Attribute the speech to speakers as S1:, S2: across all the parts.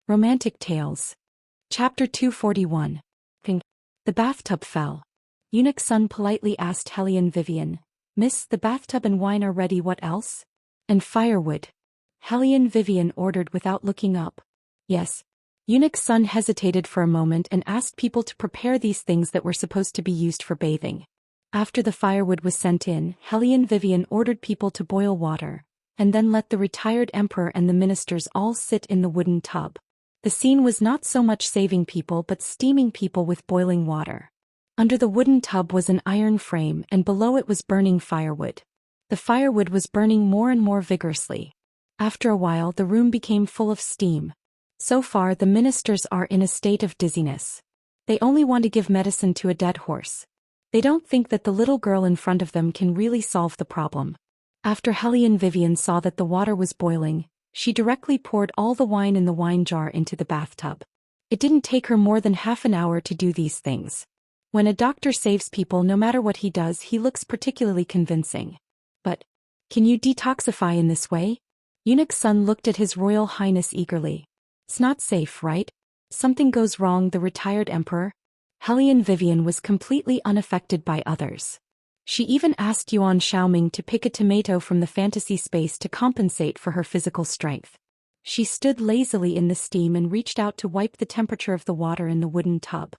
S1: Romantic Tales. Chapter 241. The bathtub fell. Eunuch's son politely asked Hellion Vivian, "Miss, the bathtub and wine are ready, what else?" "And firewood." Hellion Vivian ordered without looking up. "Yes." Eunuch's son hesitated for a moment and asked people to prepare these things that were supposed to be used for bathing. After the firewood was sent in, Hellion Vivian ordered people to boil water, and then let the retired emperor and the ministers all sit in the wooden tub. The scene was not so much saving people but steaming people with boiling water. Under the wooden tub was an iron frame and below it was burning firewood. The firewood was burning more and more vigorously. After a while the room became full of steam. So far the ministers are in a state of dizziness. They only want to give medicine to a dead horse. They don't think that the little girl in front of them can really solve the problem. After Hellion Vivian saw that the water was boiling, she directly poured all the wine in the wine jar into the bathtub. It didn't take her more than half an hour to do these things. When a doctor saves people, no matter what he does, he looks particularly convincing. "But can you detoxify in this way?" Eunuch's son looked at His Royal Highness eagerly. "It's not safe, right? Something goes wrong, the retired emperor?" Hellion Vivian was completely unaffected by others. She even asked Yuan Xiaoming to pick a tomato from the fantasy space to compensate for her physical strength. She stood lazily in the steam and reached out to wipe the temperature of the water in the wooden tub.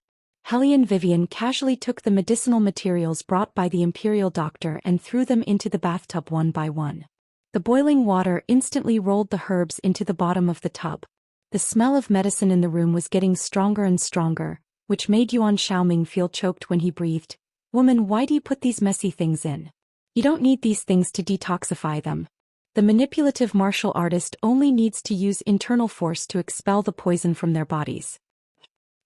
S1: Hellion Vivian casually took the medicinal materials brought by the imperial doctor and threw them into the bathtub one by one. The boiling water instantly rolled the herbs into the bottom of the tub. The smell of medicine in the room was getting stronger and stronger, which made Yuan Xiaoming feel choked when he breathed. "Woman, why do you put these messy things in? You don't need these things to detoxify them. The manipulative martial artist only needs to use internal force to expel the poison from their bodies."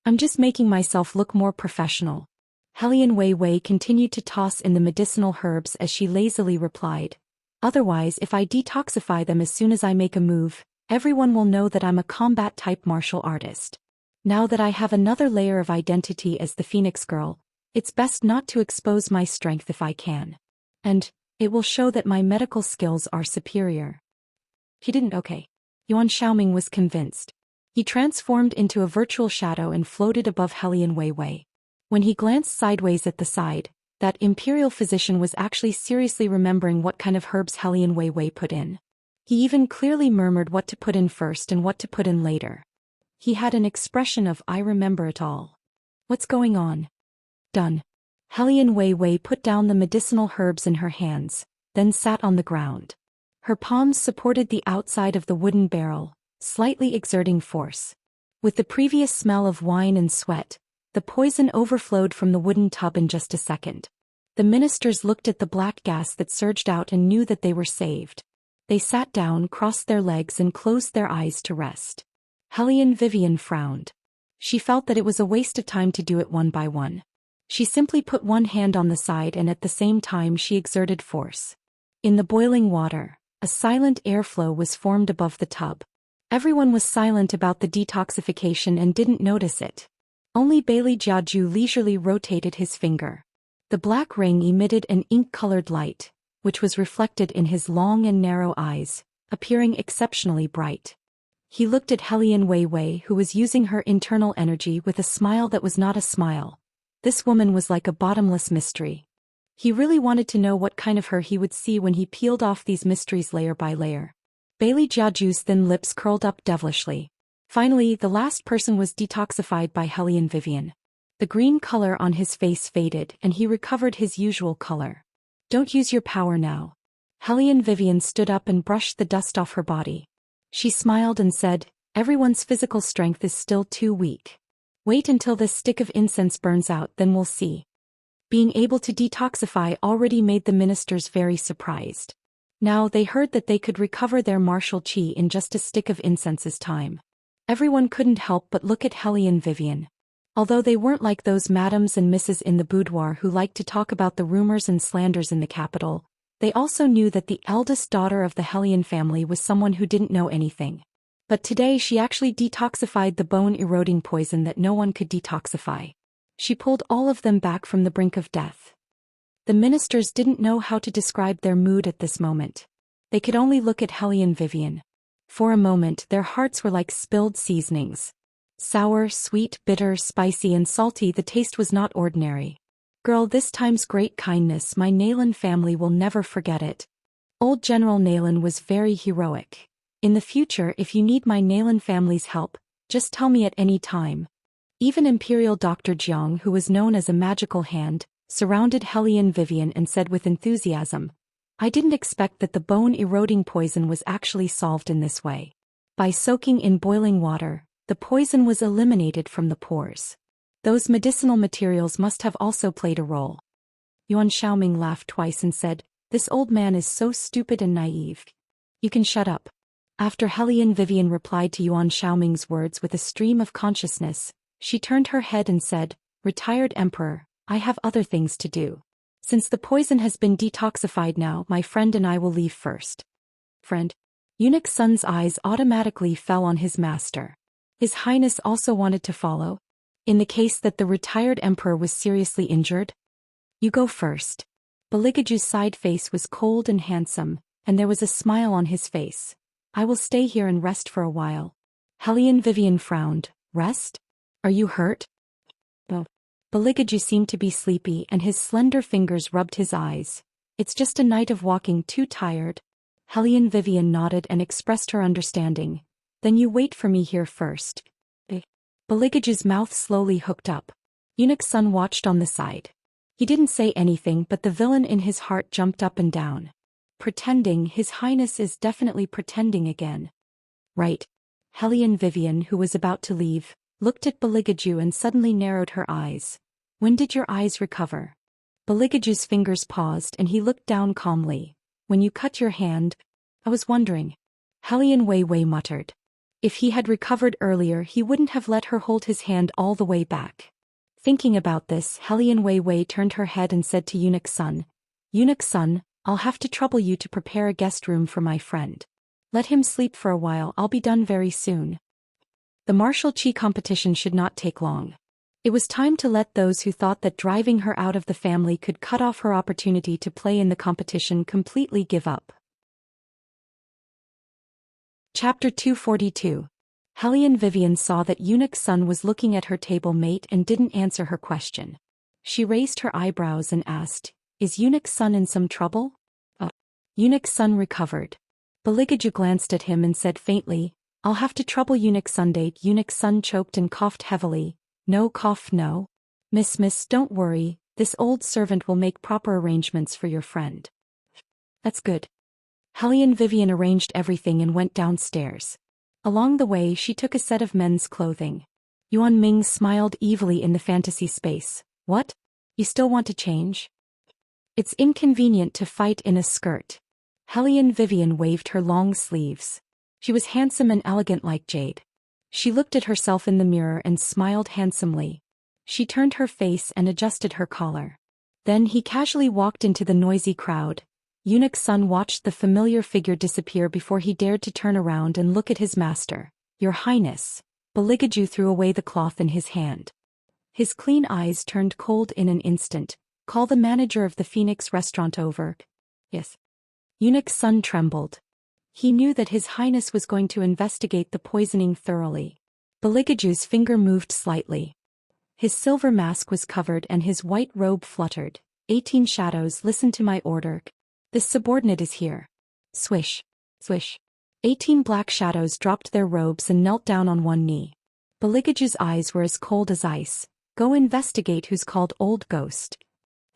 S1: "I'm just making myself look more professional." Hellion Wei continued to toss in the medicinal herbs as she lazily replied. "Otherwise, if I detoxify them as soon as I make a move, everyone will know that I'm a combat-type martial artist. Now that I have another layer of identity as the Phoenix Girl, it's best not to expose my strength if I can. And it will show that my medical skills are superior." He didn't. Okay. Yuan Xiaoming was convinced. He transformed into a virtual shadow and floated above Hellion Wei. When he glanced sideways at the side, that imperial physician was actually seriously remembering what kind of herbs Hellion Wei put in. He even clearly murmured what to put in first and what to put in later. He had an expression of "I remember it all." "What's going on?" "Done." Hellion Wei put down the medicinal herbs in her hands, then sat on the ground. Her palms supported the outside of the wooden barrel, slightly exerting force. With the previous smell of wine and sweat, the poison overflowed from the wooden tub in just a second. The ministers looked at the black gas that surged out and knew that they were saved. They sat down, crossed their legs and closed their eyes to rest. Hellion Vivian frowned. She felt that it was a waste of time to do it one by one. She simply put one hand on the side and at the same time she exerted force. In the boiling water, a silent airflow was formed above the tub. Everyone was silent about the detoxification and didn't notice it. Only Bailey Jiaju leisurely rotated his finger. The black ring emitted an ink-colored light, which was reflected in his long and narrow eyes, appearing exceptionally bright. He looked at Hellion Wei, who was using her internal energy with a smile that was not a smile. This woman was like a bottomless mystery. He really wanted to know what kind of her he would see when he peeled off these mysteries layer by layer. Bailey Jiaju's thin lips curled up devilishly. Finally, the last person was detoxified by Hellion Vivian. The green color on his face faded and he recovered his usual color. "Don't use your power now." Hellion Vivian stood up and brushed the dust off her body. She smiled and said, "Everyone's physical strength is still too weak. Wait until this stick of incense burns out, then we'll see." Being able to detoxify already made the ministers very surprised. Now they heard that they could recover their martial chi in just a stick of incense's time. Everyone couldn't help but look at Hellion Vivian. Although they weren't like those madams and misses in the boudoir who liked to talk about the rumors and slanders in the capital, they also knew that the eldest daughter of the Hellion family was someone who didn't know anything. But today she actually detoxified the bone-eroding poison that no one could detoxify. She pulled all of them back from the brink of death. The ministers didn't know how to describe their mood at this moment. They could only look at Hellion Vivian. For a moment their hearts were like spilled seasonings. Sour, sweet, bitter, spicy and salty, the taste was not ordinary. Girl, this time's great kindness, my Naylan family will never forget it. Old General Naylan was very heroic. In the future, if you need my Naylan family's help, just tell me at any time. Even Imperial Dr. Jiang, who was known as a magical hand, surrounded Hellion Vivian and said with enthusiasm, I didn't expect that the bone-eroding poison was actually solved in this way. By soaking in boiling water, the poison was eliminated from the pores. Those medicinal materials must have also played a role. Yuan Xiaoming laughed twice and said, This old man is so stupid and naive. You can shut up. After Hellion Vivian replied to Yuan Xiaoming's words with a stream of consciousness, she turned her head and said, Retired Emperor, I have other things to do. Since the poison has been detoxified now, my friend and I will leave first. Friend? Eunuch Sun's eyes automatically fell on his master. His Highness also wanted to follow? In the case that the retired emperor was seriously injured? You go first. Baligaju's side face was cold and handsome, and there was a smile on his face. I will stay here and rest for a while. Hellion Vivian frowned. Rest? Are you hurt? No. Baligaju seemed to be sleepy and his slender fingers rubbed his eyes. It's just a night of walking, too tired. Hellion Vivian nodded and expressed her understanding. Then you wait for me here first. Baligaju's mouth slowly hooked up. Eunuch Sun watched on the side. He didn't say anything, but the villain in his heart jumped up and down. Pretending, His Highness is definitely pretending again. Right. Hellion Vivian, who was about to leave, looked at Baligaju and suddenly narrowed her eyes. When did your eyes recover? Baligaju's fingers paused and he looked down calmly. When you cut your hand? I was wondering. Hellion Wei muttered. If he had recovered earlier, he wouldn't have let her hold his hand all the way back. Thinking about this, Hellion Wei turned her head and said to Eunuch Sun, Eunuch Sun, I'll have to trouble you to prepare a guest room for my friend. Let him sleep for a while, I'll be done very soon. The martial chi competition should not take long. It was time to let those who thought that driving her out of the family could cut off her opportunity to play in the competition completely give up. Chapter 242. Hellion Vivian saw that Eunuch Sun was looking at her table mate and didn't answer her question. She raised her eyebrows and asked, Is Eunuch Sun in some trouble? Eunuch Sun recovered. Baligaju glanced at him and said faintly, I'll have to trouble Eunuch Sunday. Eunuch Sun choked and coughed heavily. No cough, no. Miss, don't worry, this old servant will make proper arrangements for your friend. That's good. Hellion Vivian arranged everything and went downstairs. Along the way she took a set of men's clothing. Yuan Ming smiled evilly in the fantasy space. What? You still want to change? It's inconvenient to fight in a skirt. Hellion Vivian waved her long sleeves. She was handsome and elegant like jade. She looked at herself in the mirror and smiled handsomely. She turned her face and adjusted her collar. Then he casually walked into the noisy crowd. Eunuch Sun watched the familiar figure disappear before he dared to turn around and look at his master. Your Highness. Baligaju threw away the cloth in his hand. His clean eyes turned cold in an instant. Call the manager of the Phoenix restaurant over. Yes. Eunuch Sun trembled. He knew that His Highness was going to investigate the poisoning thoroughly. Baligaju's finger moved slightly. His silver mask was covered and his white robe fluttered. 18 shadows, listen to my order. This subordinate is here. Swish. Swish. 18 black shadows dropped their robes and knelt down on one knee. Baligaju's eyes were as cold as ice. Go investigate who's called Old Ghost.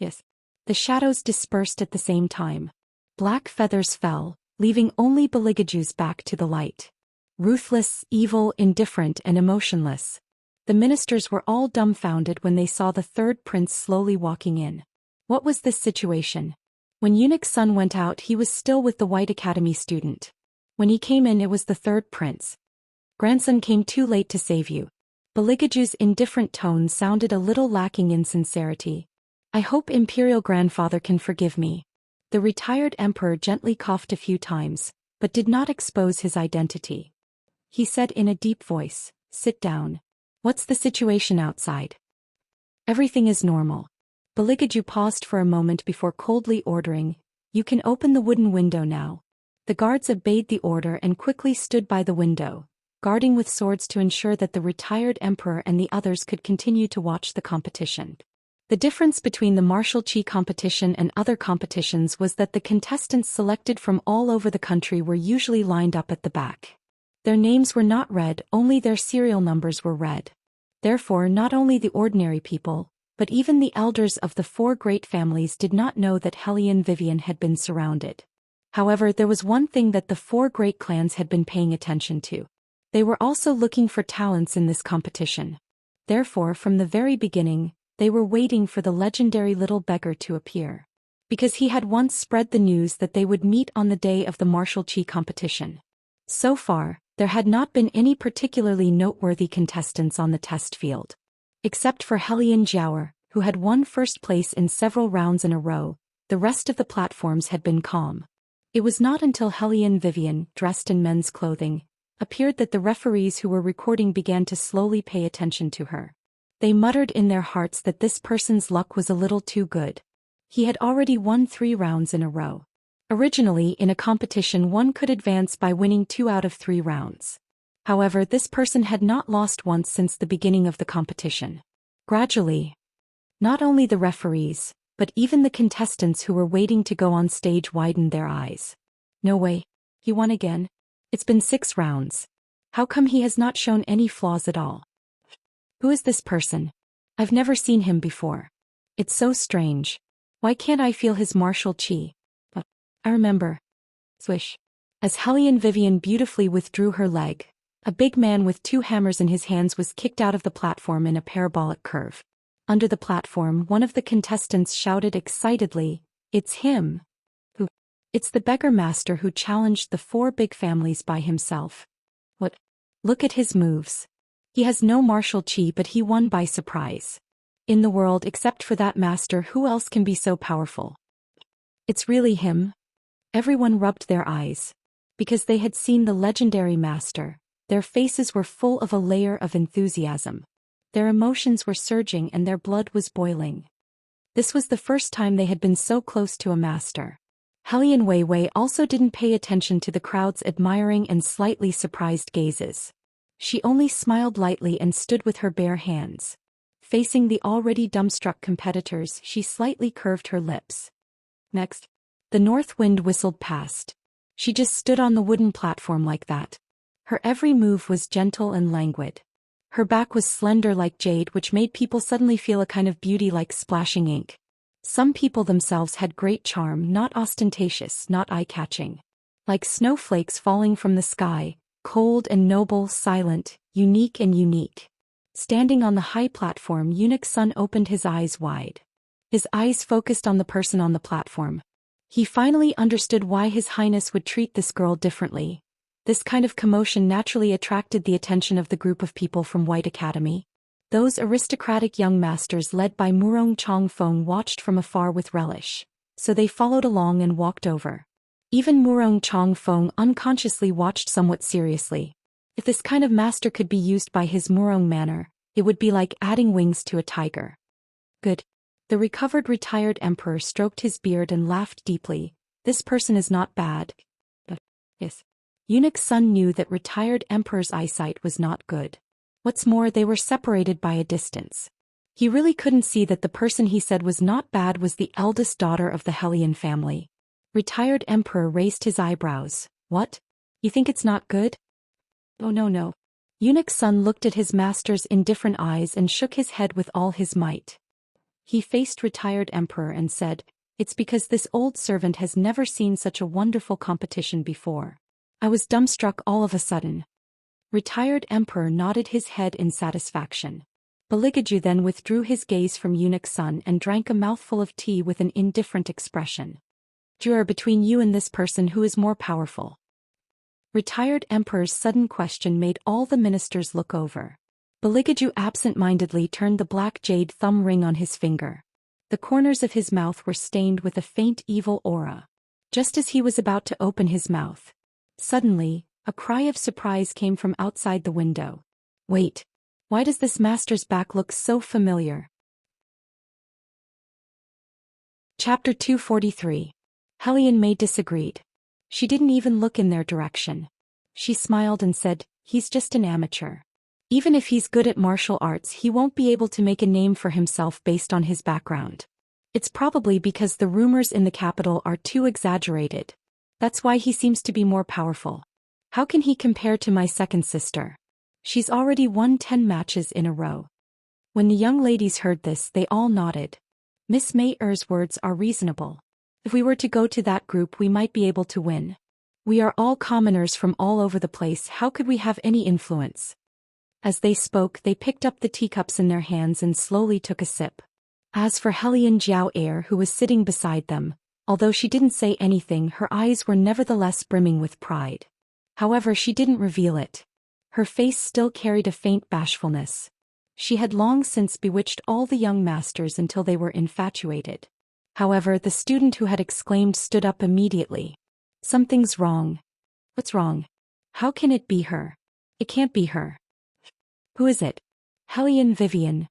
S1: Yes. The shadows dispersed at the same time. Black feathers fell, leaving only Baligaju's back to the light. Ruthless, evil, indifferent and emotionless. The ministers were all dumbfounded when they saw the third prince slowly walking in. What was this situation? When Eunuch Sun went out he was still with the White Academy student. When he came in it was the third prince. Grandson came too late to save you. Baligaju's indifferent tone sounded a little lacking in sincerity. I hope Imperial Grandfather can forgive me. The retired emperor gently coughed a few times, but did not expose his identity. He said in a deep voice, Sit down. What's the situation outside? Everything is normal. Baligaju paused for a moment before coldly ordering, You can open the wooden window now. The guards obeyed the order and quickly stood by the window, guarding with swords to ensure that the retired emperor and the others could continue to watch the competition. The difference between the martial chi competition and other competitions was that the contestants selected from all over the country were usually lined up at the back. Their names were not read, only their serial numbers were read. Therefore, not only the ordinary people, but even the elders of the four great families did not know that Hellion Vivian had been surrounded. However, there was one thing that the four great clans had been paying attention to. They were also looking for talents in this competition. Therefore, from the very beginning, they were waiting for the legendary little beggar to appear. Because he had once spread the news that they would meet on the day of the martial chi competition. So far, there had not been any particularly noteworthy contestants on the test field. Except for Hellion Jiaoer, who had won first place in several rounds in a row, the rest of the platforms had been calm. It was not until Hellion Vivian, dressed in men's clothing, appeared that the referees who were recording began to slowly pay attention to her. They muttered in their hearts that this person's luck was a little too good. He had already won 3 rounds in a row. Originally, in a competition one could advance by winning 2 out of 3 rounds. However, this person had not lost once since the beginning of the competition. Gradually, not only the referees, but even the contestants who were waiting to go on stage widened their eyes. No way. He won again. It's been 6 rounds. How come he has not shown any flaws at all? Who is this person? I've never seen him before. It's so strange. Why can't I feel his martial chi? But I remember. Swish. As Hellion Vivian beautifully withdrew her leg, a big man with 2 hammers in his hands was kicked out of the platform in a parabolic curve. Under the platform, one of the contestants shouted excitedly, "It's him!" Who? It's the beggar master who challenged the 4 big families by himself. What? Look at his moves. He has no martial chi, but he won by surprise. In the world except for that master, who else can be so powerful? It's really him? Everyone rubbed their eyes. Because they had seen the legendary master, their faces were full of a layer of enthusiasm. Their emotions were surging and their blood was boiling. This was the first time they had been so close to a master. Hellion Weiwei also didn't pay attention to the crowd's admiring and slightly surprised gazes. She only smiled lightly and stood with her bare hands. Facing the already dumbstruck competitors, she slightly curved her lips. Next, the north wind whistled past. She just stood on the wooden platform like that. Her every move was gentle and languid. Her back was slender like jade, which made people suddenly feel a kind of beauty like splashing ink. Some people themselves had great charm, not ostentatious, not eye-catching. Like snowflakes falling from the sky, cold and noble, silent, unique and unique. Standing on the high platform, Eunuch Sun opened his eyes wide. His eyes focused on the person on the platform. He finally understood why His Highness would treat this girl differently. This kind of commotion naturally attracted the attention of the group of people from White Academy. Those aristocratic young masters led by Murong Chongfeng watched from afar with relish, so they followed along and walked over. Even Murong Chongfeng unconsciously watched somewhat seriously. If this kind of master could be used by his Murong manner, it would be like adding wings to a tiger. Good. The recovered retired emperor stroked his beard and laughed deeply. This person is not bad. But, yes. Eunuch Sun knew that retired emperor's eyesight was not good. What's more, they were separated by a distance. He really couldn't see that the person he said was not bad was the eldest daughter of the Hellion family. Retired emperor raised his eyebrows. What? You think it's not good? Oh no. Eunuch Sun looked at his master's indifferent eyes and shook his head with all his might. He faced retired emperor and said, "It's because this old servant has never seen such a wonderful competition before." I was dumbstruck all of a sudden. Retired emperor nodded his head in satisfaction. Baligaju then withdrew his gaze from Eunuch Sun and drank a mouthful of tea with an indifferent expression. "Juror, between you and this person, who is more powerful?" Retired emperor's sudden question made all the ministers look over. Baligaju absent-mindedly turned the black jade thumb ring on his finger. The corners of his mouth were stained with a faint evil aura. Just as he was about to open his mouth, suddenly, a cry of surprise came from outside the window. Wait, why does this master's back look so familiar? Chapter 243. Hellion May disagreed. She didn't even look in their direction. She smiled and said, "He's just an amateur. Even if he's good at martial arts, he won't be able to make a name for himself based on his background. It's probably because the rumors in the capital are too exaggerated. That's why he seems to be more powerful. How can he compare to my second sister? She's already won 10 matches in a row." When the young ladies heard this, they all nodded. Miss Mayer's words are reasonable. If we were to go to that group, we might be able to win. We are all commoners from all over the place. How could we have any influence? As they spoke, they picked up the teacups in their hands and slowly took a sip. As for Helian Jiao, who was sitting beside them, although she didn't say anything, her eyes were nevertheless brimming with pride. However, she didn't reveal it. Her face still carried a faint bashfulness. She had long since bewitched all the young masters until they were infatuated. However, the student who had exclaimed stood up immediately. "Something's wrong." "What's wrong?" "How can it be her? It can't be her." "Who is it?" "Helian Vivian."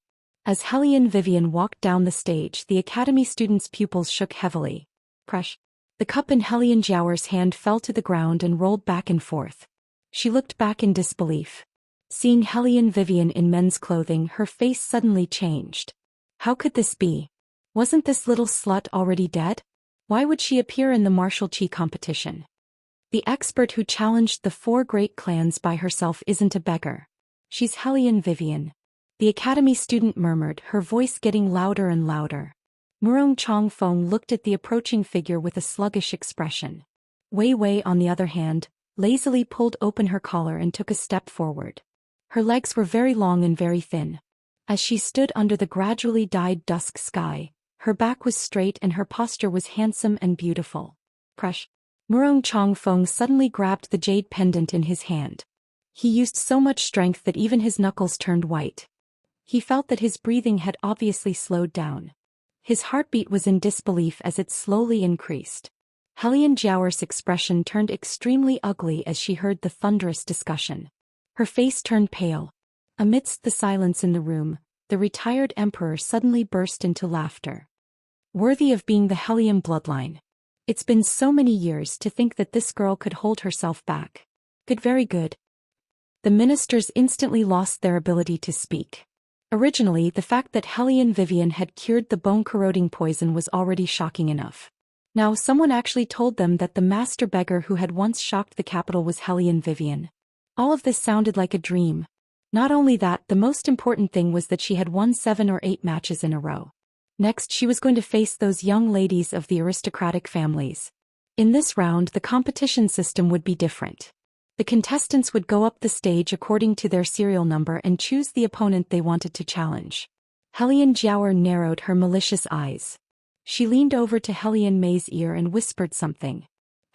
S1: As Helian Vivian walked down the stage, the academy students' pupils shook heavily. Crush. The cup in Helian Jiao's hand fell to the ground and rolled back and forth. She looked back in disbelief. Seeing Helian Vivian in men's clothing, her face suddenly changed. How could this be? Wasn't this little slut already dead? Why would she appear in the martial chi competition? The expert who challenged the 4 great clans by herself isn't a beggar. She's Helian Vivian. The academy student murmured, her voice getting louder and louder. Murong Chongfeng looked at the approaching figure with a sluggish expression. Wei Wei, on the other hand, lazily pulled open her collar and took a step forward. Her legs were very long and very thin. As she stood under the gradually dyed dusk sky, her back was straight and her posture was handsome and beautiful. Crush. Murong Chongfeng suddenly grabbed the jade pendant in his hand. He used so much strength that even his knuckles turned white. He felt that his breathing had obviously slowed down. His heartbeat was in disbelief as it slowly increased. Helian Jiao's expression turned extremely ugly as she heard the thunderous discussion. Her face turned pale. Amidst the silence in the room, the retired emperor suddenly burst into laughter. Worthy of being the Helian bloodline. It's been so many years, to think that this girl could hold herself back. Good, very good. The ministers instantly lost their ability to speak. Originally, the fact that Helian Vivian had cured the bone-corroding poison was already shocking enough. Now someone actually told them that the master beggar who had once shocked the capital was Helian Vivian. All of this sounded like a dream. Not only that, the most important thing was that she had won 7 or 8 matches in a row. Next, she was going to face those young ladies of the aristocratic families. In this round, the competition system would be different. The contestants would go up the stage according to their serial number and choose the opponent they wanted to challenge. Helian Jiao narrowed her malicious eyes. She leaned over to Helian May's ear and whispered something.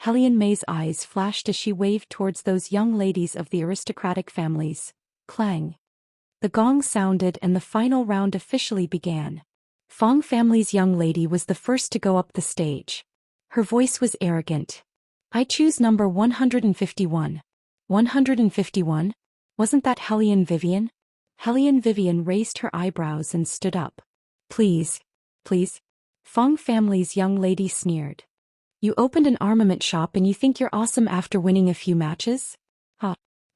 S1: Helian May's eyes flashed as she waved towards those young ladies of the aristocratic families. Clang. The gong sounded and the final round officially began. Fong family's young lady was the first to go up the stage. Her voice was arrogant. "I choose number 151. 151? Wasn't that Helian Vivian?" Helian Vivian raised her eyebrows and stood up. Please. Fong family's young lady sneered. "You opened an armament shop and you think you're awesome after winning a few matches?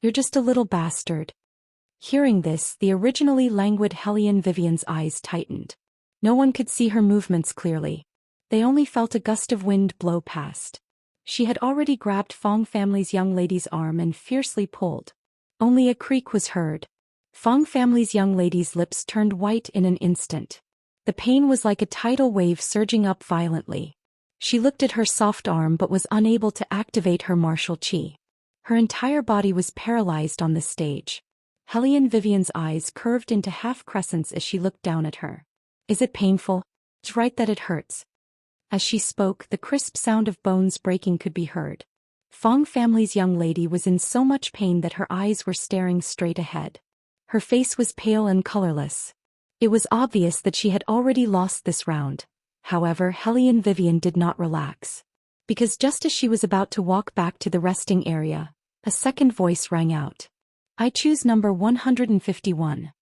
S1: You're just a little bastard." Hearing this, the originally languid Helian Vivian's eyes tightened. No one could see her movements clearly. They only felt a gust of wind blow past. She had already grabbed Fong family's young lady's arm and fiercely pulled. Only a creak was heard. Fong family's young lady's lips turned white in an instant. The pain was like a tidal wave surging up violently. She looked at her soft arm but was unable to activate her martial chi. Her entire body was paralyzed on the stage. Helian Vivian's eyes curved into half crescents as she looked down at her. "Is it painful?" "It's right that it hurts." As she spoke, the crisp sound of bones breaking could be heard. Fong family's young lady was in so much pain that her eyes were staring straight ahead. Her face was pale and colorless. It was obvious that she had already lost this round. However, Helian Vivian did not relax. Because just as she was about to walk back to the resting area, a second voice rang out. "I choose number 151.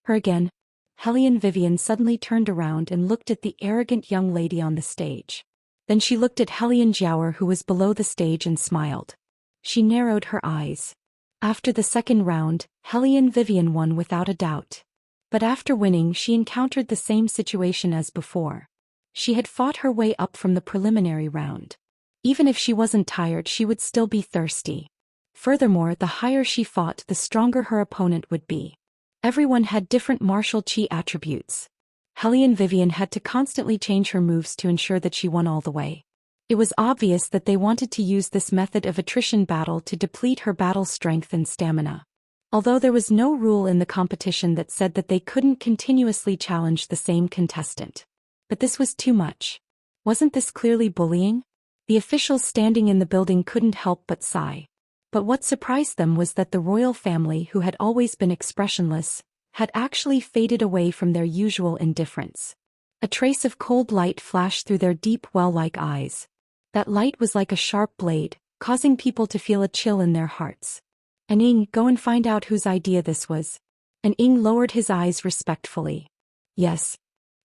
S1: Her again." Helian Vivian suddenly turned around and looked at the arrogant young lady on the stage. Then she looked at Hellion Jiaoer, who was below the stage, and smiled. She narrowed her eyes. After the second round, Hellion Vivian won without a doubt. But after winning, she encountered the same situation as before. She had fought her way up from the preliminary round. Even if she wasn't tired, she would still be thirsty. Furthermore, the higher she fought, the stronger her opponent would be. Everyone had different martial chi attributes. Hellion Vivian had to constantly change her moves to ensure that she won all the way. It was obvious that they wanted to use this method of attrition battle to deplete her battle strength and stamina. Although there was no rule in the competition that said that they couldn't continuously challenge the same contestant. But this was too much. Wasn't this clearly bullying? The officials standing in the building couldn't help but sigh. But what surprised them was that the royal family, who had always been expressionless, had actually faded away from their usual indifference. A trace of cold light flashed through their deep well-like eyes. That light was like a sharp blade, causing people to feel a chill in their hearts. "And Ing, go and find out whose idea this was." And Ing lowered his eyes respectfully. Yes.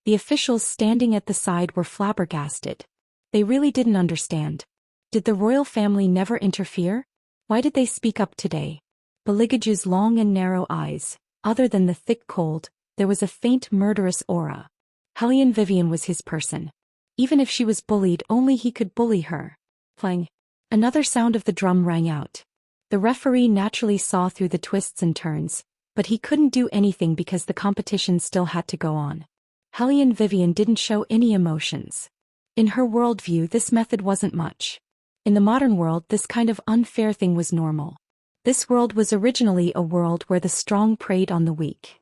S1: The officials standing at the side were flabbergasted. They really didn't understand. Did the royal family never interfere? Why did they speak up today? Beligaju's long and narrow eyes, other than the thick cold, there was a faint murderous aura. Hellion Vivian was his person. Even if she was bullied, only he could bully her. Clang. Another sound of the drum rang out. The referee naturally saw through the twists and turns, but he couldn't do anything because the competition still had to go on. Hellion Vivian didn't show any emotions. In her worldview, this method wasn't much. In the modern world, this kind of unfair thing was normal. This world was originally a world where the strong preyed on the weak.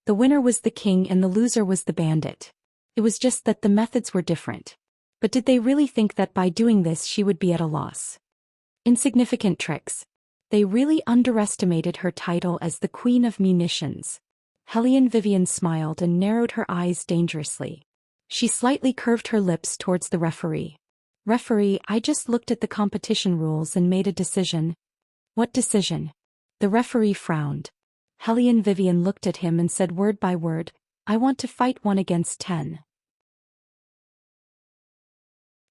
S1: The winner was the king and the loser was the bandit. It was just that the methods were different. But did they really think that by doing this she would be at a loss? Insignificant tricks. They really underestimated her title as the Queen of Munitions. Hellion Vivian smiled and narrowed her eyes dangerously. She slightly curved her lips towards the referee. "Referee, I just looked at the competition rules and made a decision." "What decision?" The referee frowned. Hellion Vivian looked at him and said word by word, "I want to fight 1 against 10.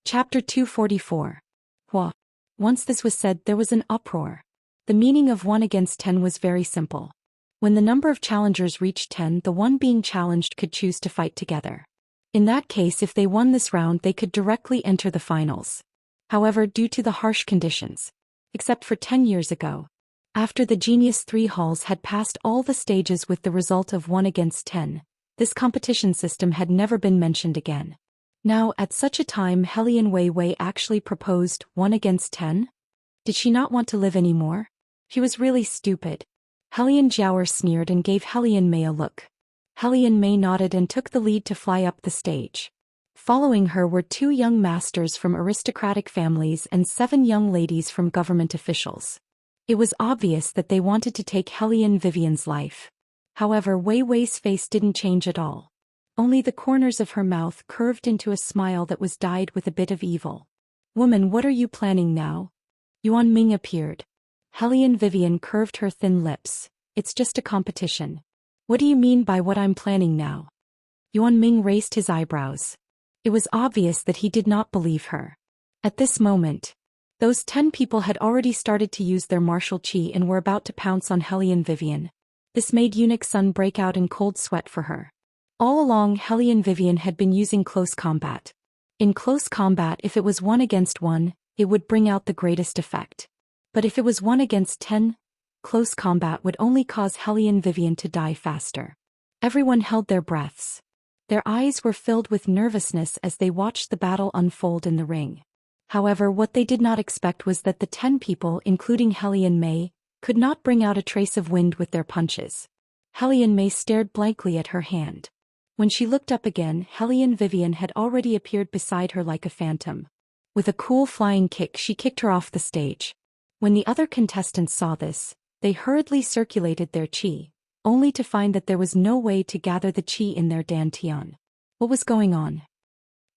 S1: Chapter 244. Hua. Once this was said, there was an uproar. The meaning of 1 against 10 was very simple. When the number of challengers reached 10, the one being challenged could choose to fight together. In that case, if they won this round, they could directly enter the finals. However, due to the harsh conditions, except for 10 years ago, after the Genius 3 halls had passed all the stages with the result of 1 against 10, this competition system had never been mentioned again. Now, at such a time, Hellion Wei Wei actually proposed 1 against 10? Did she not want to live anymore? She was really stupid. Hellion Jiaoer sneered and gave Hellion Mei a look. Hellion Mei nodded and took the lead to fly up the stage. Following her were 2 young masters from aristocratic families and 7 young ladies from government officials. It was obvious that they wanted to take Hellion Vivian's life. However, Wei Wei's face didn't change at all. Only the corners of her mouth curved into a smile that was dyed with a bit of evil. "Woman, what are you planning now?" Yuan Ming appeared. Hellion Vivian curved her thin lips. "It's just a competition." "What do you mean by what I'm planning now?" Yuan Ming raised his eyebrows. It was obvious that he did not believe her. At this moment, those 10 people had already started to use their martial chi and were about to pounce on Hellion Vivian. This made Eunuch Sun break out in cold sweat for her. All along, Hellion Vivian had been using close combat. In close combat, if it was 1 against 1, it would bring out the greatest effect. But if it was 1 against 10, close combat would only cause Hellion Vivian to die faster. Everyone held their breaths. Their eyes were filled with nervousness as they watched the battle unfold in the ring. However, what they did not expect was that the 10 people, including Hellion Mei, could not bring out a trace of wind with their punches. Hellion Mei stared blankly at her hand. When she looked up again, Hellion Vivian had already appeared beside her like a phantom. With a cool flying kick, she kicked her off the stage. When the other contestants saw this, they hurriedly circulated their chi, only to find that there was no way to gather the chi in their dantian. What was going on?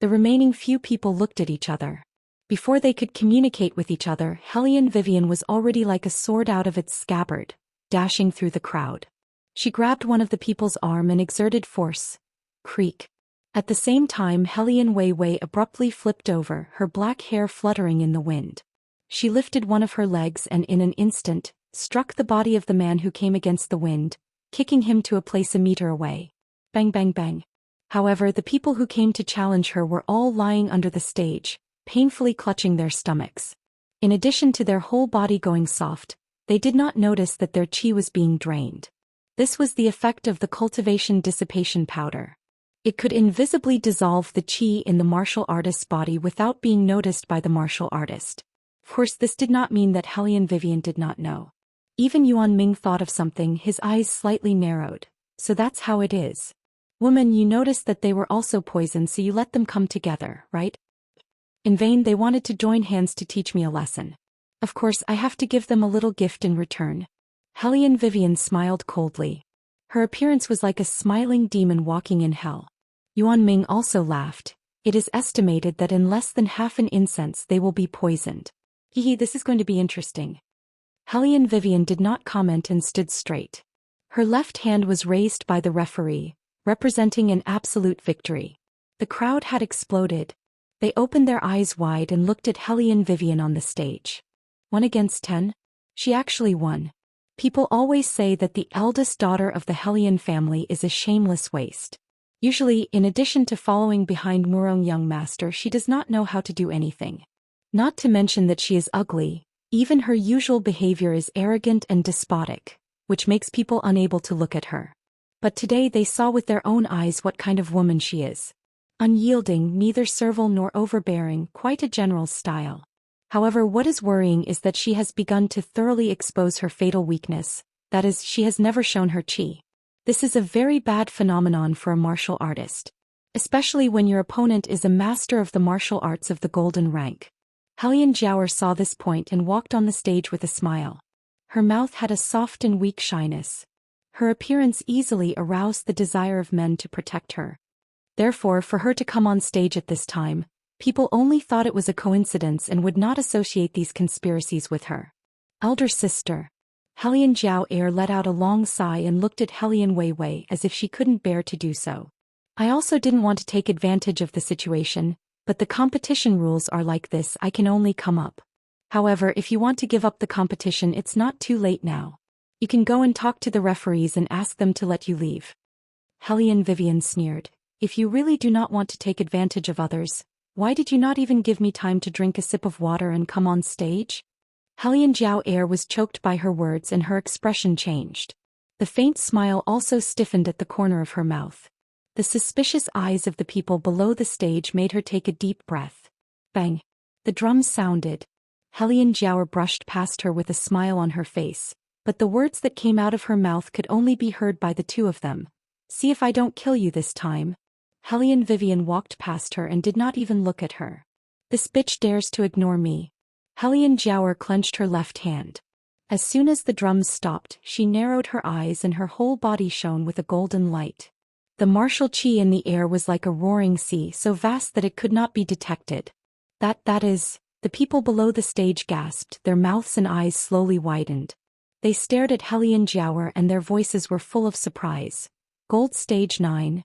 S1: The remaining few people looked at each other. Before they could communicate with each other, Hellion Vivian was already like a sword out of its scabbard, dashing through the crowd. She grabbed one of the people's arm and exerted force. Creak. At the same time, Helian Wei Wei abruptly flipped over, her black hair fluttering in the wind. She lifted one of her legs and in an instant, struck the body of the man who came against the wind, kicking him to a place a meter away. Bang bang bang. However, the people who came to challenge her were all lying under the stage, painfully clutching their stomachs. In addition to their whole body going soft, they did not notice that their chi was being drained. This was the effect of the cultivation dissipation powder. It could invisibly dissolve the chi in the martial artist's body without being noticed by the martial artist. Of course, this did not mean that Helian Vivian did not know. Even Yuan Ming thought of something, his eyes slightly narrowed. So that's how it is. Woman, you noticed that they were also poisoned, so you let them come together, right? In vain they wanted to join hands to teach me a lesson. Of course, I have to give them a little gift in return. Helian Vivian smiled coldly. Her appearance was like a smiling demon walking in hell. Yuan Ming also laughed. It is estimated that in less than half an incense they will be poisoned. Hehe, this is going to be interesting. Helian Vivian did not comment and stood straight. Her left hand was raised by the referee, representing an absolute victory. The crowd had exploded. They opened their eyes wide and looked at Helian Vivian on the stage. 1 against 10? She actually won. People always say that the eldest daughter of the Helian family is a shameless waste. Usually, in addition to following behind Murong young master, she does not know how to do anything. Not to mention that she is ugly, even her usual behavior is arrogant and despotic, which makes people unable to look at her. But today they saw with their own eyes what kind of woman she is. Unyielding, neither servile nor overbearing, quite a general's style. However, what is worrying is that she has begun to thoroughly expose her fatal weakness, that is, she has never shown her chi. This is a very bad phenomenon for a martial artist. Especially when your opponent is a master of the martial arts of the golden rank. Helian Jiaoer saw this point and walked on the stage with a smile. Her mouth had a soft and weak shyness. Her appearance easily aroused the desire of men to protect her. Therefore, for her to come on stage at this time, people only thought it was a coincidence and would not associate these conspiracies with her. Elder sister. Helian Jiaoer let out a long sigh and looked at Helian Wei Wei as if she couldn't bear to do so. I also didn't want to take advantage of the situation, but the competition rules are like this, I can only come up. However, if you want to give up the competition, it's not too late now. You can go and talk to the referees and ask them to let you leave. Helian Vivian sneered. If you really do not want to take advantage of others, why did you not even give me time to drink a sip of water and come on stage? Helian Jiaoer was choked by her words and her expression changed. The faint smile also stiffened at the corner of her mouth. The suspicious eyes of the people below the stage made her take a deep breath. Bang! The drums sounded. Helian Jiaoer brushed past her with a smile on her face, but the words that came out of her mouth could only be heard by the two of them. See if I don't kill you this time. Helian Vivian walked past her and did not even look at her. This bitch dares to ignore me. Helian Jiaoer clenched her left hand. As soon as the drums stopped, she narrowed her eyes and her whole body shone with a golden light. The martial chi in the air was like a roaring sea, so vast that it could not be detected. That is, the people below the stage gasped, their mouths and eyes slowly widened. They stared at Helian Jiaoer and their voices were full of surprise. Gold Stage 9.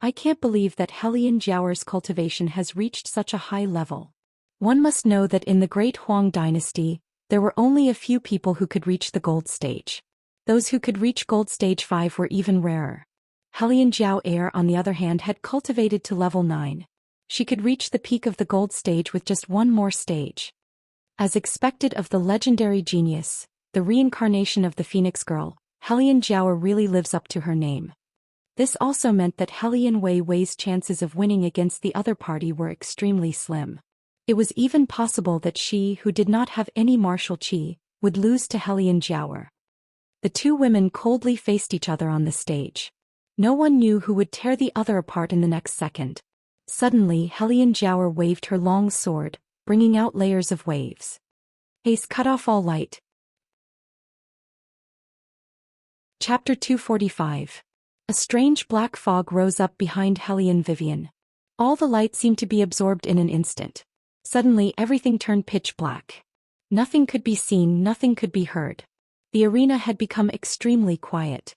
S1: I can't believe that Helian Jiaoer's cultivation has reached such a high level. One must know that in the Great Huang Dynasty, there were only a few people who could reach the gold stage. Those who could reach gold stage 5 were even rarer. Helian Jiaoer, on the other hand, had cultivated to level 9. She could reach the peak of the gold stage with just one more stage. As expected of the legendary genius, the reincarnation of the Phoenix Girl, Helian Jiaoer really lives up to her name. This also meant that Helian Wei Wei's chances of winning against the other party were extremely slim. It was even possible that she, who did not have any martial chi, would lose to Helian Jiaoer. The two women coldly faced each other on the stage. No one knew who would tear the other apart in the next second. Suddenly, Helian Jiaoer waved her long sword, bringing out layers of waves. Haste cut off all light. Chapter 245. A strange black fog rose up behind Helian Vivian. All the light seemed to be absorbed in an instant. Suddenly everything turned pitch black. Nothing could be seen, nothing could be heard. The arena had become extremely quiet.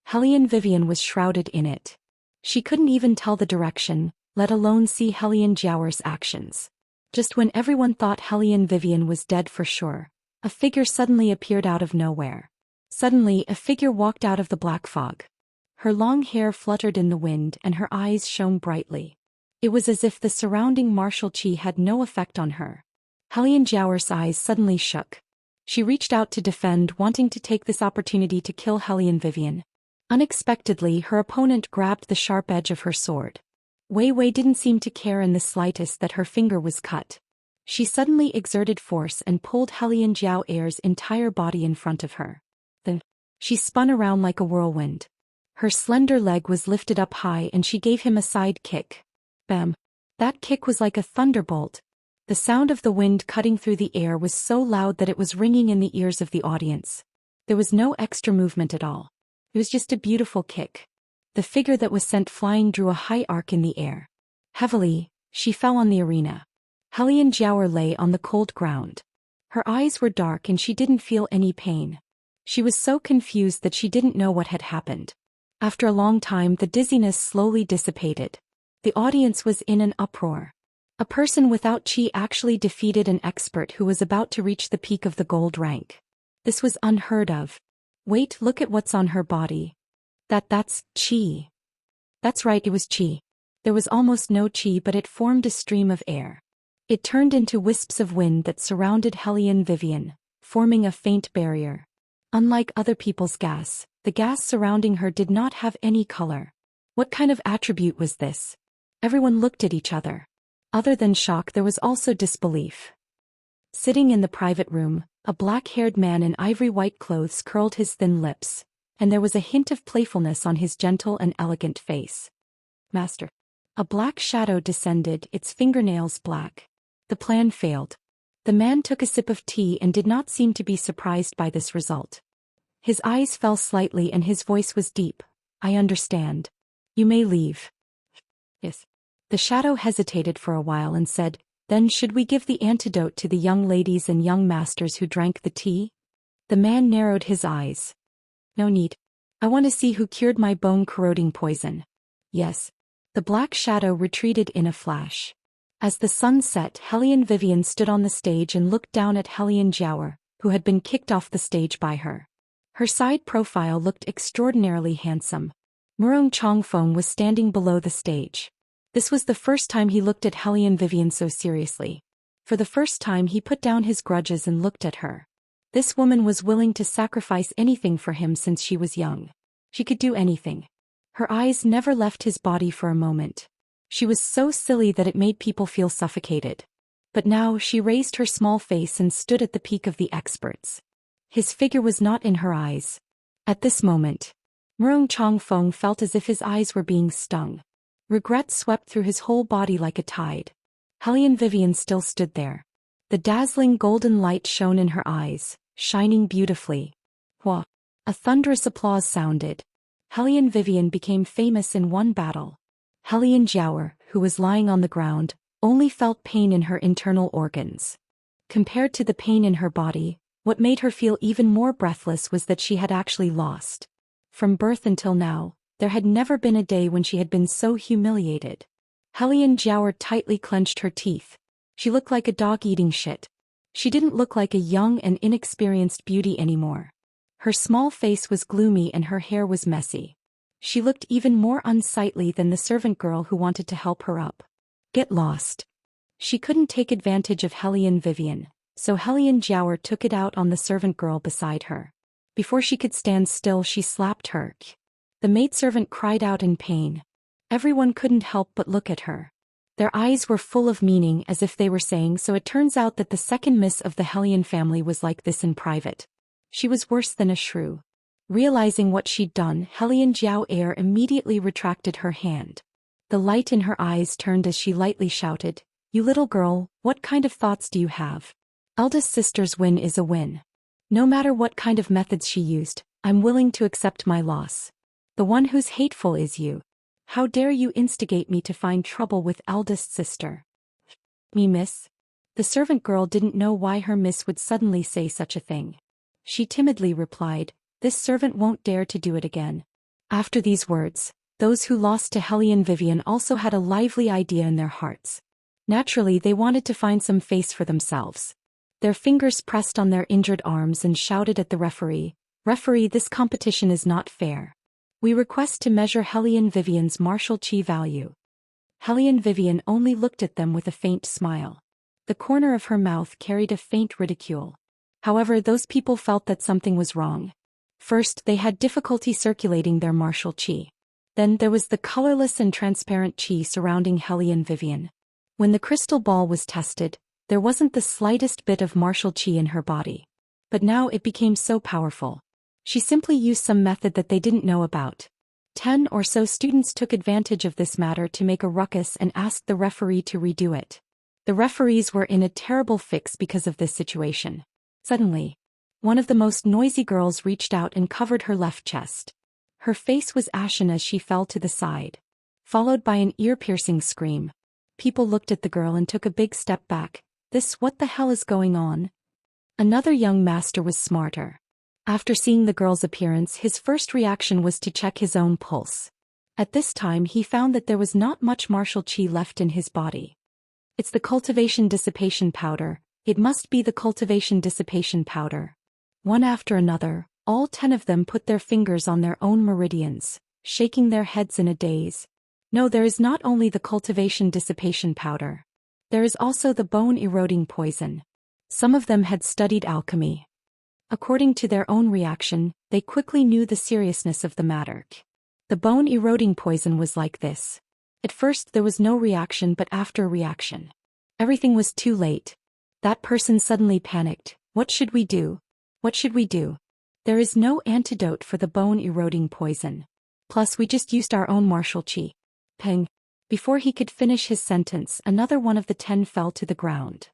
S1: Helian Vivian was shrouded in it. She couldn't even tell the direction, let alone see Hellion Jiaoer's actions. Just when everyone thought Hellion Vivian was dead for sure, a figure suddenly appeared out of nowhere. Suddenly, a figure walked out of the black fog. Her long hair fluttered in the wind and her eyes shone brightly. It was as if the surrounding martial qi had no effect on her. Hellion Jiaoer's eyes suddenly shook. She reached out to defend, wanting to take this opportunity to kill Hellion Vivian. Unexpectedly, her opponent grabbed the sharp edge of her sword. Wei Wei didn't seem to care in the slightest that her finger was cut. She suddenly exerted force and pulled Hellion Jiaoer's entire body in front of her. Then, she spun around like a whirlwind. Her slender leg was lifted up high and she gave him a side kick. Bam! That kick was like a thunderbolt. The sound of the wind cutting through the air was so loud that it was ringing in the ears of the audience. There was no extra movement at all. It was just a beautiful kick. The figure that was sent flying drew a high arc in the air. Heavily, she fell on the arena. Hellion Jiaoer lay on the cold ground. Her eyes were dark and she didn't feel any pain. She was so confused that she didn't know what had happened. After a long time, the dizziness slowly dissipated. The audience was in an uproar. A person without qi actually defeated an expert who was about to reach the peak of the gold rank. This was unheard of. Wait, look at what's on her body. That's qi. That's right, it was qi. There was almost no qi, but it formed a stream of air. It turned into wisps of wind that surrounded Hellion Vivian, forming a faint barrier. Unlike other people's gas, the gas surrounding her did not have any color. What kind of attribute was this? Everyone looked at each other. Other than shock, there was also disbelief. Sitting in the private room, a black-haired man in ivory-white clothes curled his thin lips, and there was a hint of playfulness on his gentle and elegant face. Master. A black shadow descended, its fingernails black. The plan failed. The man took a sip of tea and did not seem to be surprised by this result. His eyes fell slightly and his voice was deep. I understand. You may leave. Yes. The shadow hesitated for a while and said, Then should we give the antidote to the young ladies and young masters who drank the tea? The man narrowed his eyes. No need. I want to see who cured my bone-corroding poison. Yes. The black shadow retreated in a flash. As the sun set, Hellion Vivian stood on the stage and looked down at Hellion Jiaoer, who had been kicked off the stage by her. Her side profile looked extraordinarily handsome. Murong Chongfeng was standing below the stage. This was the first time he looked at Hellion Vivian so seriously. For the first time he put down his grudges and looked at her. This woman was willing to sacrifice anything for him since she was young. She could do anything. Her eyes never left his body for a moment. She was so silly that it made people feel suffocated. But now she raised her small face and stood at the peak of the experts. His figure was not in her eyes. At this moment, Murong Chongfeng felt as if his eyes were being stung. Regret swept through his whole body like a tide. Hellion Vivian still stood there. The dazzling golden light shone in her eyes, shining beautifully. Hua! A thunderous applause sounded. Hellion Vivian became famous in one battle. Hellion Jiaoer, who was lying on the ground, only felt pain in her internal organs. Compared to the pain in her body, what made her feel even more breathless was that she had actually lost. From birth until now, there had never been a day when she had been so humiliated. Hellion Jiaoer tightly clenched her teeth. She looked like a dog eating shit. She didn't look like a young and inexperienced beauty anymore. Her small face was gloomy and her hair was messy. She looked even more unsightly than the servant girl who wanted to help her up. Get lost. She couldn't take advantage of Hellion Vivian, so Hellion Jiaoer took it out on the servant girl beside her. Before she could stand still, she slapped her. The maidservant cried out in pain. Everyone couldn't help but look at her. Their eyes were full of meaning, as if they were saying, so it turns out that the second miss of the Hellion family was like this in private. She was worse than a shrew. Realizing what she'd done, Hellion Jiaoer immediately retracted her hand. The light in her eyes turned as she lightly shouted, You little girl, what kind of thoughts do you have? Eldest sister's win is a win. No matter what kind of methods she used, I'm willing to accept my loss. The one who's hateful is you. How dare you instigate me to find trouble with eldest sister? Me, miss? The servant girl didn't know why her miss would suddenly say such a thing. She timidly replied, This servant won't dare to do it again. After these words, Those who lost to Hellion Vivian also had a lively idea in their hearts. Naturally, they wanted to find some face for themselves. Their fingers pressed on their injured arms and shouted at the referee, "Referee, this competition is not fair. We request to measure Hellion Vivian's martial chi value." Hellion Vivian only looked at them with a faint smile. The corner of her mouth carried a faint ridicule. However, those people felt that something was wrong. First, they had difficulty circulating their martial chi. Then there was the colorless and transparent chi surrounding Hellion Vivian. When the crystal ball was tested, there wasn't the slightest bit of martial chi in her body. But now it became so powerful. She simply used some method that they didn't know about. 10 or so students took advantage of this matter to make a ruckus and asked the referee to redo it. The referees were in a terrible fix because of this situation. Suddenly, one of the most noisy girls reached out and covered her left chest. Her face was ashen as she fell to the side, followed by an ear-piercing scream. People looked at the girl and took a big step back. What the hell is going on? Another young master was smarter. After seeing the girl's appearance, his first reaction was to check his own pulse. At this time he found that there was not much martial chi left in his body. It's the cultivation dissipation powder. It must be the cultivation dissipation powder. One after another, all 10 of them put their fingers on their own meridians, shaking their heads in a daze. No, there is not only the cultivation dissipation powder. There is also the bone-eroding poison. Some of them had studied alchemy. According to their own reaction, they quickly knew the seriousness of the matter. The bone-eroding poison was like this. At first there was no reaction, but after a reaction, everything was too late. That person suddenly panicked. What should we do? What should we do? There is no antidote for the bone-eroding poison. Plus we just used our own martial chi. Peng. Before he could finish his sentence, another one of the 10 fell to the ground.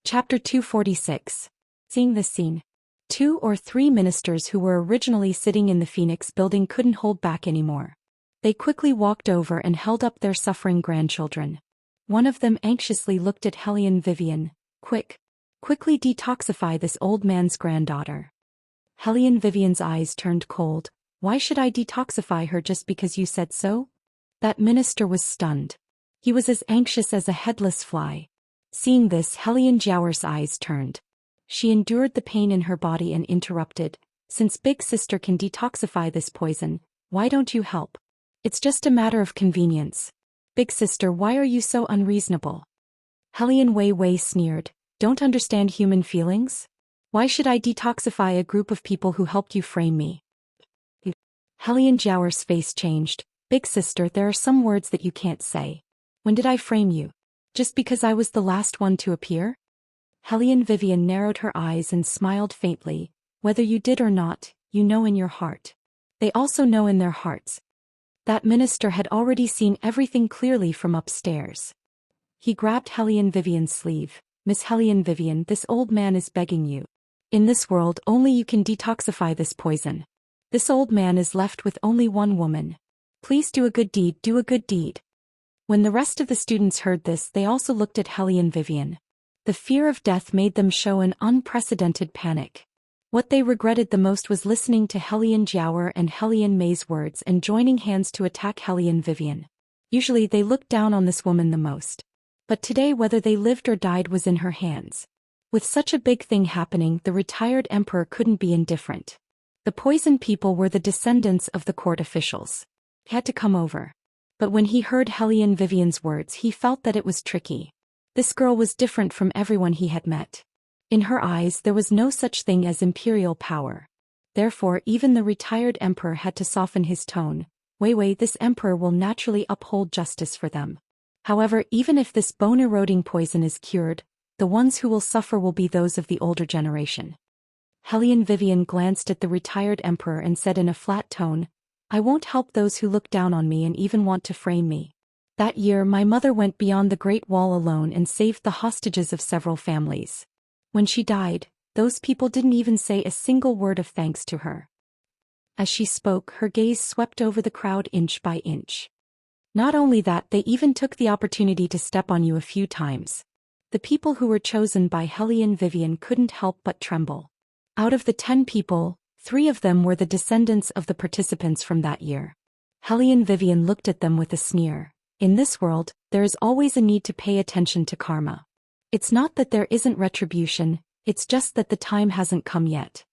S1: Chapter 246. Seeing this scene, 2 or 3 ministers who were originally sitting in the Phoenix building couldn't hold back anymore. They quickly walked over and held up their suffering grandchildren. One of them anxiously looked at Hellion Vivian. Quickly detoxify this old man's granddaughter. Hellion Vivian's eyes turned cold. Why should I detoxify her just because you said so? That minister was stunned. He was as anxious as a headless fly. Seeing this, Hellion Jiaoer's eyes turned. She endured the pain in her body and interrupted. Since Big Sister can detoxify this poison, why don't you help? It's just a matter of convenience. Big Sister, why are you so unreasonable? Hellion Wei sneered. Don't understand human feelings? Why should I detoxify a group of people who helped you frame me? Hellion Jiaoer's face changed. Big Sister, there are some words that you can't say. When did I frame you? Just because I was the last one to appear? Hellion Vivian narrowed her eyes and smiled faintly. Whether you did or not, you know in your heart. They also know in their hearts. That minister had already seen everything clearly from upstairs. He grabbed Hellion Vivian's sleeve. Miss Hellion Vivian, this old man is begging you. In this world, only you can detoxify this poison. This old man is left with only one woman. Please do a good deed, do a good deed. When the rest of the students heard this, they also looked at Hellion Vivian. The fear of death made them show an unprecedented panic. What they regretted the most was listening to Hellion Jiaoer and Hellion Mei's words and joining hands to attack Hellion Vivian. Usually they looked down on this woman the most. But today whether they lived or died was in her hands. With such a big thing happening, the retired emperor couldn't be indifferent. The poison people were the descendants of the court officials. He had to come over. But when he heard Hellion Vivian's words, he felt that it was tricky. This girl was different from everyone he had met. In her eyes there was no such thing as imperial power. Therefore even the retired emperor had to soften his tone. Wei, this emperor will naturally uphold justice for them. However, even if this bone-eroding poison is cured, the ones who will suffer will be those of the older generation. Hellion Vivian glanced at the retired emperor and said in a flat tone, I won't help those who look down on me and even want to frame me. That year my mother went beyond the Great Wall alone and saved the hostages of several families. When she died, those people didn't even say a single word of thanks to her. As she spoke, her gaze swept over the crowd inch by inch. Not only that, they even took the opportunity to step on you a few times. The people who were chosen by Hellion Vivian couldn't help but tremble. Out of the 10 people, 3 of them were the descendants of the participants from that year. Hellion Vivian looked at them with a sneer. In this world, there is always a need to pay attention to karma. It's not that there isn't retribution, it's just that the time hasn't come yet.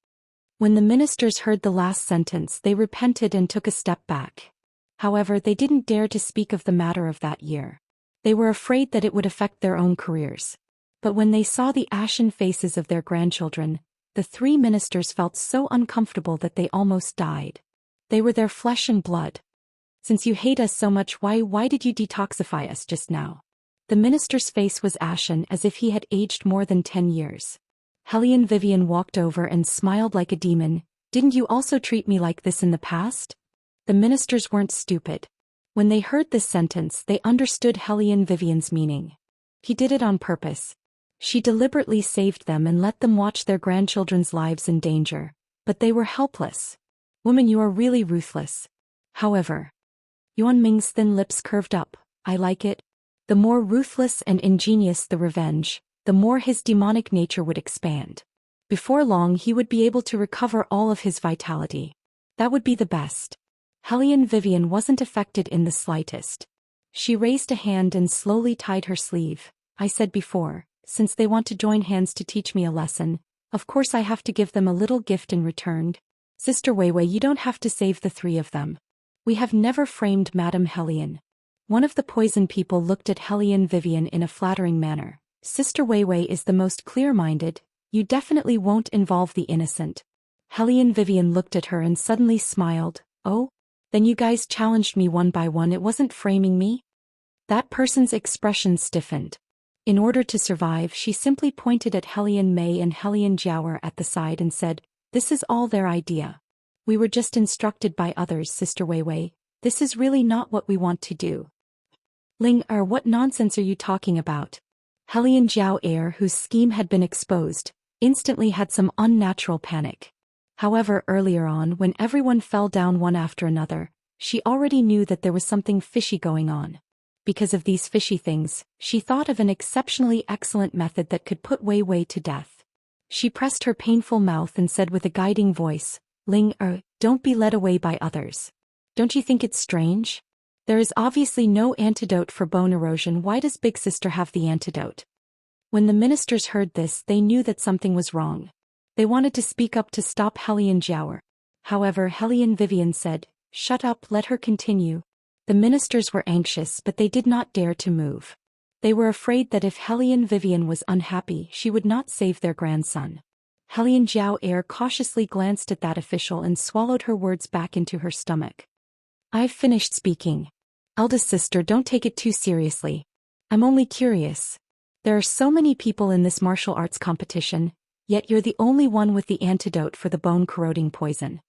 S1: When the ministers heard the last sentence, they repented and took a step back. However, they didn't dare to speak of the matter of that year. They were afraid that it would affect their own careers. But when they saw the ashen faces of their grandchildren, the 3 ministers felt so uncomfortable that they almost died. They were their flesh and blood. Since you hate us so much, why did you detoxify us just now? The minister's face was ashen as if he had aged more than 10 years. Hellion Vivian walked over and smiled like a demon. Didn't you also treat me like this in the past? The ministers weren't stupid. When they heard this sentence, they understood Hellion Vivian's meaning. He did it on purpose. She deliberately saved them and let them watch their grandchildren's lives in danger. But they were helpless. Woman, you are really ruthless. However, Yuan Ming's thin lips curved up. I like it. The more ruthless and ingenious the revenge, the more his demonic nature would expand. Before long he would be able to recover all of his vitality. That would be the best. Hellion Vivian wasn't affected in the slightest. She raised a hand and slowly tied her sleeve. I said before, since they want to join hands to teach me a lesson, of course I have to give them a little gift in return. Sister Weiwei, you don't have to save the 3 of them. We have never framed Madame Hellion. One of the poison people looked at Hellion Vivian in a flattering manner. Sister Weiwei is the most clear-minded. You definitely won't involve the innocent. Hellion Vivian looked at her and suddenly smiled. Oh? Then you guys challenged me one by one. It wasn't framing me? That person's expression stiffened. In order to survive, she simply pointed at Hellion Mei and Hellion Jiaoer at the side and said, this is all their idea. We were just instructed by others, Sister Weiwei. This is really not what we want to do. Ling Er, what nonsense are you talking about? Hellion Jiaoer, whose scheme had been exposed, instantly had some unnatural panic. However, earlier on, when everyone fell down one after another, she already knew that there was something fishy going on. Because of these fishy things, she thought of an exceptionally excellent method that could put Weiwei to death. She pressed her painful mouth and said with a guiding voice, Ling Er, don't be led away by others. Don't you think it's strange? There is obviously no antidote for bone erosion. Why does Big Sister have the antidote? When the ministers heard this, they knew that something was wrong. They wanted to speak up to stop Hellion Jiaoer. However, Hellion Vivian said, shut up, let her continue. The ministers were anxious, but they did not dare to move. They were afraid that if Hellion Vivian was unhappy, she would not save their grandson. Hellion Jiaoer cautiously glanced at that official and swallowed her words back into her stomach. I've finished speaking. Eldest sister, don't take it too seriously. I'm only curious. There are so many people in this martial arts competition, yet you're the only one with the antidote for the bone-corroding poison.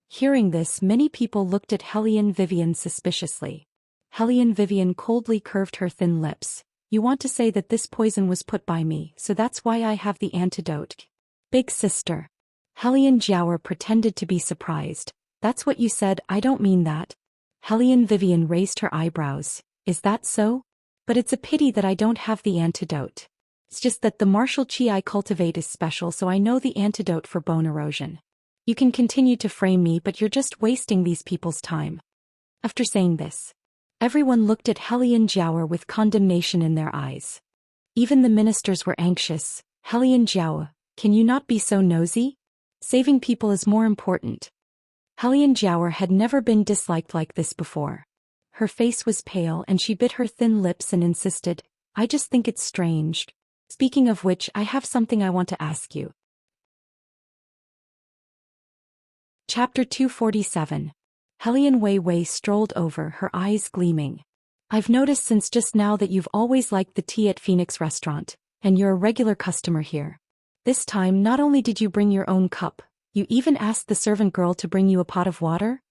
S1: Hearing this, many people looked at Hellion Vivian suspiciously. Hellion Vivian coldly curved her thin lips. You want to say that this poison was put by me, so that's why I have the antidote. Big sister. Hellion Jiaoer pretended to be surprised. That's what you said, I don't mean that. Hellion Vivian raised her eyebrows. Is that so? But it's a pity that I don't have the antidote. It's just that the martial chi I cultivate is special, so I know the antidote for bone erosion. You can continue to frame me, but you're just wasting these people's time. After saying this, everyone looked at Hellion Jiaoer with condemnation in their eyes. Even the ministers were anxious. Hellion Jiaoer, can you not be so nosy? Saving people is more important. Hellion Jiaoer had never been disliked like this before. Her face was pale and she bit her thin lips and insisted, I just think it's strange. Speaking of which, I have something I want to ask you. Chapter 247. Hellion Weiwei strolled over, her eyes gleaming. I've noticed since just now that you've always liked the tea at Phoenix Restaurant, and you're a regular customer here. This time, not only did you bring your own cup, you even asked the servant girl to bring you a pot of water?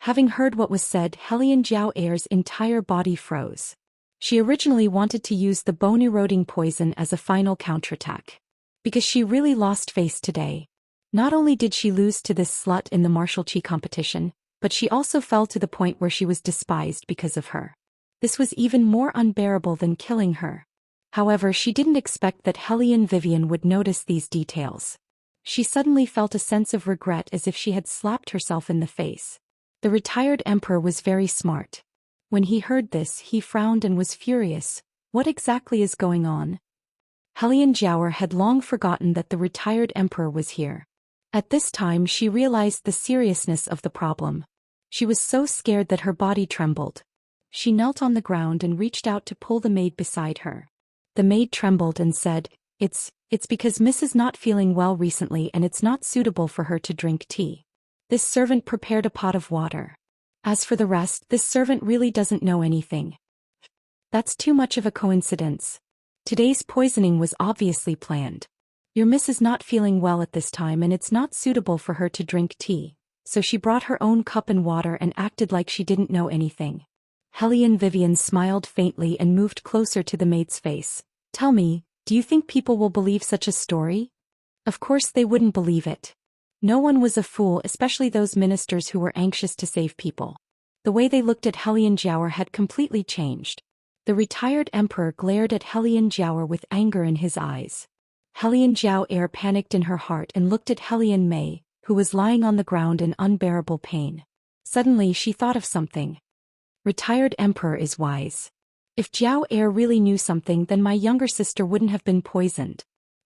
S1: Having heard what was said, Hellion Jiaoer's entire body froze. She originally wanted to use the bone-eroding poison as a final counterattack. Because she really lost face today. Not only did she lose to this slut in the martial chi competition, but she also fell to the point where she was despised because of her. This was even more unbearable than killing her. However, she didn't expect that Hellion Vivian would notice these details. She suddenly felt a sense of regret as if she had slapped herself in the face. The retired emperor was very smart. When he heard this, he frowned and was furious. What exactly is going on? Helian Jiaoer had long forgotten that the retired emperor was here. At this time she realized the seriousness of the problem. She was so scared that her body trembled. She knelt on the ground and reached out to pull the maid beside her. The maid trembled and said, It's because Miss is not feeling well recently and it's not suitable for her to drink tea. This servant prepared a pot of water. As for the rest, this servant really doesn't know anything. That's too much of a coincidence. Today's poisoning was obviously planned. Your Miss is not feeling well at this time and it's not suitable for her to drink tea, so she brought her own cup and water and acted like she didn't know anything. Helian Vivian smiled faintly and moved closer to the maid's face. Tell me, do you think people will believe such a story? Of course they wouldn't believe it. No one was a fool, especially those ministers who were anxious to save people. The way they looked at Helian Jiaoer had completely changed. The retired emperor glared at Helian Jiaoer with anger in his eyes. Helian Jiaoer panicked in her heart and looked at Helian Mei, who was lying on the ground in unbearable pain. Suddenly she thought of something. Retired emperor is wise. If Jiaoer really knew something, then my younger sister wouldn't have been poisoned.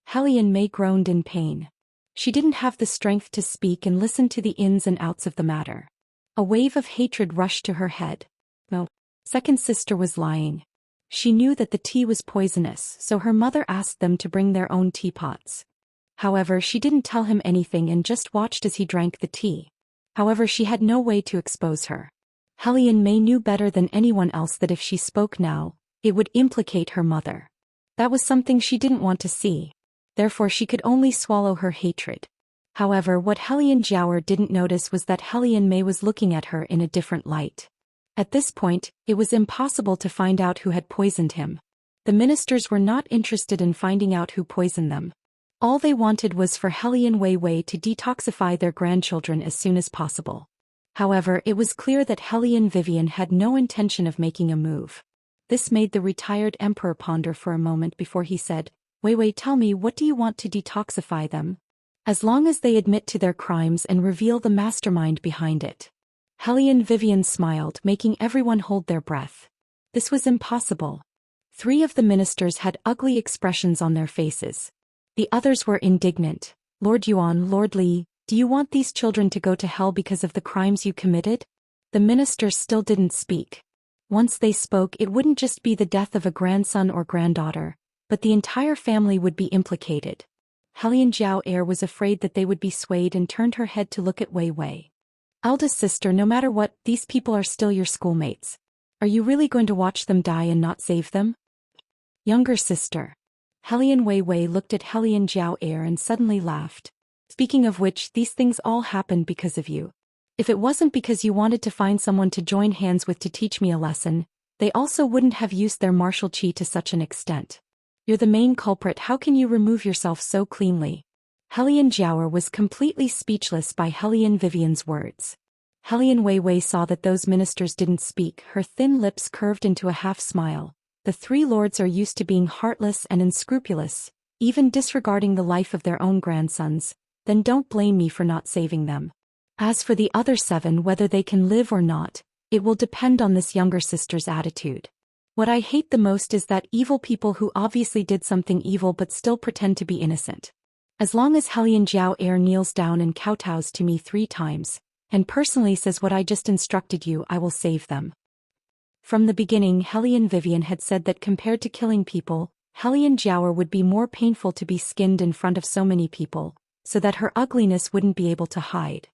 S1: Helian Mei groaned in pain. She didn't have the strength to speak and listen to the ins and outs of the matter. A wave of hatred rushed to her head. No, second sister was lying. She knew that the tea was poisonous, so her mother asked them to bring their own teapots. However, she didn't tell him anything and just watched as he drank the tea. However, she had no way to expose her. Helian Mei knew better than anyone else that if she spoke now, it would implicate her mother. That was something she didn't want to see. Therefore she could only swallow her hatred. However, what Helian Jiaoer didn't notice was that Helian Mei was looking at her in a different light. At this point, it was impossible to find out who had poisoned him. The ministers were not interested in finding out who poisoned them. All they wanted was for Helian Weiwei to detoxify their grandchildren as soon as possible. However, it was clear that Helian Vivian had no intention of making a move. This made the retired emperor ponder for a moment before he said, Weiwei, tell me, what do you want to detoxify them? As long as they admit to their crimes and reveal the mastermind behind it. Helian Vivian smiled, making everyone hold their breath. This was impossible. 3 of the ministers had ugly expressions on their faces. The others were indignant. Lord Yuan, Lord Li, do you want these children to go to hell because of the crimes you committed? The ministers still didn't speak. Once they spoke, it wouldn't just be the death of a grandson or granddaughter, but the entire family would be implicated. Helian Jiaoer was afraid that they would be swayed and turned her head to look at Wei Wei. Eldest sister, no matter what, these people are still your schoolmates. Are you really going to watch them die and not save them? Younger sister. Helian Wei Wei looked at Helian Jiaoer and suddenly laughed. Speaking of which, these things all happened because of you. If it wasn't because you wanted to find someone to join hands with to teach me a lesson, they also wouldn't have used their martial qi to such an extent. You're the main culprit. How can you remove yourself so cleanly? Helian Jiaoer was completely speechless by Helian Vivian's words. Helian Weiwei saw that those ministers didn't speak. Her thin lips curved into a half smile. The 3 lords are used to being heartless and unscrupulous, even disregarding the life of their own grandsons. Then don't blame me for not saving them. As for the other 7, whether they can live or not, it will depend on this younger sister's attitude. What I hate the most is that evil people who obviously did something evil but still pretend to be innocent. As long as Helian Jiaoer kneels down and kowtows to me 3 times, and personally says what I just instructed you, I will save them. From the beginning, Helian Vivian had said that compared to killing people, Helian Jiaoer would be more painful to be skinned in front of so many people, so that her ugliness wouldn't be able to hide.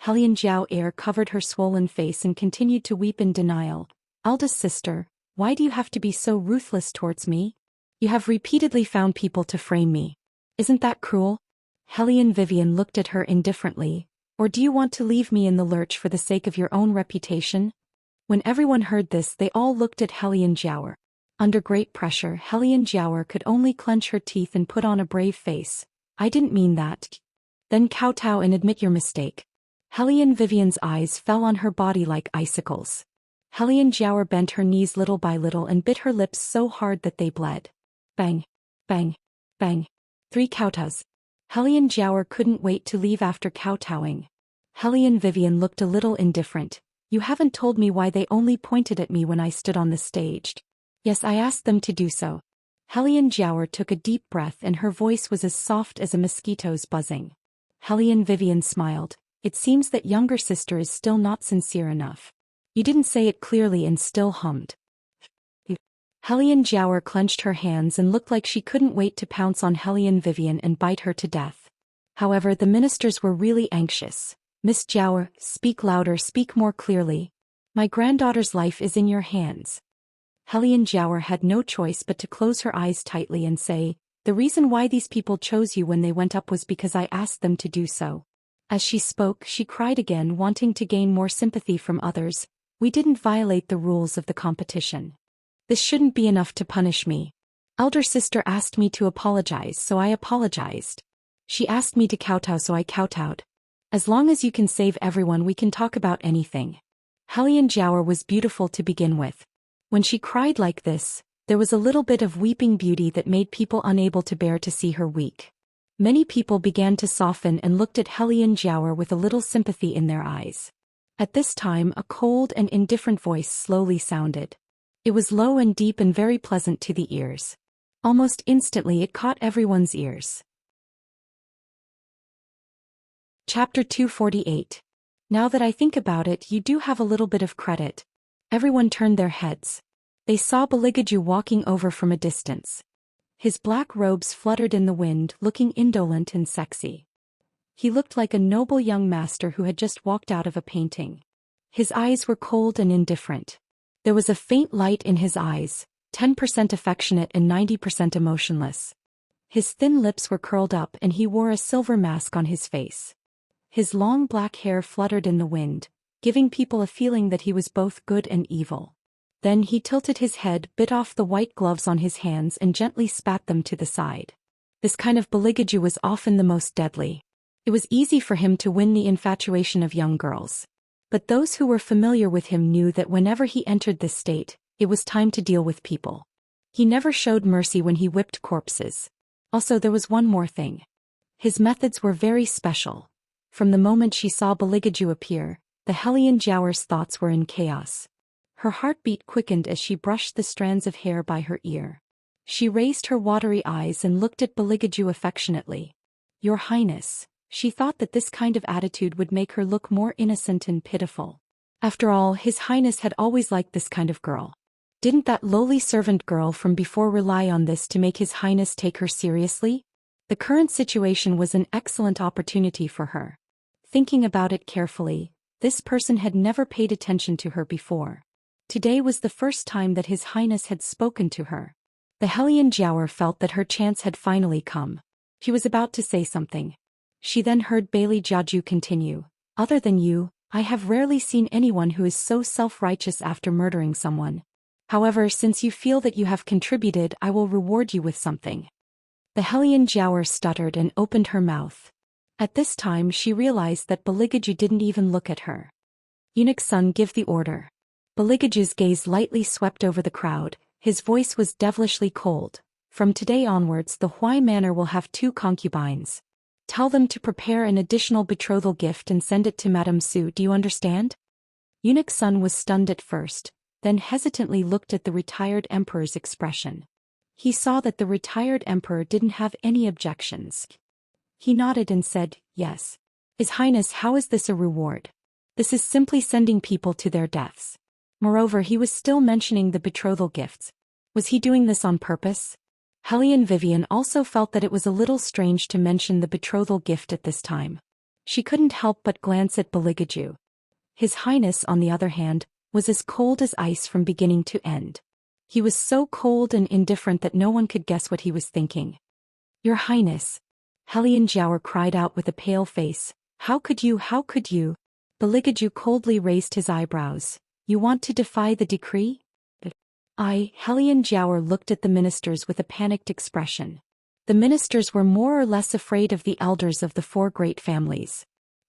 S1: Helian Jiaoer covered her swollen face and continued to weep in denial. Eldest sister, why do you have to be so ruthless towards me? You have repeatedly found people to frame me. Isn't that cruel? Helian Vivian looked at her indifferently. Or do you want to leave me in the lurch for the sake of your own reputation? When everyone heard this, they all looked at Helian Jiaoer. Under great pressure, Helian Jiaoer could only clench her teeth and put on a brave face. I didn't mean that. Then kowtow and admit your mistake. Helian Vivian's eyes fell on her body like icicles. Helian Jiaoer bent her knees little by little and bit her lips so hard that they bled. Bang, bang, bang. 3 kowtows. Hellion Jiaoer couldn't wait to leave after kowtowing. Hellion Vivian looked a little indifferent. You haven't told me why they only pointed at me when I stood on the stage. Yes, I asked them to do so. Hellion Jiaoer took a deep breath and her voice was as soft as a mosquito's buzzing. Hellion Vivian smiled. It seems that younger sister is still not sincere enough. You didn't say it clearly and still hummed. Hellion Jiaoer clenched her hands and looked like she couldn't wait to pounce on Hellion Vivian and bite her to death. However, the ministers were really anxious. Miss Jiaoer, speak louder, speak more clearly. My granddaughter's life is in your hands. Hellion Jiaoer had no choice but to close her eyes tightly and say, the reason why these people chose you when they went up was because I asked them to do so. As she spoke, she cried again, wanting to gain more sympathy from others. We didn't violate the rules of the competition. This shouldn't be enough to punish me. Elder sister asked me to apologize, so I apologized. She asked me to kowtow, so I kowtowed. As long as you can save everyone, we can talk about anything. Hellion Jiaoer was beautiful to begin with. When she cried like this, there was a little bit of weeping beauty that made people unable to bear to see her weak. Many people began to soften and looked at Hellion Jiaoer with a little sympathy in their eyes. At this time, a cold and indifferent voice slowly sounded. It was low and deep and very pleasant to the ears. Almost instantly it caught everyone's ears. Chapter 248. Now that I think about it, you do have a little bit of credit. Everyone turned their heads. They saw Beligaju walking over from a distance. His black robes fluttered in the wind, looking indolent and sexy. He looked like a noble young master who had just walked out of a painting. His eyes were cold and indifferent. There was a faint light in his eyes, 10% affectionate and 90% emotionless. His thin lips were curled up and he wore a silver mask on his face. His long black hair fluttered in the wind, giving people a feeling that he was both good and evil. Then he tilted his head, bit off the white gloves on his hands and gently spat them to the side. This kind of Beligaju was often the most deadly. It was easy for him to win the infatuation of young girls. But those who were familiar with him knew that whenever he entered this state, it was time to deal with people. He never showed mercy when he whipped corpses. Also, there was one more thing. His methods were very special. From the moment she saw Beligaju appear, the Hellion Jiaoer's thoughts were in chaos. Her heartbeat quickened as she brushed the strands of hair by her ear. She raised her watery eyes and looked at Beligaju affectionately. Your Highness. She thought that this kind of attitude would make her look more innocent and pitiful. After all, His Highness had always liked this kind of girl. Didn't that lowly servant girl from before rely on this to make His Highness take her seriously? The current situation was an excellent opportunity for her. Thinking about it carefully, this person had never paid attention to her before. Today was the first time that His Highness had spoken to her. The Hellion Jiaoer felt that her chance had finally come. She was about to say something. She then heard Bailey Jiaju continue, other than you, I have rarely seen anyone who is so self-righteous after murdering someone. However, since you feel that you have contributed, I will reward you with something. The Hellion Jiaoer stuttered and opened her mouth. At this time she realized that Beligaju didn't even look at her. Eunuch's son, give the order. Beligaju's gaze lightly swept over the crowd, his voice was devilishly cold. From today onwards the Huai Manor will have 2 concubines. Tell them to prepare an additional betrothal gift and send it to Madame Su, do you understand? Eunuch's son was stunned at first, then hesitantly looked at the retired emperor's expression. He saw that the retired emperor didn't have any objections. He nodded and said, yes. His Highness, how is this a reward? This is simply sending people to their deaths. Moreover, he was still mentioning the betrothal gifts. Was he doing this on purpose? Hellion Vivian also felt that it was a little strange to mention the betrothal gift at this time. She couldn't help but glance at Beligaju. His Highness, on the other hand, was as cold as ice from beginning to end. He was so cold and indifferent that no one could guess what he was thinking. Your Highness. Hellion Jiaoer cried out with a pale face. How could you? Beligaju coldly raised his eyebrows. You want to defy the decree? Hellion Jiaoer looked at the ministers with a panicked expression. The ministers were more or less afraid of the elders of the 4 great families.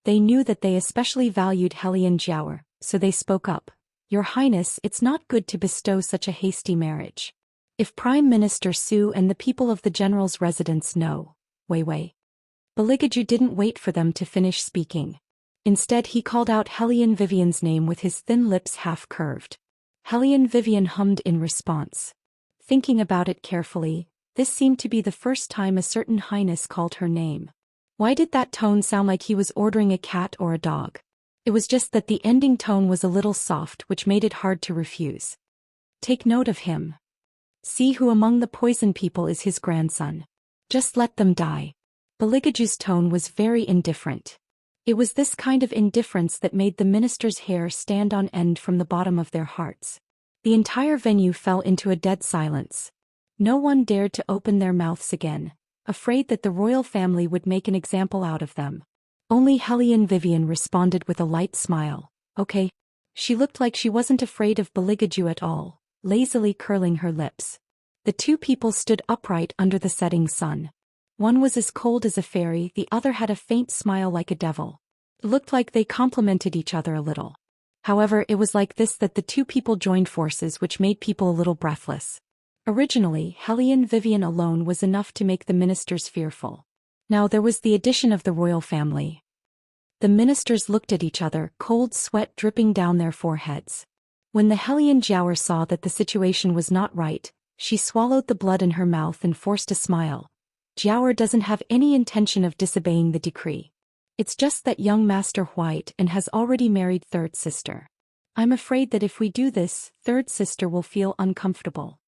S1: They knew that they especially valued Hellion Jiaoer, so they spoke up. Your Highness, it's not good to bestow such a hasty marriage. If Prime Minister Su and the people of the general's residence know, Wei. Beligaju didn't wait for them to finish speaking. Instead he called out Hellion Vivian's name with his thin lips half-curved. Hellion Vivian hummed in response. Thinking about it carefully, this seemed to be the first time a certain highness called her name. Why did that tone sound like he was ordering a cat or a dog? It was just that the ending tone was a little soft, which made it hard to refuse. Take note of him. See who among the poison people is his grandson. Just let them die. Beligaju's tone was very indifferent. It was this kind of indifference that made the minister's hair stand on end from the bottom of their hearts. The entire venue fell into a dead silence. No one dared to open their mouths again, afraid that the royal family would make an example out of them. Only Hellion Vivian responded with a light smile. Okay. She looked like she wasn't afraid of Beligaju at all, lazily curling her lips. The two people stood upright under the setting sun. One was as cold as a fairy, the other had a faint smile like a devil. It looked like they complemented each other a little. However, it was like this that the two people joined forces, which made people a little breathless. Originally, Hellion Vivian alone was enough to make the ministers fearful. Now there was the addition of the royal family. The ministers looked at each other, cold sweat dripping down their foreheads. When the Hellion Jiaoer saw that the situation was not right, she swallowed the blood in her mouth and forced a smile. Jiaoer doesn't have any intention of disobeying the decree. It's just that young Master White and has already married third sister. I'm afraid that if we do this, third sister will feel uncomfortable.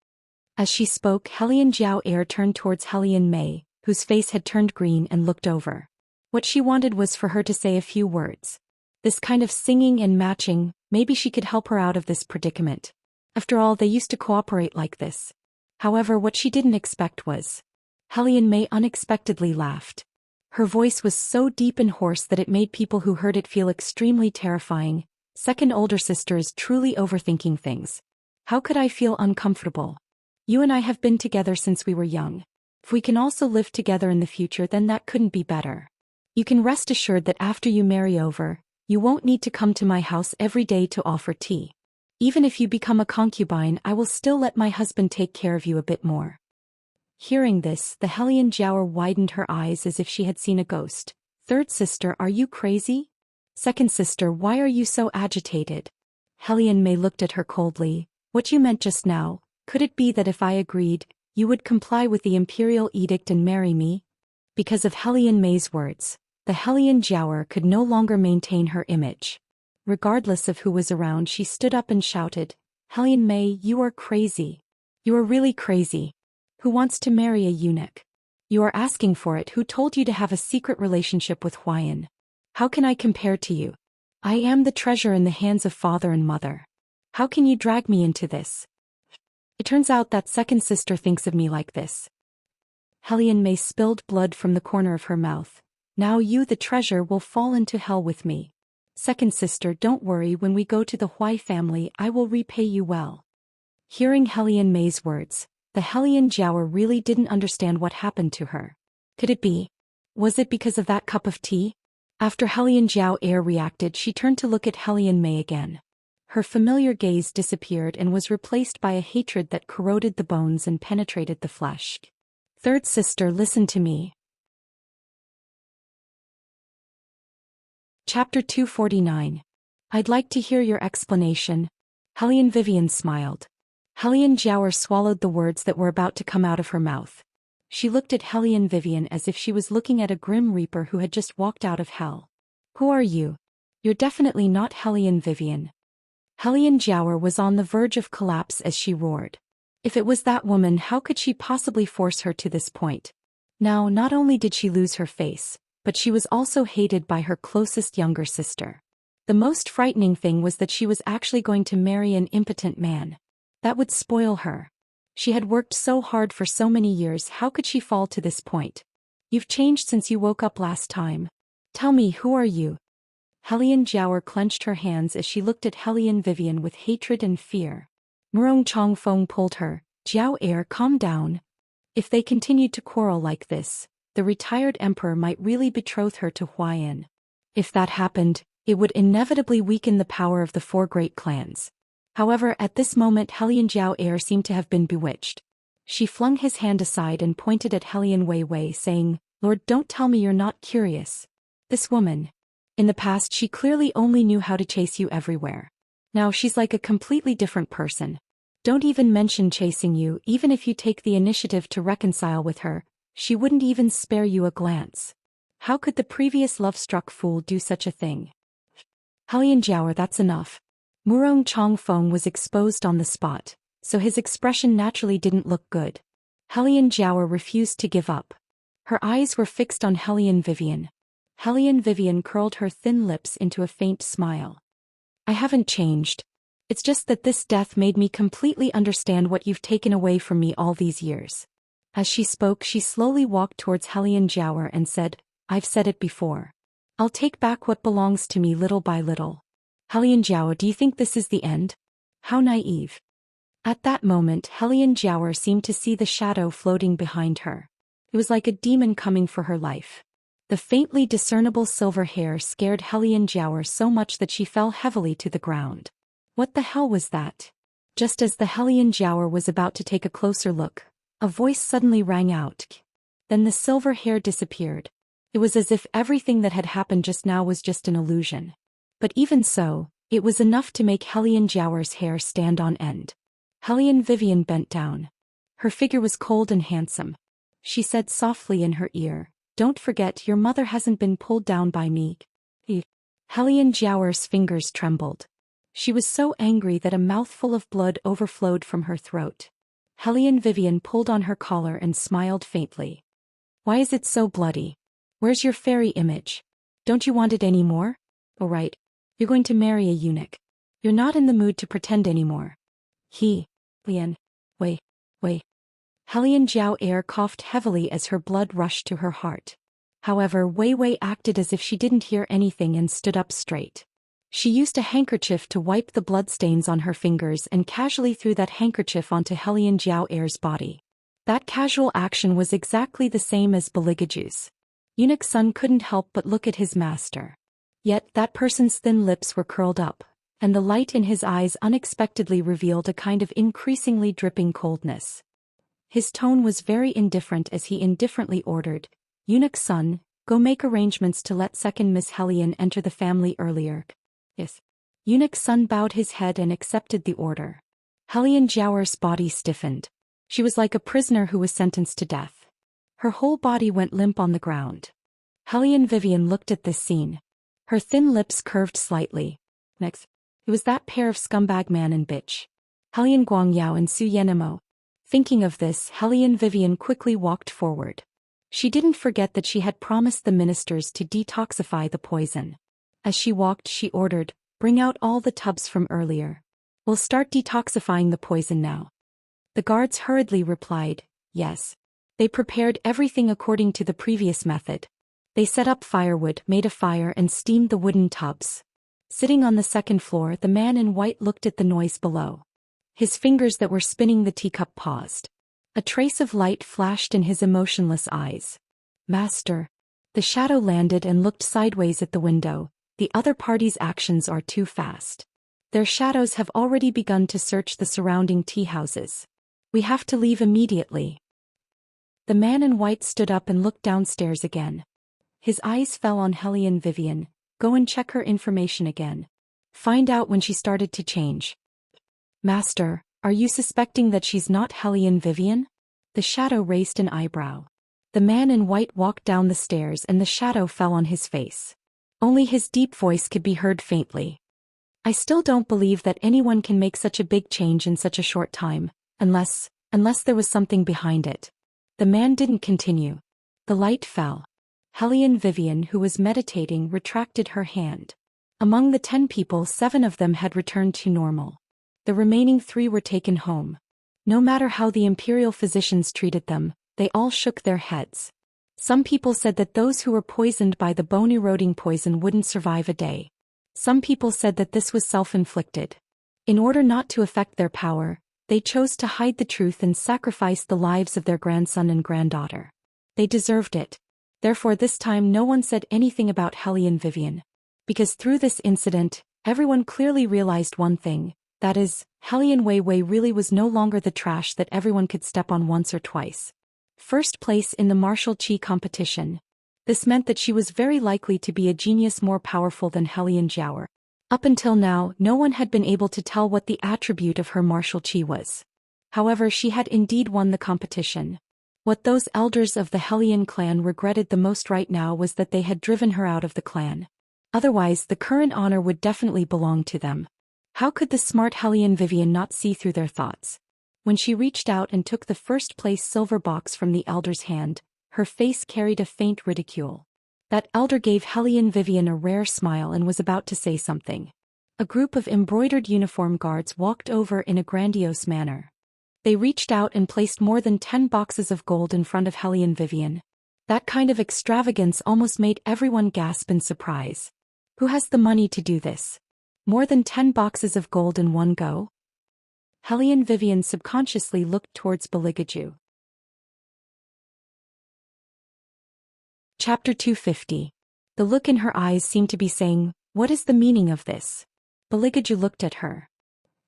S1: As she spoke, Hellion Jiaoer turned towards Hellion Mei, whose face had turned green, and looked over. What she wanted was for her to say a few words. This kind of singing and matching, maybe she could help her out of this predicament. After all, they used to cooperate like this. However, what she didn't expect was... Hellion Mei unexpectedly laughed. Her voice was so deep and hoarse that it made people who heard it feel extremely terrifying. Second older sister is truly overthinking things. How could I feel uncomfortable? You and I have been together since we were young. If we can also live together in the future, then that couldn't be better. You can rest assured that after you marry over, you won't need to come to my house every day to offer tea. Even if you become a concubine, I will still let my husband take care of you a bit more. Hearing this, the Hellion Jiaoer widened her eyes as if she had seen a ghost. Third sister, are you crazy? Second sister, why are you so agitated? Hellion Mei looked at her coldly. What you meant just now, could it be that if I agreed, you would comply with the imperial edict and marry me? Because of Hellion Mei's words, the Hellion Jiaoer could no longer maintain her image. Regardless of who was around, she stood up and shouted, Hellion Mei, you are crazy. You are really crazy. Who wants to marry a eunuch? You are asking for it. Who told you to have a secret relationship with Huayan? How can I compare to you? I am the treasure in the hands of father and mother. How can you drag me into this? It turns out that second sister thinks of me like this. Hellion Mei spilled blood from the corner of her mouth. Now you, the treasure, will fall into hell with me. Second sister, don't worry, when we go to the Hui family, I will repay you well. Hearing Hellion Mei's words, the Hellion Jiaoer really didn't understand what happened to her. Could it be? Was it because of that cup of tea? After Hellion Jiaoer reacted, she turned to look at Hellion Mei again. Her familiar gaze disappeared and was replaced by a hatred that corroded the bones and penetrated the flesh. Third sister, listen to me. Chapter 249. I'd like to hear your explanation. Hellion Vivian smiled. Hellion Jiaoer swallowed the words that were about to come out of her mouth. She looked at Hellion Vivian as if she was looking at a grim reaper who had just walked out of hell. Who are you? You're definitely not Hellion Vivian. Hellion Jiaoer was on the verge of collapse as she roared. If it was that woman, how could she possibly force her to this point? Now, not only did she lose her face, but she was also hated by her closest younger sister. The most frightening thing was that she was actually going to marry an impotent man. That would spoil her. She had worked so hard for so many years, how could she fall to this point? You've changed since you woke up last time. Tell me, who are you? Hellion Jiaoer clenched her hands as she looked at Hellion Vivian with hatred and fear. Murong Chongfeng pulled her. Jiaoer, calm down. If they continued to quarrel like this, the retired emperor might really betroth her to Huayan. If that happened, it would inevitably weaken the power of the four great clans. However, at this moment Hellion Jiaoer seemed to have been bewitched. She flung his hand aside and pointed at Hellion Weiwei, saying, Lord, don't tell me you're not curious. This woman. In the past she clearly only knew how to chase you everywhere. Now she's like a completely different person. Don't even mention chasing you. Even if you take the initiative to reconcile with her, she wouldn't even spare you a glance. How could the previous love-struck fool do such a thing? Helian Jiaoer, that's enough. Murong Chongfeng was exposed on the spot, so his expression naturally didn't look good. Helian Jiaoer refused to give up. Her eyes were fixed on Helian Vivian. Helian Vivian curled her thin lips into a faint smile. I haven't changed. It's just that this death made me completely understand what you've taken away from me all these years. As she spoke, she slowly walked towards Helian Jiaoer and said, I've said it before. I'll take back what belongs to me little by little. Helian Jiaoer, do you think this is the end? How naive. At that moment, Helian Jiaoer seemed to see the shadow floating behind her. It was like a demon coming for her life. The faintly discernible silver hair scared Helian Jiaoer so much that she fell heavily to the ground. What the hell was that? Just as the Helian Jiaoer was about to take a closer look, a voice suddenly rang out. Then the silver hair disappeared. It was as if everything that had happened just now was just an illusion. But even so, it was enough to make Helian Jiaoer's hair stand on end. Helian Vivian bent down. Her figure was cold and handsome. She said softly in her ear, Don't forget, your mother hasn't been pulled down by me. Helian Jiaoer's fingers trembled. She was so angry that a mouthful of blood overflowed from her throat. Helian Vivian pulled on her collar and smiled faintly. Why is it so bloody? Where's your fairy image? Don't you want it anymore? Oh right. You're going to marry a eunuch. You're not in the mood to pretend anymore. Helian. Wei. Helian Jiaoer coughed heavily as her blood rushed to her heart. However, Wei acted as if she didn't hear anything and stood up straight. She used a handkerchief to wipe the bloodstains on her fingers and casually threw that handkerchief onto Helian Jiaoer's body. That casual action was exactly the same as Beligaju's. Eunuch's son couldn't help but look at his master. Yet that person's thin lips were curled up, and the light in his eyes unexpectedly revealed a kind of increasingly dripping coldness. His tone was very indifferent as he indifferently ordered, Eunuch's son, go make arrangements to let second Miss Helian enter the family earlier. Yes. Eunuch's son bowed his head and accepted the order. Helian Jiaoer's body stiffened. She was like a prisoner who was sentenced to death. Her whole body went limp on the ground. Helian Vivian looked at this scene. Her thin lips curved slightly. Next, it was that pair of scumbag man and bitch. Helian Guangyao and Su Yenemo. Thinking of this, Helian Vivian quickly walked forward. She didn't forget that she had promised the ministers to detoxify the poison. As she walked, she ordered, bring out all the tubs from earlier. We'll start detoxifying the poison now. The guards hurriedly replied, yes. They prepared everything according to the previous method. They set up firewood, made a fire and steamed the wooden tubs. Sitting on the second floor, the man in white looked at the noise below. His fingers that were spinning the teacup paused. A trace of light flashed in his emotionless eyes. Master. The shadow landed and looked sideways at the window. The other party's actions are too fast. Their shadows have already begun to search the surrounding tea houses. We have to leave immediately. The man in white stood up and looked downstairs again. His eyes fell on Helian Vivian. Go and check her information again. Find out when she started to change. Master, are you suspecting that she's not Helian Vivian? The shadow raised an eyebrow. The man in white walked down the stairs and the shadow fell on his face. Only his deep voice could be heard faintly. I still don't believe that anyone can make such a big change in such a short time, unless there was something behind it. The man didn't continue. The light fell. Helian Vivian, who was meditating, retracted her hand. Among the 10 people, 7 of them had returned to normal. The remaining 3 were taken home. No matter how the imperial physicians treated them, they all shook their heads. Some people said that those who were poisoned by the bone-eroding poison wouldn't survive a day. Some people said that this was self-inflicted. In order not to affect their power, they chose to hide the truth and sacrifice the lives of their grandson and granddaughter. They deserved it. Therefore this time no one said anything about Helian Vivian. Because through this incident, everyone clearly realized one thing, that is, Helian Wei really was no longer the trash that everyone could step on once or twice. First place in the martial chi competition. This meant that she was very likely to be a genius more powerful than Hellion Jiaoer. Up until now, no one had been able to tell what the attribute of her martial chi was. However, she had indeed won the competition. What those elders of the Hellion clan regretted the most right now was that they had driven her out of the clan. Otherwise, the current honor would definitely belong to them. How could the smart Hellion Vivian not see through their thoughts? When she reached out and took the first place silver box from the elder's hand, her face carried a faint ridicule. That elder gave Hellion Vivian a rare smile and was about to say something. A group of embroidered uniform guards walked over in a grandiose manner. They reached out and placed more than 10 boxes of gold in front of Hellion Vivian. That kind of extravagance almost made everyone gasp in surprise. Who has the money to do this? More than 10 boxes of gold in one go? Hellion Vivian subconsciously looked towards Beligaju. Chapter 250. The look in her eyes seemed to be saying, "What is the meaning of this?" Beligaju looked at her.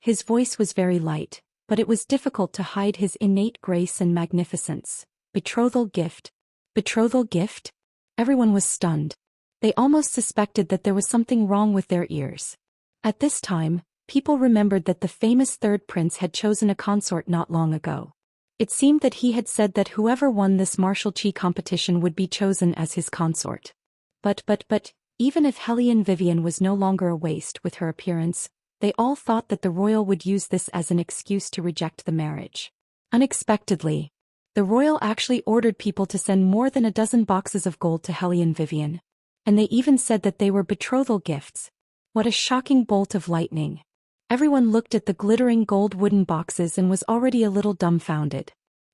S1: His voice was very light, but it was difficult to hide his innate grace and magnificence. Betrothal gift? Betrothal gift? Everyone was stunned. They almost suspected that there was something wrong with their ears. At this time, people remembered that the famous third prince had chosen a consort not long ago. It seemed that he had said that whoever won this martial chi competition would be chosen as his consort. But, even if Hellion Vivian was no longer a waste with her appearance, they all thought that the royal would use this as an excuse to reject the marriage. Unexpectedly, the royal actually ordered people to send more than a dozen boxes of gold to Hellion Vivian. And they even said that they were betrothal gifts. What a shocking bolt of lightning. Everyone looked at the glittering gold wooden boxes and was already a little dumbfounded.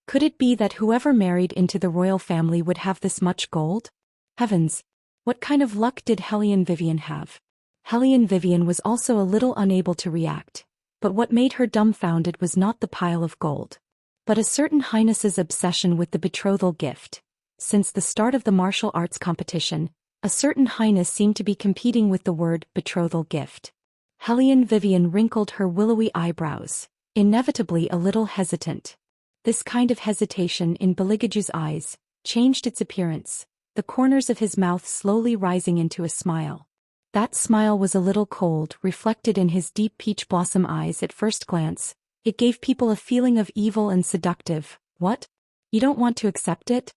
S1: Could it be that whoever married into the royal family would have this much gold? Heavens! What kind of luck did Hellion Vivian have? Hellion Vivian was also a little unable to react, but what made her dumbfounded was not the pile of gold, but a certain highness's obsession with the betrothal gift. Since the start of the martial arts competition, a certain highness seemed to be competing with the word betrothal gift. Hellion Vivian wrinkled her willowy eyebrows, inevitably a little hesitant. This kind of hesitation in Beligaju's eyes changed its appearance, the corners of his mouth slowly rising into a smile. That smile was a little cold, reflected in his deep peach blossom eyes at first glance. It gave people a feeling of evil and seductive. What? You don't want to accept it?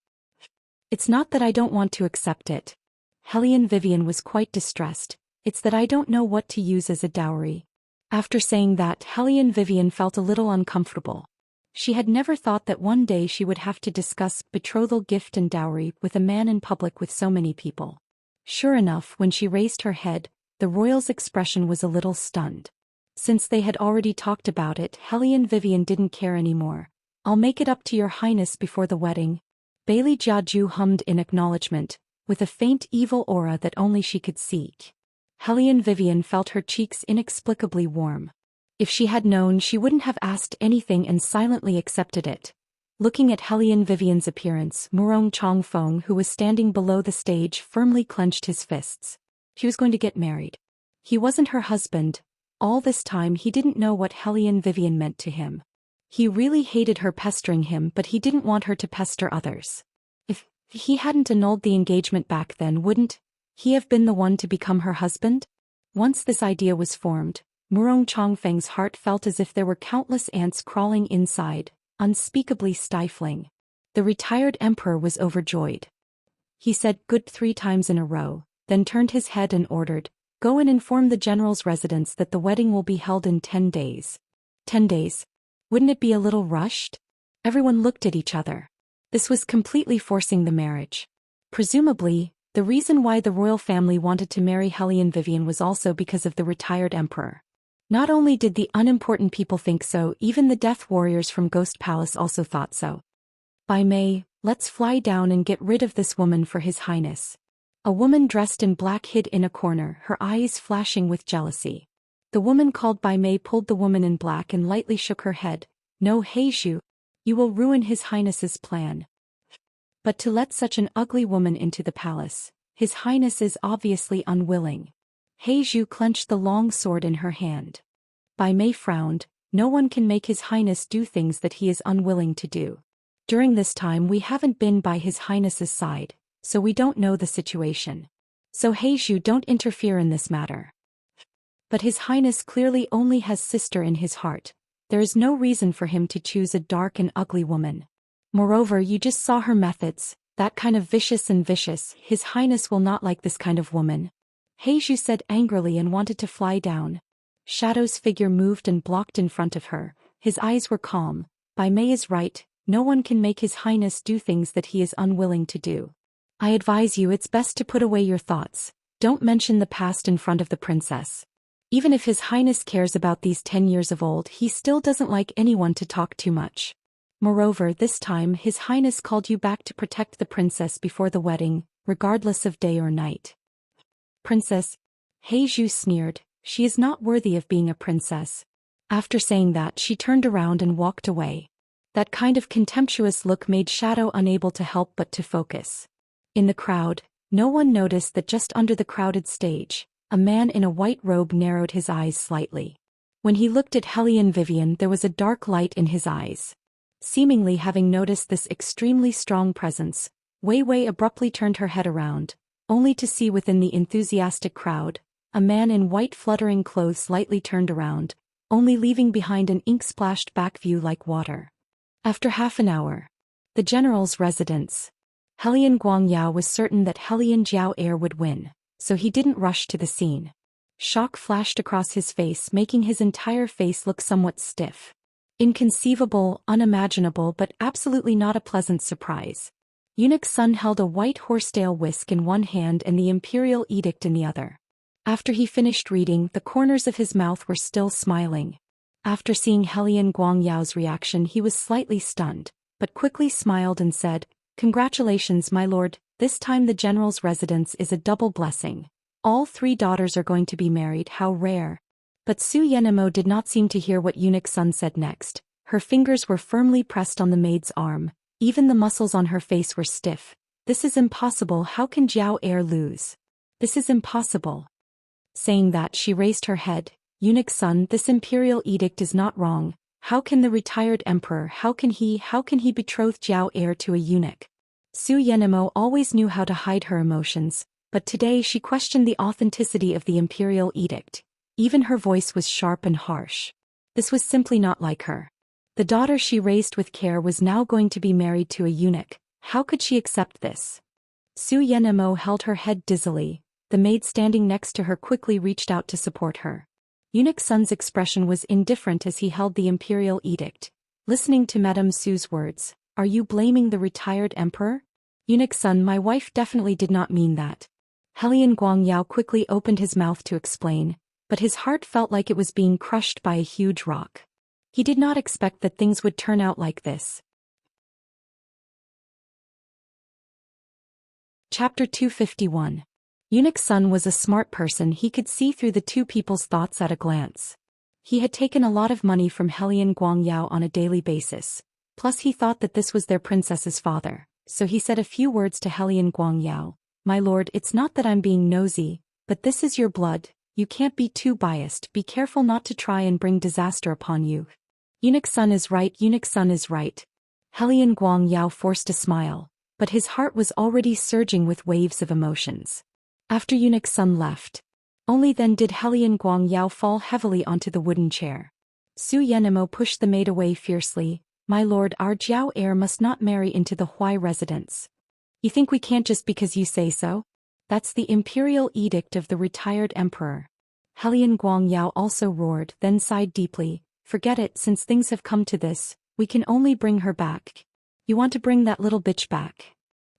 S1: It's not that I don't want to accept it. Hellion Vivian was quite distressed. It's that I don't know what to use as a dowry. After saying that, Hellion Vivian felt a little uncomfortable. She had never thought that one day she would have to discuss betrothal gift and dowry with a man in public with so many people. Sure enough, when she raised her head, the royal's expression was a little stunned. Since they had already talked about it, Hellion Vivian didn't care anymore. "I'll make it up to your highness before the wedding." Bailey Jiaju hummed in acknowledgement, with a faint evil aura that only she could see. Hellion Vivian felt her cheeks inexplicably warm. If she had known, she wouldn't have asked anything and silently accepted it. Looking at Hellion Vivian's appearance, Murong Chongfeng, who was standing below the stage, firmly clenched his fists. She was going to get married. He wasn't her husband. All this time he didn't know what Hellion Vivian meant to him. He really hated her pestering him, but he didn't want her to pester others. If he hadn't annulled the engagement back then, wouldn't he have been the one to become her husband? Once this idea was formed, Murong Chongfeng's heart felt as if there were countless ants crawling inside, unspeakably stifling. The retired emperor was overjoyed. He said "good" 3 times in a row, then turned his head and ordered, "Go and inform the general's residence that the wedding will be held in 10 days. 10 days? Wouldn't it be a little rushed?" Everyone looked at each other. This was completely forcing the marriage. Presumably, the reason why the royal family wanted to marry Hellion Vivian was also because of the retired emperor. Not only did the unimportant people think so, even the death warriors from Ghost Palace also thought so. "By May, let's fly down and get rid of this woman for His Highness." A woman dressed in black hid in a corner, her eyes flashing with jealousy. The woman called By May pulled the woman in black and lightly shook her head. "No, Heizhu. You will ruin His Highness's plan." But to let such an ugly woman into the palace, His Highness is obviously unwilling. Heizhu clenched the long sword in her hand. By May frowned. No one can make His Highness do things that he is unwilling to do. During this time we haven't been by His Highness's side, so we don't know the situation. So Heiju, don't interfere in this matter. But His Highness clearly only has sister in his heart. There is no reason for him to choose a dark and ugly woman. Moreover, you just saw her methods, that kind of vicious and vicious. His Highness will not like this kind of woman. Heiju said angrily and wanted to fly down. Shadow's figure moved and blocked in front of her. His eyes were calm. By Mei is right, no one can make His Highness do things that he is unwilling to do. I advise you, it's best to put away your thoughts. Don't mention the past in front of the princess. Even if His Highness cares about these 10 years of old, he still doesn't like anyone to talk too much. Moreover, this time His Highness called you back to protect the princess before the wedding, regardless of day or night. Princess? Heiju sneered, she is not worthy of being a princess. After saying that, she turned around and walked away. That kind of contemptuous look made Shadow unable to help but to focus. In the crowd, no one noticed that just under the crowded stage, a man in a white robe narrowed his eyes slightly. When he looked at Hellion Vivian, there was a dark light in his eyes. Seemingly having noticed this extremely strong presence, Wei Wei abruptly turned her head around, only to see within the enthusiastic crowd, a man in white fluttering clothes slightly turned around, only leaving behind an ink-splashed back view like water. After half an hour, the general's residence. Hellion Guangyao was certain that Hellion Jiao Air would win, so he didn't rush to the scene. Shock flashed across his face, making his entire face look somewhat stiff. Inconceivable, unimaginable, but absolutely not a pleasant surprise. Eunuch Sun held a white horsetail whisk in one hand and the imperial edict in the other. After he finished reading, the corners of his mouth were still smiling. After seeing Hellion Guangyao's reaction, he was slightly stunned, but quickly smiled and said, "Congratulations, my lord, this time the general's residence is a double blessing. All 3 daughters are going to be married, how rare." But Su Yenemo did not seem to hear what Eunuch Sun said next. Her fingers were firmly pressed on the maid's arm. Even the muscles on her face were stiff. "This is impossible, how can Jiao Air lose? This is impossible." Saying that, she raised her head. "Eunuch Sun, this imperial edict is not wrong. How can the retired emperor, how can he betroth Jiao Air to a eunuch?" Su Yenemo always knew how to hide her emotions, but today she questioned the authenticity of the imperial edict. Even her voice was sharp and harsh. This was simply not like her. The daughter she raised with care was now going to be married to a eunuch. How could she accept this? Su Yenemo held her head dizzily. The maid standing next to her quickly reached out to support her. Eunuch Sun's expression was indifferent as he held the imperial edict. Listening to Madame Su's words, "Are you blaming the retired emperor?" "Eunuch Sun, my wife definitely did not mean that." Hellion Guangyao quickly opened his mouth to explain, but his heart felt like it was being crushed by a huge rock. He did not expect that things would turn out like this. Chapter 251. Eunuch Sun was a smart person. He could see through the 2 people's thoughts at a glance. He had taken a lot of money from Hellion Guangyao on a daily basis. Plus he thought that this was their princess's father, so he said a few words to Hellion Guangyao. "My lord, it's not that I'm being nosy, but this is your blood. You can't be too biased. Be careful not to try and bring disaster upon you." "Eunuch Sun is right, Eunuch Sun is right." Hellion Guangyao forced a smile, but his heart was already surging with waves of emotions. After Eunuch Sun left, only then did Hellion Guangyao fall heavily onto the wooden chair. Su Yenemo pushed the maid away fiercely. "My lord, our Jiao Air must not marry into the Huai residence. You think we can't just because you say so? That's the imperial edict of the retired emperor." Hellion Guangyao also roared, then sighed deeply. "Forget it, since things have come to this, we can only bring her back." "You want to bring that little bitch back?"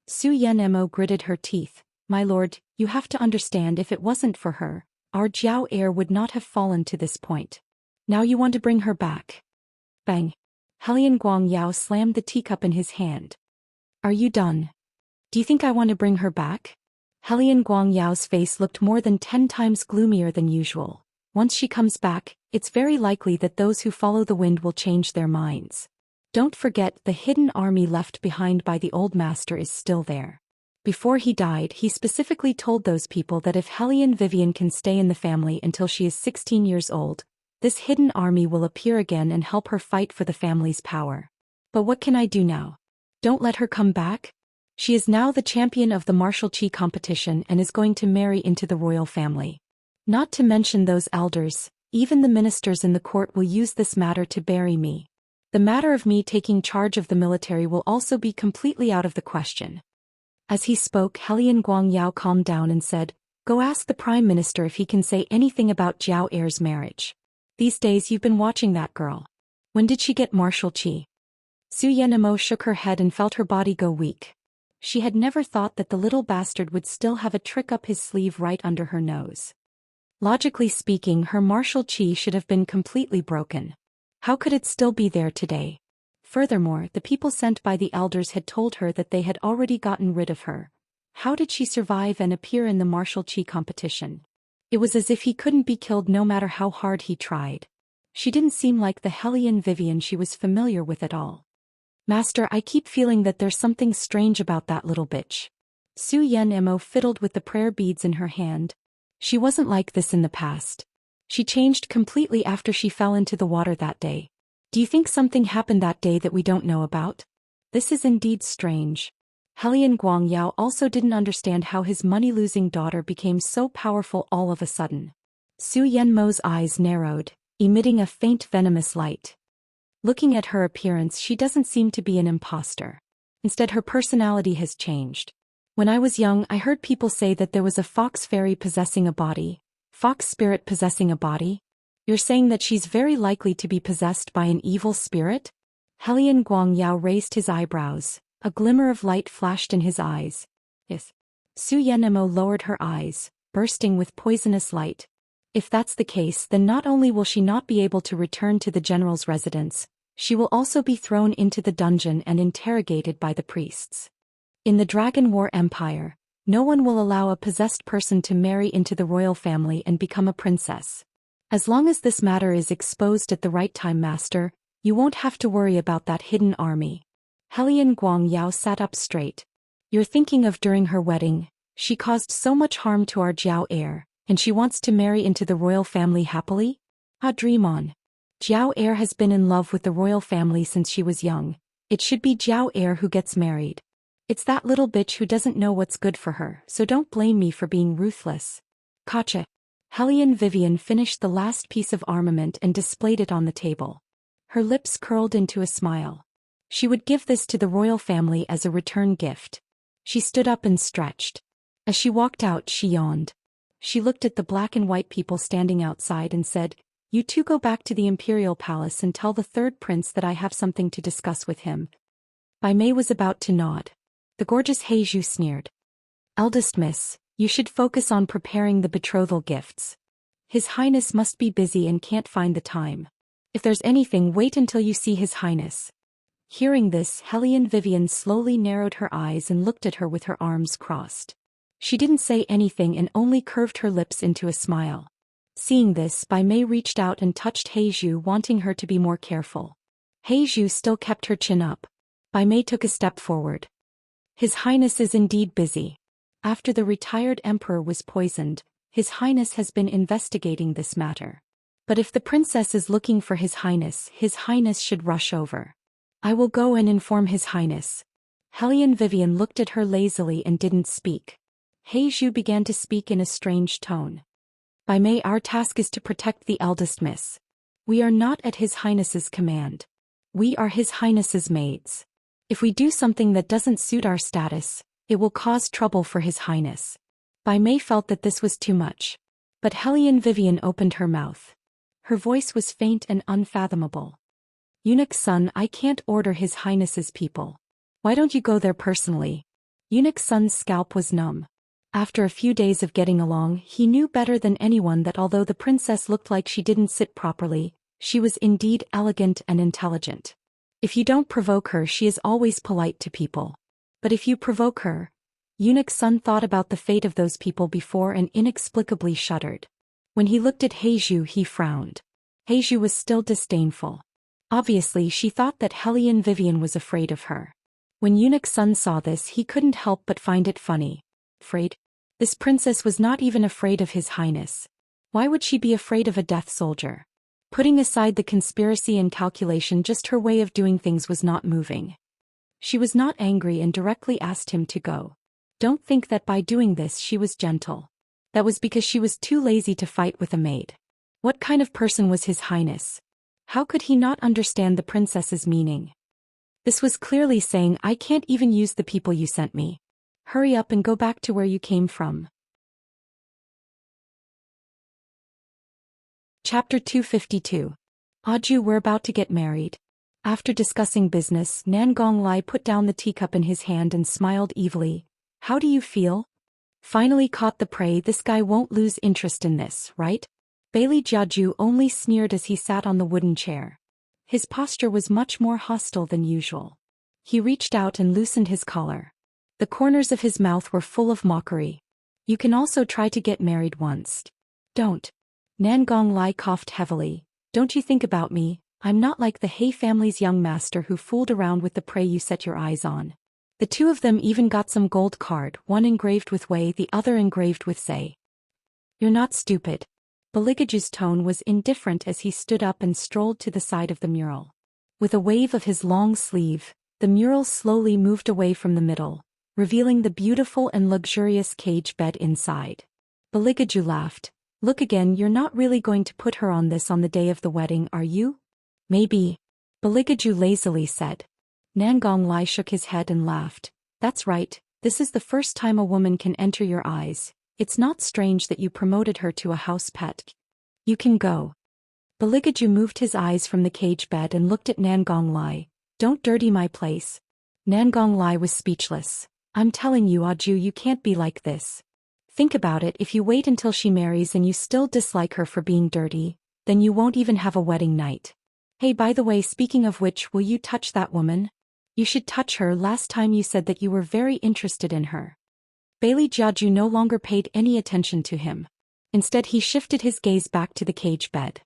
S1: Su Yenemo gritted her teeth. "My lord, you have to understand, if it wasn't for her, our Jiao Air would not have fallen to this point. Now you want to bring her back?" Bang! Hellion Guangyao slammed the teacup in his hand. "Are you done? Do you think I want to bring her back?" Hellion Guangyao's face looked more than 10 times gloomier than usual. "Once she comes back, it's very likely that those who follow the wind will change their minds. Don't forget, the hidden army left behind by the old master is still there. Before he died, he specifically told those people that if Hellion Vivian can stay in the family until she is 16 years old, this hidden army will appear again and help her fight for the family's power. But what can I do now? Don't let her come back? She is now the champion of the martial chi competition and is going to marry into the royal family. Not to mention those elders, even the ministers in the court will use this matter to bury me. The matter of me taking charge of the military will also be completely out of the question. As he spoke, Helian Guangyao calmed down and said, Go ask the Prime Minister if he can say anything about Jiao Er's marriage. These days you've been watching that girl. When did she get martial chi? Su Yenemo shook her head and felt her body go weak. She had never thought that the little bastard would still have a trick up his sleeve right under her nose. Logically speaking, her martial chi should have been completely broken. How could it still be there today? Furthermore, the people sent by the elders had told her that they had already gotten rid of her. How did she survive and appear in the martial chi competition? It was as if he couldn't be killed no matter how hard he tried. She didn't seem like the Helian Vivian she was familiar with at all. Master, I keep feeling that there's something strange about that little bitch. Su Yenemo fiddled with the prayer beads in her hand. She wasn't like this in the past. She changed completely after she fell into the water that day. Do you think something happened that day that we don't know about? This is indeed strange. Helian Guangyao also didn't understand how his money-losing daughter became so powerful all of a sudden. Su Yenmo's eyes narrowed, emitting a faint venomous light. Looking at her appearance, she doesn't seem to be an imposter. Instead, her personality has changed. When I was young, I heard people say that there was a fox fairy possessing a body, fox spirit possessing a body. You're saying that she's very likely to be possessed by an evil spirit? Helian Guangyao raised his eyebrows. A glimmer of light flashed in his eyes. Yes. Su Yenemo lowered her eyes, bursting with poisonous light. If that's the case, then not only will she not be able to return to the general's residence, she will also be thrown into the dungeon and interrogated by the priests. In the Dragon War Empire, no one will allow a possessed person to marry into the royal family and become a princess. As long as this matter is exposed at the right time, Master, you won't have to worry about that hidden army. Helian Guangyao sat up straight. You're thinking of during her wedding, she caused so much harm to our Jiao heir, and she wants to marry into the royal family happily? Dream on. Jiao heir has been in love with the royal family since she was young. It should be Jiao heir who gets married. It's that little bitch who doesn't know what's good for her, so don't blame me for being ruthless. Gotcha. Helian Vivian finished the last piece of armament and displayed it on the table. Her lips curled into a smile. She would give this to the royal family as a return gift. She stood up and stretched. As she walked out, she yawned. She looked at the black and white people standing outside and said, You two go back to the imperial palace and tell the third prince that I have something to discuss with him. Bai Mei was about to nod. The gorgeous Heizhu sneered. Eldest miss, you should focus on preparing the betrothal gifts. His Highness must be busy and can't find the time. If there's anything, wait until you see His Highness. Hearing this, Helian Vivian slowly narrowed her eyes and looked at her with her arms crossed. She didn't say anything and only curved her lips into a smile. Seeing this, Bai Mei reached out and touched Heizhu, wanting her to be more careful. Heizhu still kept her chin up. Bai Mei took a step forward. His Highness is indeed busy. After the retired emperor was poisoned, His Highness has been investigating this matter. But if the princess is looking for His Highness should rush over. I will go and inform His Highness. Helian Vivian looked at her lazily and didn't speak. Heizhu began to speak in a strange tone. Bai Mei, our task is to protect the eldest miss. We are not at His Highness's command. We are His Highness's maids. If we do something that doesn't suit our status, it will cause trouble for His Highness. Bai Mei felt that this was too much. But Helian Vivian opened her mouth. Her voice was faint and unfathomable. Eunuch Sun, I can't order His Highness's people. Why don't you go there personally? Eunuch Sun's scalp was numb. After a few days of getting along, he knew better than anyone that although the princess looked like she didn't sit properly, she was indeed elegant and intelligent. If you don't provoke her, she is always polite to people. But if you provoke her, Eunuch Sun thought about the fate of those people before and inexplicably shuddered. When he looked at Heizhu, he frowned. Heizhu was still disdainful. Obviously, she thought that Helian Vivian was afraid of her. When Eunuch Sun saw this, he couldn't help but find it funny. Afraid? This princess was not even afraid of His Highness. Why would she be afraid of a death soldier? Putting aside the conspiracy and calculation, just her way of doing things was not moving. She was not angry and directly asked him to go. Don't think that by doing this she was gentle. That was because she was too lazy to fight with a maid. What kind of person was His Highness? How could he not understand the princess's meaning? This was clearly saying, I can't even use the people you sent me. Hurry up and go back to where you came from. Chapter 252. Aju were about to get married. After discussing business, Nan Gonglai put down the teacup in his hand and smiled evilly. How do you feel? Finally caught the prey. This guy won't lose interest in this, right? Bailey Jiaju only sneered as he sat on the wooden chair. His posture was much more hostile than usual. He reached out and loosened his collar. The corners of his mouth were full of mockery. You can also try to get married once. Don't. Nan Gonglai coughed heavily. Don't you think about me, I'm not like the He family's young master who fooled around with the prey you set your eyes on. The two of them even got some gold card, one engraved with Wei, the other engraved with Say. You're not stupid. Baligaju's tone was indifferent as he stood up and strolled to the side of the mural. With a wave of his long sleeve, the mural slowly moved away from the middle, revealing the beautiful and luxurious cage bed inside. Baligaju laughed. Look again, you're not really going to put her on this on the day of the wedding, are you? Maybe. Baligaju lazily said. Nan Gonglai shook his head and laughed. That's right, this is the first time a woman can enter your eyes. It's not strange that you promoted her to a house pet. You can go. Baligaju moved his eyes from the cage bed and looked at Nan Gonglai. Don't dirty my place. Nan Gonglai was speechless. I'm telling you, Aju, you can't be like this. Think about it, if you wait until she marries and you still dislike her for being dirty, then you won't even have a wedding night. Hey, by the way, speaking of which, will you touch that woman? You should touch her. Last time you said that you were very interested in her. Bailey Jiaju no longer paid any attention to him. Instead he shifted his gaze back to the cage bed.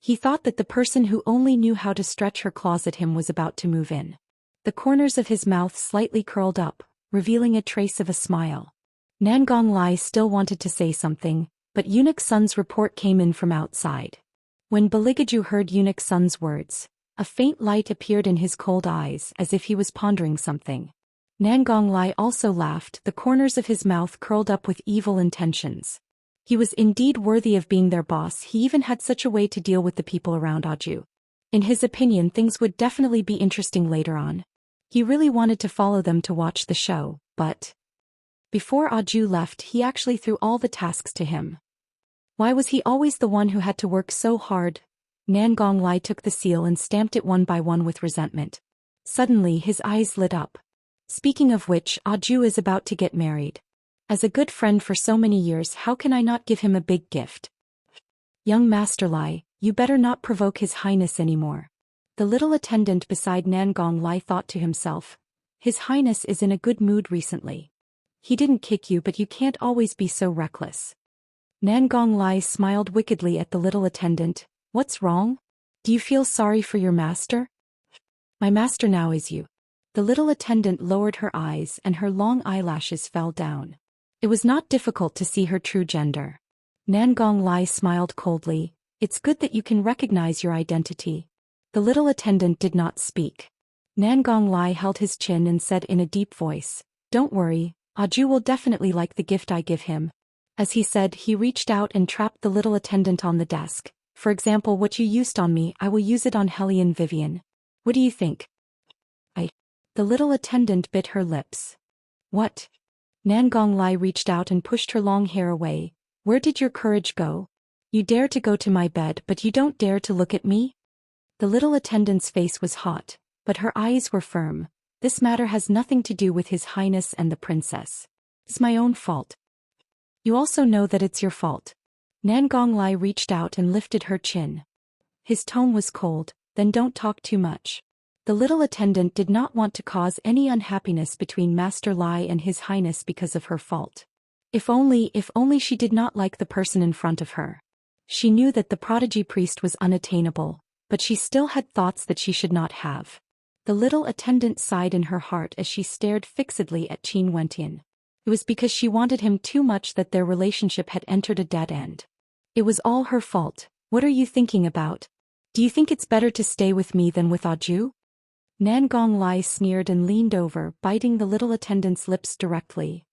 S1: He thought that the person who only knew how to stretch her claws at him was about to move in. The corners of his mouth slightly curled up, revealing a trace of a smile. Nan Gonglai still wanted to say something, but Eunuch Sun's report came in from outside. When Baligaju heard Eunuch Sun's words, a faint light appeared in his cold eyes as if he was pondering something. Nan Gonglai also laughed, the corners of his mouth curled up with evil intentions. He was indeed worthy of being their boss. He even had such a way to deal with the people around Aju. In his opinion, things would definitely be interesting later on. He really wanted to follow them to watch the show, but before Aju left, he actually threw all the tasks to him. Why was he always the one who had to work so hard? Nan Gonglai took the seal and stamped it one by one with resentment. Suddenly his eyes lit up. Speaking of which, Aju is about to get married. As a good friend for so many years, how can I not give him a big gift? Young Master Lai, you better not provoke His Highness anymore. The little attendant beside Nan Gonglai thought to himself. His Highness is in a good mood recently. He didn't kick you, but you can't always be so reckless. Nan Gonglai smiled wickedly at the little attendant. What's wrong? Do you feel sorry for your master? My master now is you. The little attendant lowered her eyes and her long eyelashes fell down. It was not difficult to see her true gender. Nan Gonglai smiled coldly. It's good that you can recognize your identity. The little attendant did not speak. Nan Gonglai held his chin and said in a deep voice, Don't worry, Aju will definitely like the gift I give him. As he said, he reached out and trapped the little attendant on the desk. For example, what you used on me, I will use it on Hellion Vivian. What do you think? The little attendant bit her lips. What? Nan Gonglai reached out and pushed her long hair away. Where did your courage go? You dare to go to my bed, but you don't dare to look at me? The little attendant's face was hot, but her eyes were firm. This matter has nothing to do with His Highness and the princess. It's my own fault. You also know that it's your fault. Nan Gonglai reached out and lifted her chin. His tone was cold. Then don't talk too much. The little attendant did not want to cause any unhappiness between Master Lai and His Highness because of her fault. If only she did not like the person in front of her. She knew that the prodigy priest was unattainable, but she still had thoughts that she should not have. The little attendant sighed in her heart as she stared fixedly at Qin Wentian. It was because she wanted him too much that their relationship had entered a dead end. It was all her fault. What are you thinking about? Do you think it's better to stay with me than with Aju? Nangong Lai sneered and leaned over, biting the little attendant's lips directly.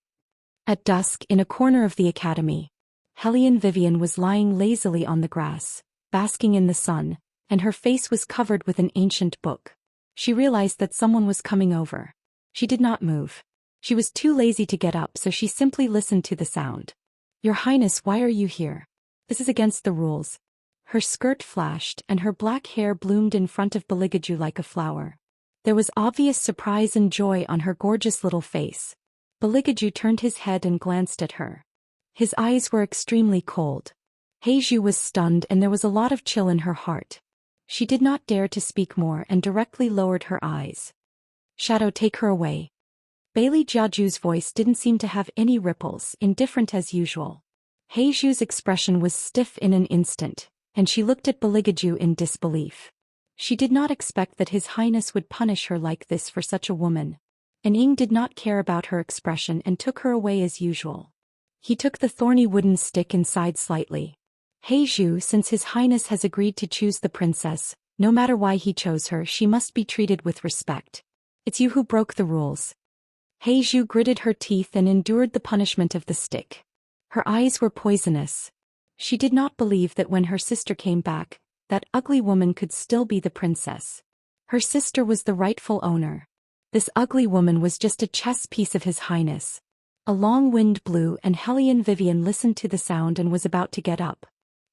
S1: At dusk, in a corner of the academy, Hellion Vivian was lying lazily on the grass, basking in the sun, and her face was covered with an ancient book. She realized that someone was coming over. She did not move. She was too lazy to get up, so she simply listened to the sound. "Your Highness, why are you here? This is against the rules." Her skirt flashed, and her black hair bloomed in front of Beligaju like a flower. There was obvious surprise and joy on her gorgeous little face. Beligaju turned his head and glanced at her. His eyes were extremely cold. Heiju was stunned, and there was a lot of chill in her heart. She did not dare to speak more and directly lowered her eyes. "Shadow, take her away." Bailey Jiaju's voice didn't seem to have any ripples, indifferent as usual. Heiju's expression was stiff in an instant, and she looked at Beligaju in disbelief. She did not expect that His Highness would punish her like this for such a woman. And Ying did not care about her expression and took her away as usual. He took the thorny wooden stick and sighed slightly. "Heiju, since His Highness has agreed to choose the princess, no matter why he chose her, she must be treated with respect. It's you who broke the rules." Heiju gritted her teeth and endured the punishment of the stick. Her eyes were poisonous. She did not believe that when her sister came back, that ugly woman could still be the princess. Her sister was the rightful owner. This ugly woman was just a chess piece of His Highness. A long wind blew and Hellion Vivian listened to the sound and was about to get up.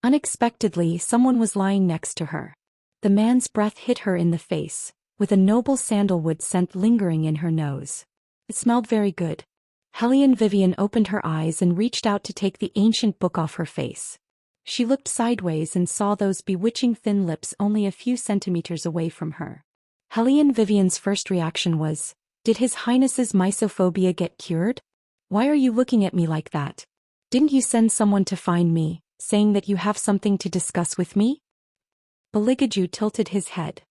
S1: Unexpectedly, someone was lying next to her. The man's breath hit her in the face, with a noble sandalwood scent lingering in her nose. It smelled very good. Hellion Vivian opened her eyes and reached out to take the ancient book off her face. She looked sideways and saw those bewitching thin lips only a few centimeters away from her. Hellion Vivian's first reaction was, "Did His Highness's mysophobia get cured? Why are you looking at me like that? Didn't you send someone to find me, saying that you have something to discuss with me?" Beligaju tilted his head.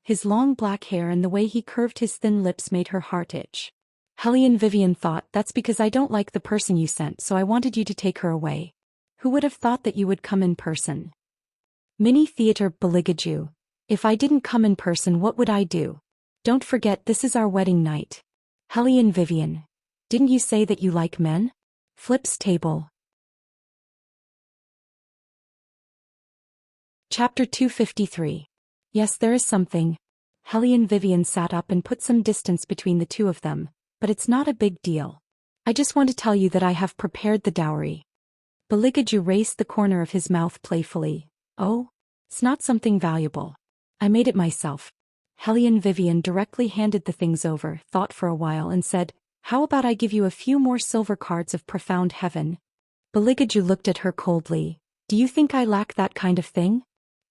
S1: His long black hair and the way he curved his thin lips made her heart itch. Hellion Vivian thought, "That's because I don't like the person you sent, so I wanted you to take her away. Who would have thought that you would come in person?" Mini Theater. Beligaju. "If I didn't come in person, what would I do? Don't forget, this is our wedding night." Hellion Vivian. "Didn't you say that you like men?" Flips table. Chapter 253. Yes, there is something. Hellion Vivian sat up and put some distance between the two of them, but it's not a big deal. I just want to tell you that I have prepared the dowry. Beligaju raised the corner of his mouth playfully. "Oh? It's not something valuable. I made it myself." Hellion Vivian directly handed the things over, thought for a while and said, "How about I give you a few more silver cards of profound heaven?" Beligaju looked at her coldly. "Do you think I lack that kind of thing?"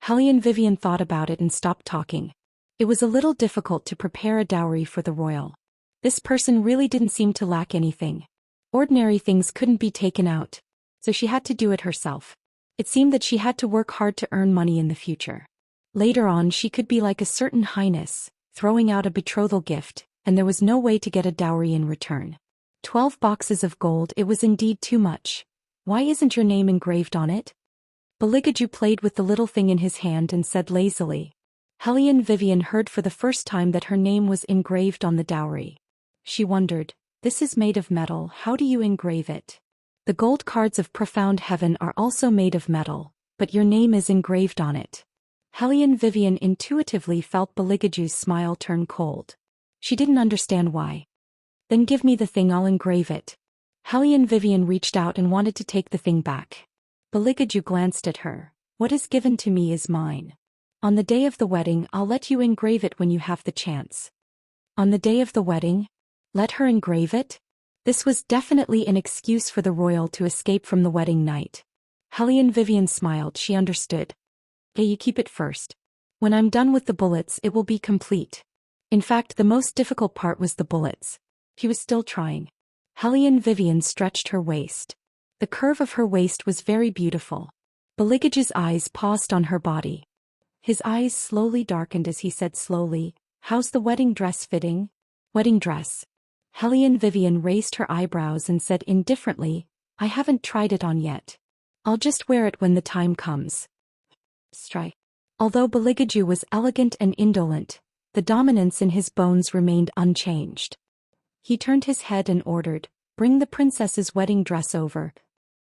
S1: Hellion Vivian thought about it and stopped talking. It was a little difficult to prepare a dowry for the royal. This person really didn't seem to lack anything. Ordinary things couldn't be taken out, so she had to do it herself. It seemed that she had to work hard to earn money in the future. Later on she could be like a certain highness, throwing out a betrothal gift, and there was no way to get a dowry in return. 12 boxes of gold, it was indeed too much. Why isn't your name engraved on it? Beligaju played with the little thing in his hand and said lazily. Hellion Vivian heard for the first time that her name was engraved on the dowry. She wondered, "This is made of metal, how do you engrave it?" "The gold cards of profound heaven are also made of metal, but your name is engraved on it." Hellion Vivian intuitively felt Beligaju's smile turn cold. She didn't understand why. "Then give me the thing, I'll engrave it." Hellion Vivian reached out and wanted to take the thing back. Beligaju glanced at her. "What is given to me is mine. On the day of the wedding, I'll let you engrave it when you have the chance." On the day of the wedding? Let her engrave it? This was definitely an excuse for the royal to escape from the wedding night. Hellion Vivian smiled, she understood. "Hey, you keep it first. When I'm done with the bullets, it will be complete." In fact, the most difficult part was the bullets. She was still trying. Hellion Vivian stretched her waist. The curve of her waist was very beautiful. Beligaju's eyes paused on her body. His eyes slowly darkened as he said slowly, "How's the wedding dress fitting?" "Wedding dress?" Hellion Vivian raised her eyebrows and said indifferently, "I haven't tried it on yet. I'll just wear it when the time comes." Strike. Although Beligaju was elegant and indolent, The dominance in his bones remained unchanged. He turned his head and ordered, "Bring the princess's wedding dress over."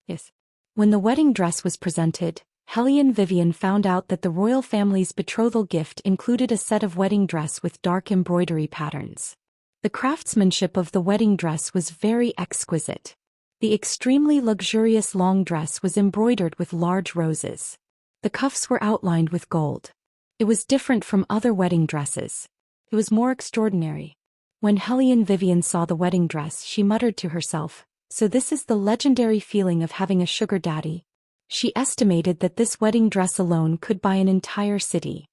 S1: Yes. When the wedding dress was presented, Hellion Vivian found out that the royal family's betrothal gift included a set of wedding dress with dark embroidery patterns. The craftsmanship of the wedding dress was very exquisite. The extremely luxurious long dress was embroidered with large roses. The cuffs were outlined with gold. It was different from other wedding dresses. It was more extraordinary. When Hellion Vivian saw the wedding dress, she muttered to herself, "So this is the legendary feeling of having a sugar daddy." She estimated that this wedding dress alone could buy an entire city.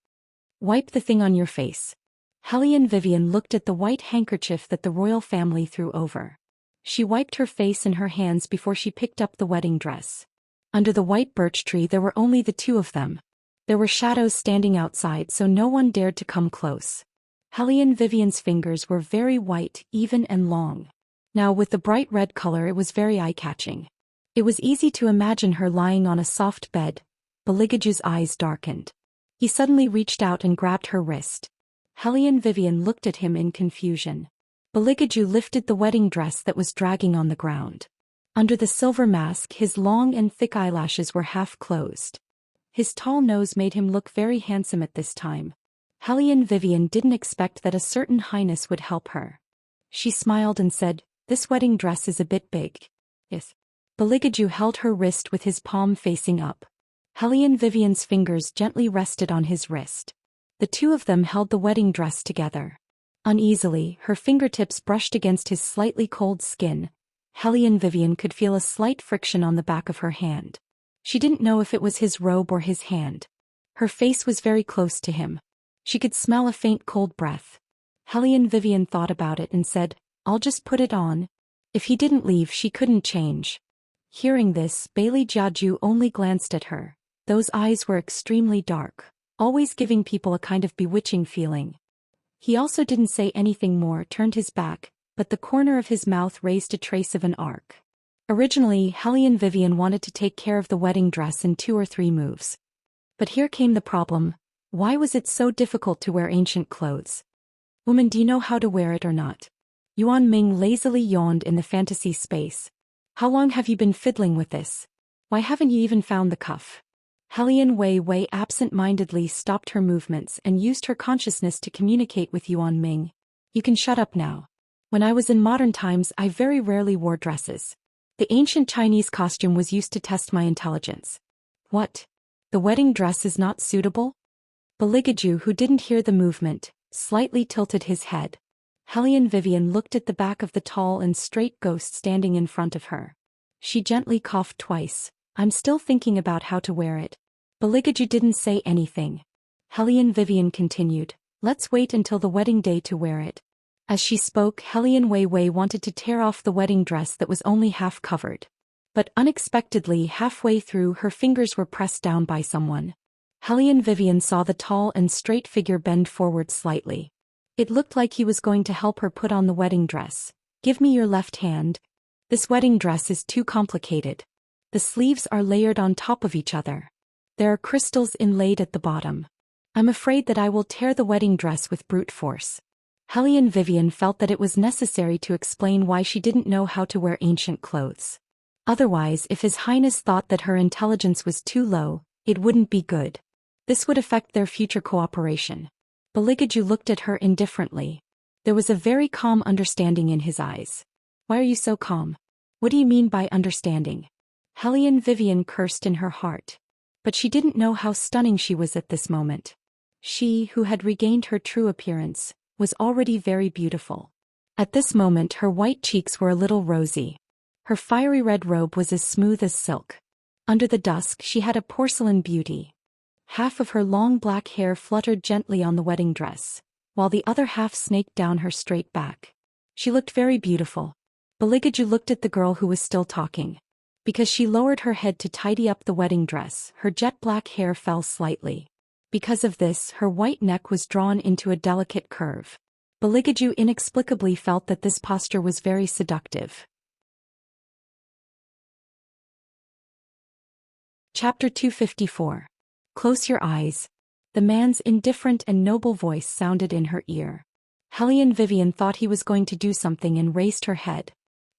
S1: "Wipe the thing on your face." Hellion Vivian looked at the white handkerchief that the royal family threw over. She wiped her face and her hands before she picked up the wedding dress. Under the white birch tree there were only the two of them. There were shadows standing outside, so no one dared to come close. Hellion Vivian's fingers were very white, even and long. Now with the bright red color it was very eye-catching. It was easy to imagine her lying on a soft bed. Beligaju's eyes darkened. He suddenly reached out and grabbed her wrist. Hellion Vivian looked at him in confusion. Beligaju lifted the wedding dress that was dragging on the ground. Under the silver mask his long and thick eyelashes were half closed. His tall nose made him look very handsome at this time. Hellion Vivian didn't expect that a certain highness would help her. She smiled and said, "This wedding dress is a bit big." "Yes." Beligaju held her wrist with his palm facing up. Hellion Vivian's fingers gently rested on his wrist. The two of them held the wedding dress together. Uneasily, her fingertips brushed against his slightly cold skin. Hellion Vivian could feel a slight friction on the back of her hand. She didn't know if it was his robe or his hand. Her face was very close to him. She could smell a faint cold breath. Hellion Vivian thought about it and said, "I'll just put it on." If he didn't leave, she couldn't change. Hearing this, Bailey Jiaju only glanced at her. Those eyes were extremely dark, always giving people a kind of bewitching feeling. He also didn't say anything more, turned his back, but the corner of his mouth raised a trace of an arc. Originally, Hellion Vivian wanted to take care of the wedding dress in 2 or 3 moves. But here came the problem. Why was it so difficult to wear ancient clothes? "Woman, do you know how to wear it or not?" Yuan Ming lazily yawned in the fantasy space. "How long have you been fiddling with this? Why haven't you even found the cuff?" Hellion Wei absent-mindedly stopped her movements and used her consciousness to communicate with Yuan Ming. "You can shut up now. When I was in modern times, I very rarely wore dresses. The ancient Chinese costume was used to test my intelligence." "What? The wedding dress is not suitable?" Beligaju, who didn't hear the movement, slightly tilted his head. Hellion Vivian looked at the back of the tall and straight ghost standing in front of her. She gently coughed twice. "I'm still thinking about how to wear it." Beligaju didn't say anything. Hellion Vivian continued, "Let's wait until the wedding day to wear it." As she spoke, Hellion Wei wanted to tear off the wedding dress that was only half covered. But unexpectedly, halfway through, her fingers were pressed down by someone. Hellion Vivian saw the tall and straight figure bend forward slightly. It looked like he was going to help her put on the wedding dress. "Give me your left hand. This wedding dress is too complicated. The sleeves are layered on top of each other. There are crystals inlaid at the bottom. I'm afraid that I will tear the wedding dress with brute force." Hellion Vivian felt that it was necessary to explain why she didn't know how to wear ancient clothes. Otherwise, if His Highness thought that her intelligence was too low, it wouldn't be good. This would affect their future cooperation. Beligaju looked at her indifferently. There was a very calm understanding in his eyes. "Why are you so calm? What do you mean by understanding?" Hellion Vivian cursed in her heart. But she didn't know how stunning she was at this moment. She, who had regained her true appearance, was already very beautiful. At this moment her white cheeks were a little rosy. Her fiery red robe was as smooth as silk. Under the dusk she had a porcelain beauty. Half of her long black hair fluttered gently on the wedding dress, while the other half snaked down her straight back. She looked very beautiful. Beligaju looked at the girl who was still talking. Because she lowered her head to tidy up the wedding dress, her jet black hair fell slightly. Because of this, her white neck was drawn into a delicate curve. Beligaju inexplicably felt that this posture was very seductive. Chapter 254. Close your eyes. The man's indifferent and noble voice sounded in her ear. Hellion Vivian thought he was going to do something and raised her head.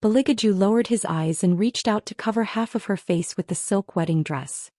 S1: Beligaju lowered his eyes and reached out to cover half of her face with the silk wedding dress.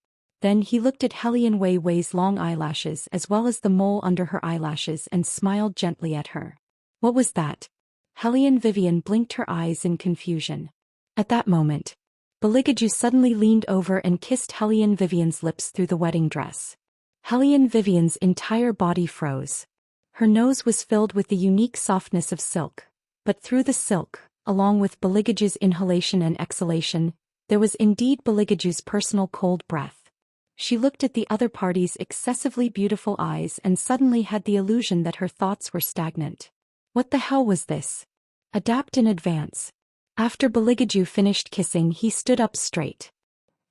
S1: Then he looked at Hellion Wei Wei's long eyelashes as well as the mole under her eyelashes and smiled gently at her. What was that? Hellion Vivian blinked her eyes in confusion. At that moment, Beligaju suddenly leaned over and kissed Hellion Vivian's lips through the wedding dress. Hellion Vivian's entire body froze. Her nose was filled with the unique softness of silk, but through the silk, along with Beligaju's inhalation and exhalation, there was indeed Beligaju's personal cold breath. She looked at the other party's excessively beautiful eyes and suddenly had the illusion that her thoughts were stagnant. What the hell was this? Adapt in advance. After Beligaju finished kissing, he stood up straight.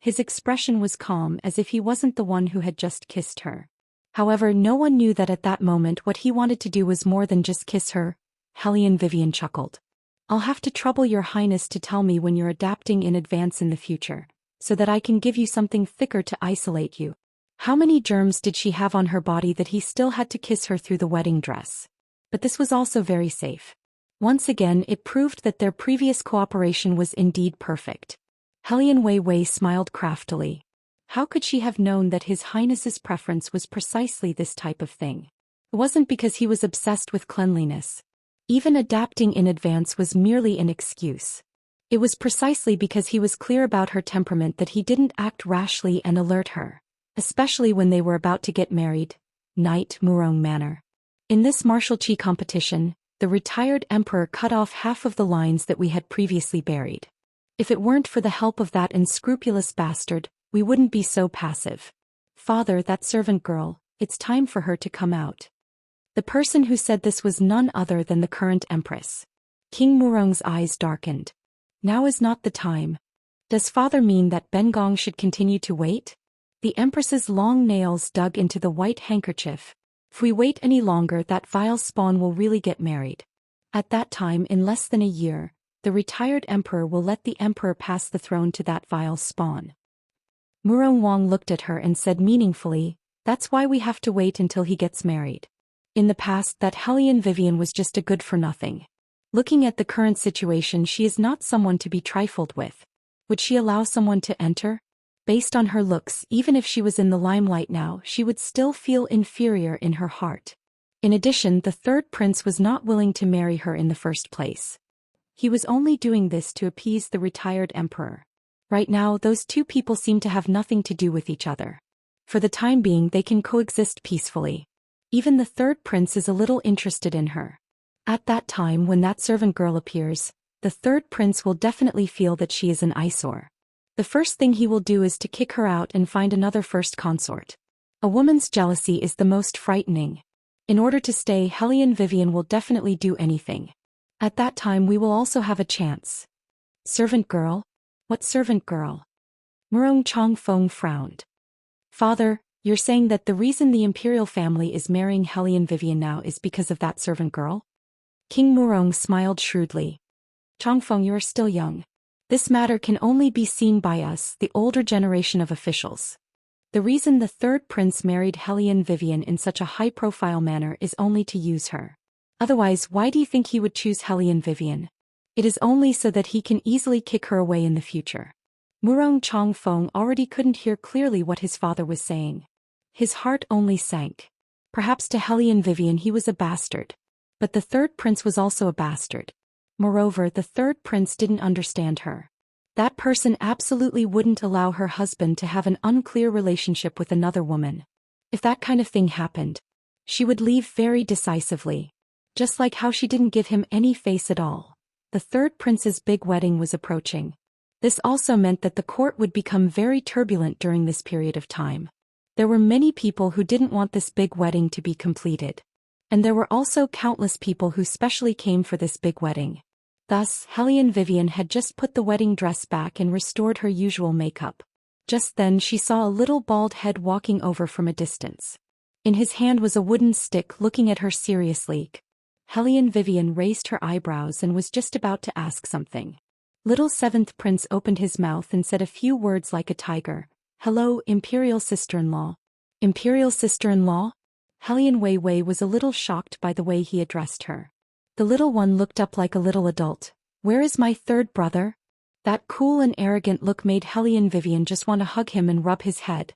S1: His expression was calm as if he wasn't the one who had just kissed her. However, no one knew that at that moment what he wanted to do was more than just kiss her. Hellion Vivian chuckled. I'll have to trouble your highness to tell me when you're adapting in advance in the future, so that I can give you something thicker to isolate you. How many germs did she have on her body that he still had to kiss her through the wedding dress? But this was also very safe. Once again it proved that their previous cooperation was indeed perfect. Hellion Wei Wei smiled craftily. How could she have known that His Highness's preference was precisely this type of thing? It wasn't because he was obsessed with cleanliness. Even adapting in advance was merely an excuse. It was precisely because he was clear about her temperament that he didn't act rashly and alert her, especially when they were about to get married. Knight Murong Manor. In this martial chi competition, the retired emperor cut off half of the lines that we had previously buried. If it weren't for the help of that unscrupulous bastard, we wouldn't be so passive. Father, that servant girl, it's time for her to come out. The person who said this was none other than the current empress. King Murong's eyes darkened. Now is not the time. Does father mean that Bengong should continue to wait? The empress's long nails dug into the white handkerchief. If we wait any longer, that vile spawn will really get married. At that time, in less than a year, the retired emperor will let the emperor pass the throne to that vile spawn. Murong Wang looked at her and said meaningfully, that's why we have to wait until he gets married. In the past, that Hellion Vivian was just a good-for-nothing. Looking at the current situation, she is not someone to be trifled with. Would she allow someone to enter? Based on her looks, even if she was in the limelight now, she would still feel inferior in her heart. In addition, the third prince was not willing to marry her in the first place. He was only doing this to appease the retired emperor. Right now, those two people seem to have nothing to do with each other. For the time being, they can coexist peacefully. Even the third prince is a little interested in her. At that time, when that servant girl appears, the third prince will definitely feel that she is an eyesore. The first thing he will do is to kick her out and find another first consort. A woman's jealousy is the most frightening. In order to stay, Hellion Vivian will definitely do anything. At that time we will also have a chance. Servant girl? What servant girl? Murong Chongfeng frowned. Father, you're saying that the reason the imperial family is marrying Hellion Vivian now is because of that servant girl? King Murong smiled shrewdly. Chongfeng, you are still young. This matter can only be seen by us, the older generation of officials. The reason the third prince married Hellion Vivian in such a high-profile manner is only to use her. Otherwise, why do you think he would choose Hellion Vivian? It is only so that he can easily kick her away in the future. Murong Chongfeng already couldn't hear clearly what his father was saying. His heart only sank. Perhaps to Hellion Vivian he was a bastard. But the third prince was also a bastard. Moreover, the third prince didn't understand her. That person absolutely wouldn't allow her husband to have an unclear relationship with another woman. If that kind of thing happened, she would leave very decisively. Just like how she didn't give him any face at all. The third prince's big wedding was approaching. This also meant that the court would become very turbulent during this period of time. There were many people who didn't want this big wedding to be completed. And there were also countless people who specially came for this big wedding. Thus, Hellion Vivian had just put the wedding dress back and restored her usual makeup. Just then she saw a little bald head walking over from a distance. In his hand was a wooden stick looking at her seriously. Hellion Vivian raised her eyebrows and was just about to ask something. Little seventh prince opened his mouth and said a few words like a tiger. Hello, imperial sister-in-law. Imperial sister-in-law? Hellion Wei Wei was a little shocked by the way he addressed her. The little one looked up like a little adult. Where is my third brother? That cool and arrogant look made Hellion Vivian just want to hug him and rub his head.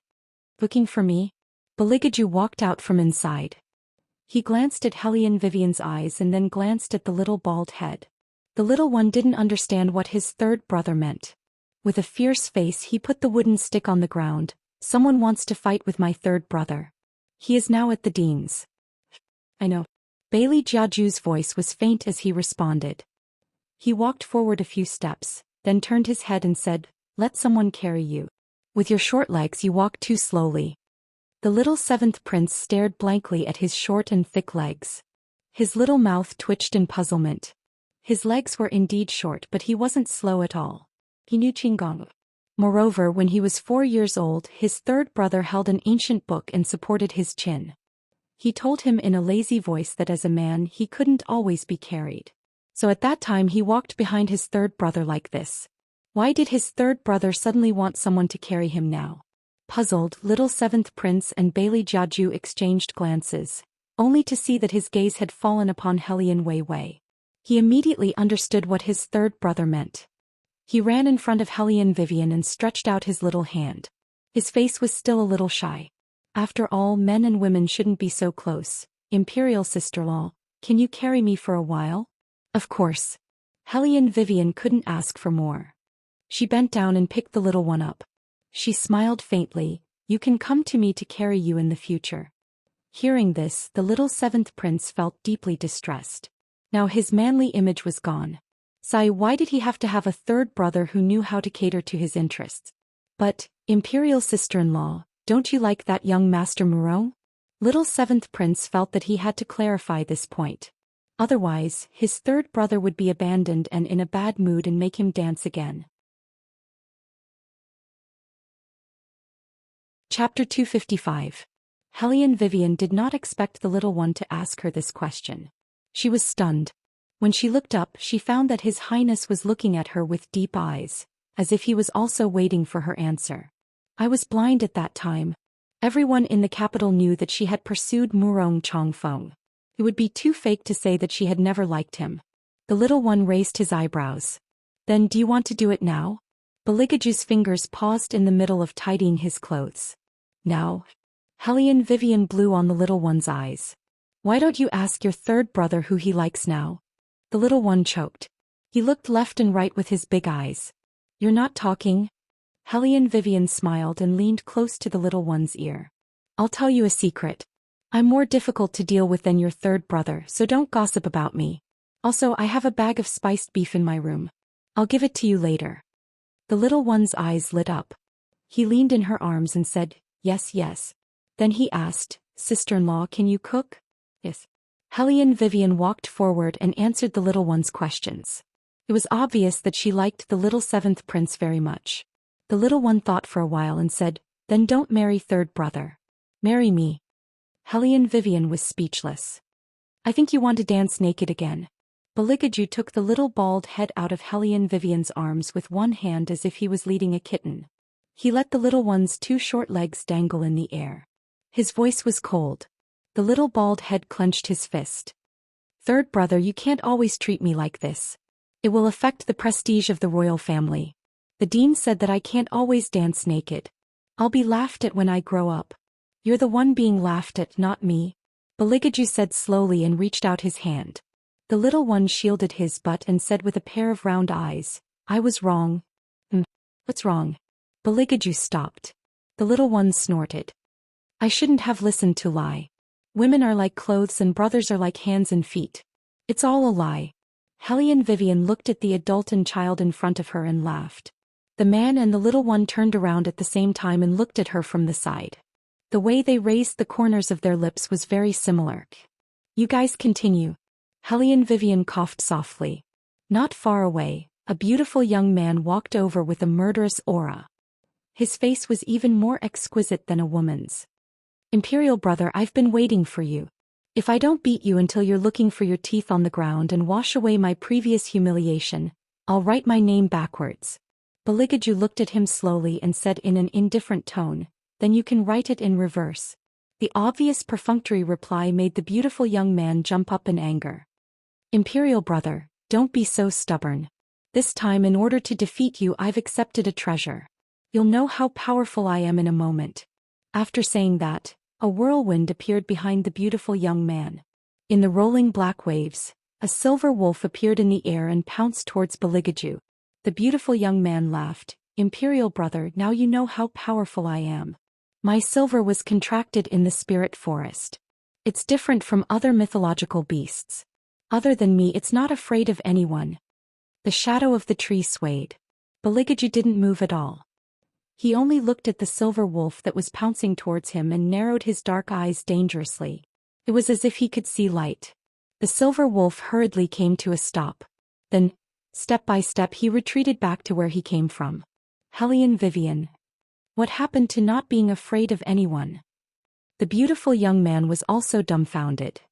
S1: Looking for me? Beligaju walked out from inside. He glanced at Hellion Vivian's eyes and then glanced at the little bald head. The little one didn't understand what his third brother meant. With a fierce face he put the wooden stick on the ground. Someone wants to fight with my third brother. He is now at the dean's. I know. Bailey Jiaju's voice was faint as he responded. He walked forward a few steps, then turned his head and said, "Let someone carry you. With your short legs you walk too slowly." The little seventh prince stared blankly at his short and thick legs. His little mouth twitched in puzzlement. His legs were indeed short, but he wasn't slow at all. He knew Qinggong. Moreover, when he was 4 years old, his third brother held an ancient book and supported his chin. He told him in a lazy voice that as a man he couldn't always be carried. So at that time he walked behind his third brother like this. Why did his third brother suddenly want someone to carry him now? Puzzled, little seventh prince and Bailey Jiaju exchanged glances, only to see that his gaze had fallen upon Hellion Wei Wei. He immediately understood what his third brother meant. He ran in front of Hellion Vivian and stretched out his little hand. His face was still a little shy. After all, men and women shouldn't be so close. Imperial sister-in-law, can you carry me for a while? Of course. Hellion Vivian couldn't ask for more. She bent down and picked the little one up. She smiled faintly. You can come to me to carry you in the future. Hearing this, the little seventh prince felt deeply distressed. Now his manly image was gone. Sai, why did he have to have a third brother who knew how to cater to his interests? But, Imperial sister-in-law, don't you like that young Master Murong? Little seventh prince felt that he had to clarify this point. Otherwise, his third brother would be abandoned and in a bad mood and make him dance again. Chapter 255. Hellion Vivian did not expect the little one to ask her this question. She was stunned. When she looked up, she found that His Highness was looking at her with deep eyes, as if he was also waiting for her answer. I was blind at that time. Everyone in the capital knew that she had pursued Murong Chongfeng. It would be too fake to say that she had never liked him. The little one raised his eyebrows. Then do you want to do it now? Beligaju's fingers paused in the middle of tidying his clothes. Now? Hellion Vivian blew on the little one's eyes. Why don't you ask your third brother who he likes now? The little one choked. He looked left and right with his big eyes. You're not talking? Hellion Vivian smiled and leaned close to the little one's ear. I'll tell you a secret. I'm more difficult to deal with than your third brother, so don't gossip about me. Also, I have a bag of spiced beef in my room. I'll give it to you later. The little one's eyes lit up. He leaned in her arms and said, yes, yes. Then he asked, sister-in-law, can you cook? Yes. Hellion Vivian walked forward and answered the little one's questions. It was obvious that she liked the little seventh prince very much. The little one thought for a while and said, then don't marry third brother. Marry me. Hellion Vivian was speechless. I think you want to dance naked again. Beligaju took the little bald head out of Hellion Vivian's arms with one hand as if he was leading a kitten. He let the little one's 2 short legs dangle in the air. His voice was cold. The little bald head clenched his fist. Third brother, you can't always treat me like this. It will affect the prestige of the royal family. The dean said that I can't always dance naked. I'll be laughed at when I grow up. You're the one being laughed at, not me. Beligaju said slowly and reached out his hand. The little one shielded his butt and said with a pair of round eyes, I was wrong. What's wrong? Beligaju stopped. The little one snorted. I shouldn't have listened to lie. Women are like clothes and brothers are like hands and feet. It's all a lie. Hellion Vivian looked at the adult and child in front of her and laughed. The man and the little one turned around at the same time and looked at her from the side. The way they raised the corners of their lips was very similar. You guys continue. Hellion Vivian coughed softly. Not far away, a beautiful young man walked over with a murderous aura. His face was even more exquisite than a woman's. Imperial brother, I've been waiting for you. If I don't beat you until you're looking for your teeth on the ground and wash away my previous humiliation, I'll write my name backwards. Beligaju looked at him slowly and said in an indifferent tone, then you can write it in reverse. The obvious perfunctory reply made the beautiful young man jump up in anger. Imperial brother, don't be so stubborn. This time in order to defeat you I've accepted a treasure. You'll know how powerful I am in a moment. After saying that, a whirlwind appeared behind the beautiful young man. In the rolling black waves, a silver wolf appeared in the air and pounced towards Beligaju. The beautiful young man laughed. Imperial brother, now you know how powerful I am. My silver was contracted in the spirit forest. It's different from other mythological beasts. Other than me it's not afraid of anyone. The shadow of the tree swayed. Beligaju didn't move at all. He only looked at the silver wolf that was pouncing towards him and narrowed his dark eyes dangerously. It was as if he could see light. The silver wolf hurriedly came to a stop. Then, step by step he retreated back to where he came from. Hellion Vivian. What happened to not being afraid of anyone? The beautiful young man was also dumbfounded.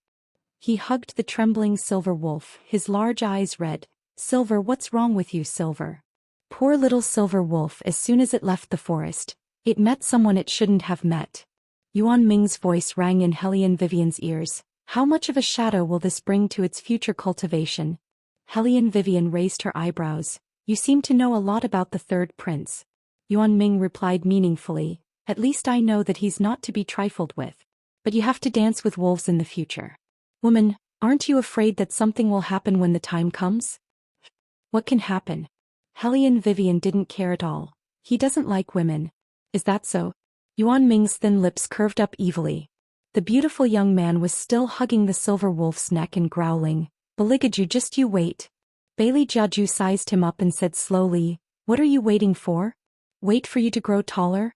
S1: He hugged the trembling silver wolf, his large eyes red. Silver, what's wrong with you, Silver? Poor little silver wolf. As soon as it left the forest, it met someone it shouldn't have met. Yuan Ming's voice rang in Hellion Vivian's ears. How much of a shadow will this bring to its future cultivation? Hellion Vivian raised her eyebrows. You seem to know a lot about the third prince. Yuan Ming replied meaningfully. At least I know that he's not to be trifled with. But you have to dance with wolves in the future. Woman, aren't you afraid that something will happen when the time comes? What can happen? Hellion Vivian didn't care at all. He doesn't like women. Is that so? Yuan Ming's thin lips curved up evilly. The beautiful young man was still hugging the silver wolf's neck and growling. Beligaju, just you wait. Bailey Jiaju sized him up and said slowly, what are you waiting for? Wait for you to grow taller?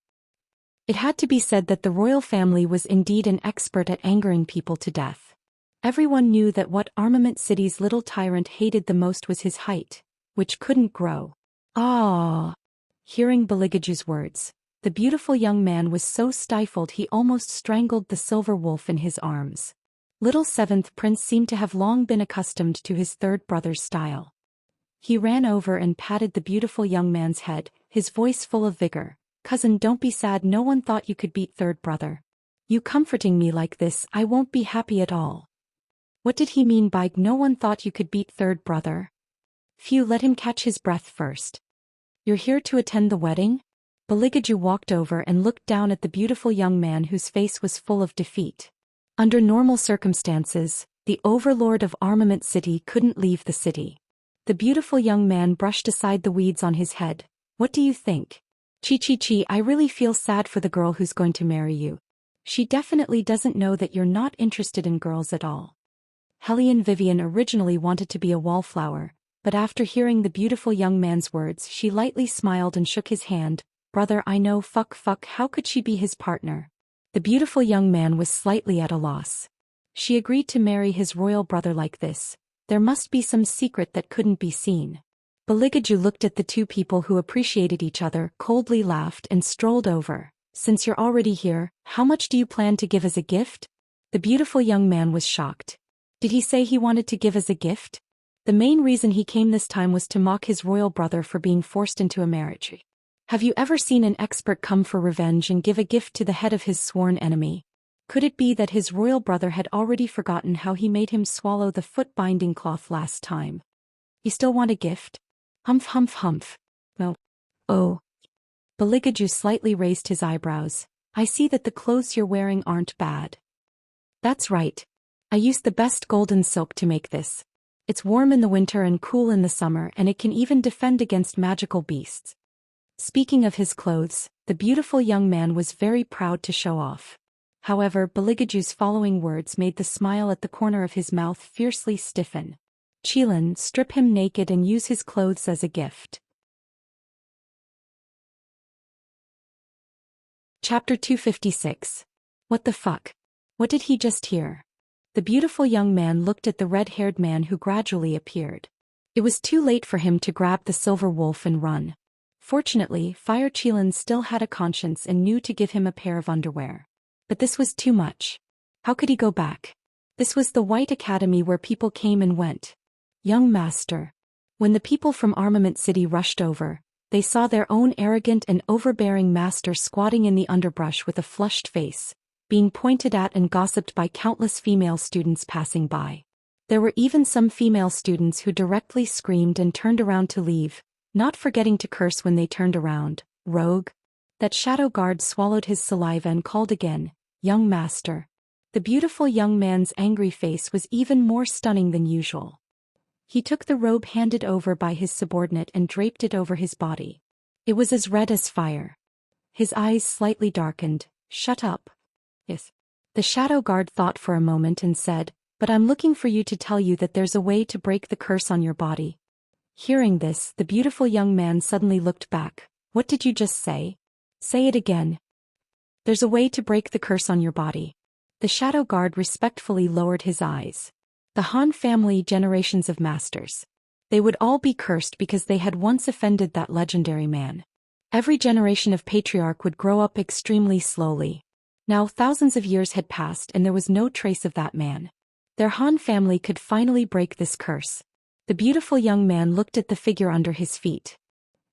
S1: It had to be said that the royal family was indeed an expert at angering people to death. Everyone knew that what Armament City's little tyrant hated the most was his height, which couldn't grow. Ah! Hearing Beligaju's words, the beautiful young man was so stifled he almost strangled the silver wolf in his arms. Little seventh prince seemed to have long been accustomed to his third brother's style. He ran over and patted the beautiful young man's head, his voice full of vigor. Cousin, don't be sad, no one thought you could beat third brother. You comforting me like this, I won't be happy at all. What did he mean by no one thought you could beat third brother? Phew, let him catch his breath first. You're here to attend the wedding? Beligaju walked over and looked down at the beautiful young man whose face was full of defeat. Under normal circumstances, the overlord of Armament City couldn't leave the city. The beautiful young man brushed aside the weeds on his head. What do you think? Chi, I really feel sad for the girl who's going to marry you. She definitely doesn't know that you're not interested in girls at all. Hellion Vivian originally wanted to be a wallflower, but after hearing the beautiful young man's words she lightly smiled and shook his hand. Brother, I know, fuck, how could she be his partner? The beautiful young man was slightly at a loss. She agreed to marry his royal brother like this. There must be some secret that couldn't be seen. Beligaju looked at the two people who appreciated each other, coldly laughed and strolled over. Since you're already here, how much do you plan to give as a gift? The beautiful young man was shocked. Did he say he wanted to give as a gift? The main reason he came this time was to mock his royal brother for being forced into a marriage. Have you ever seen an expert come for revenge and give a gift to the head of his sworn enemy? Could it be that his royal brother had already forgotten how he made him swallow the foot-binding cloth last time? You still want a gift? Humph. No. Oh. Beligaju slightly raised his eyebrows. I see that the clothes you're wearing aren't bad. That's right. I used the best golden silk to make this. It's warm in the winter and cool in the summer, and it can even defend against magical beasts. Speaking of his clothes, the beautiful young man was very proud to show off. However, Beligaju's following words made the smile at the corner of his mouth fiercely stiffen. Qilin, strip him naked and use his clothes as a gift. Chapter 256. What the fuck? What did he just hear? The beautiful young man looked at the red-haired man who gradually appeared. It was too late for him to grab the silver wolf and run. Fortunately, Fire Qilin still had a conscience and knew to give him a pair of underwear. But this was too much. How could he go back? This was the White Academy where people came and went. Young master. When the people from Armament City rushed over, they saw their own arrogant and overbearing master squatting in the underbrush with a flushed face. being pointed at and gossiped by countless female students passing by. There were even some female students who directly screamed and turned around to leave, not forgetting to curse when they turned around. Rogue. That shadow guard swallowed his saliva and called again, "Young master." The beautiful young man's angry face was even more stunning than usual. He took the robe handed over by his subordinate and draped it over his body. It was as red as fire. His eyes slightly darkened. "Shut up." "Yes." The shadow guard thought for a moment and said, "But I'm looking for you to tell you that there's a way to break the curse on your body." Hearing this, the beautiful young man suddenly looked back. "What did you just say?" "Say it again." "There's a way to break the curse on your body." The shadow guard respectfully lowered his eyes. The Han family, generations of masters. They would all be cursed because they had once offended that legendary man. Every generation of patriarch would grow up extremely slowly. Now thousands of years had passed and there was no trace of that man. Their Han family could finally break this curse. The beautiful young man looked at the figure under his feet.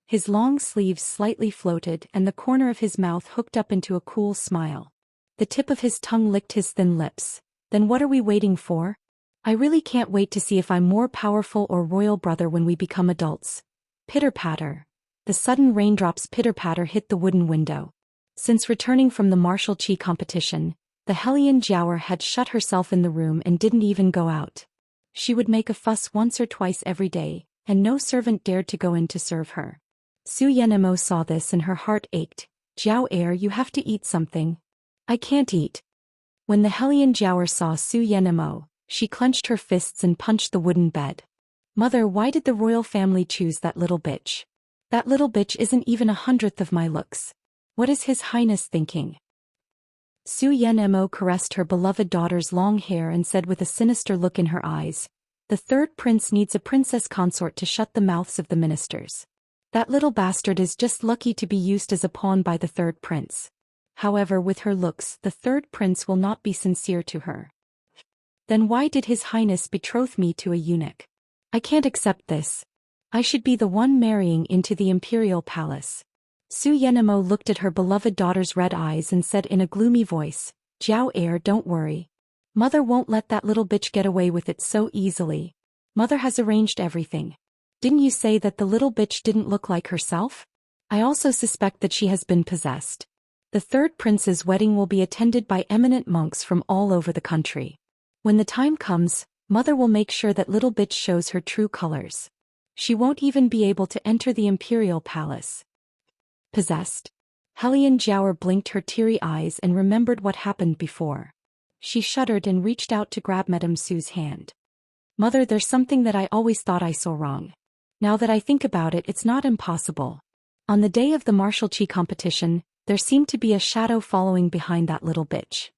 S1: His long sleeves slightly floated and the corner of his mouth hooked up into a cool smile. The tip of his tongue licked his thin lips. "Then what are we waiting for? I really can't wait to see if I'm more powerful or royal brother when we become adults." Pitter-patter. The sudden raindrops pitter-patter hit the wooden window. Since returning from the martial chi competition, the Hellion Jiaoer had shut herself in the room and didn't even go out. She would make a fuss once or twice every day, and no servant dared to go in to serve her. Su Yenemo saw this and her heart ached. "Jiao, you have to eat something." "I can't eat." When the Hellion Jiaoer saw Su Yenemo, she clenched her fists and punched the wooden bed. "Mother, why did the royal family choose that little bitch? That little bitch isn't even 1/100th of my looks. What is His Highness thinking?" Su Yenemo caressed her beloved daughter's long hair and said with a sinister look in her eyes, "The third prince needs a princess consort to shut the mouths of the ministers. That little bastard is just lucky to be used as a pawn by the third prince. However, with her looks, the third prince will not be sincere to her. Then why did His Highness betroth me to a eunuch? I can't accept this. I should be the one marrying into the imperial palace." Su Yenemo looked at her beloved daughter's red eyes and said in a gloomy voice, "Jiao, don't worry. Mother won't let that little bitch get away with it so easily. Mother has arranged everything. Didn't you say that the little bitch didn't look like herself? I also suspect that she has been possessed. The third prince's wedding will be attended by eminent monks from all over the country. When the time comes, Mother will make sure that little bitch shows her true colors. She won't even be able to enter the imperial palace." Possessed? Hellion Jiaoer blinked her teary eyes and remembered what happened before. She shuddered and reached out to grab Madame Su's hand. "Mother, there's something that I always thought I saw wrong. Now that I think about it, it's not impossible. On the day of the martial chi competition, there seemed to be a shadow following behind that little bitch.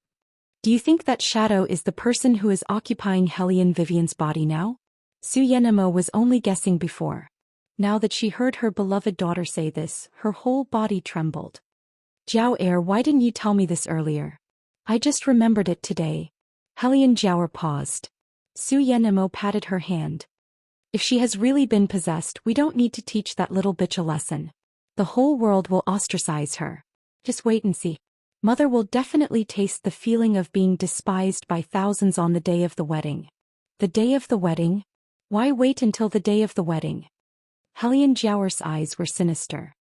S1: Do you think that shadow is the person who is occupying Hellion Vivian's body now?" Su Yenemo was only guessing before. Now that she heard her beloved daughter say this, her whole body trembled. "Jiao, why didn't you tell me this earlier? I just remembered it today." Hellion Jiaoer paused. Su Yenemo patted her hand. "If she has really been possessed, we don't need to teach that little bitch a lesson. The whole world will ostracize her. Just wait and see. Mother will definitely taste the feeling of being despised by thousands on the day of the wedding." "The day of the wedding? Why wait until the day of the wedding?" Hellion Jiaoer's eyes were sinister.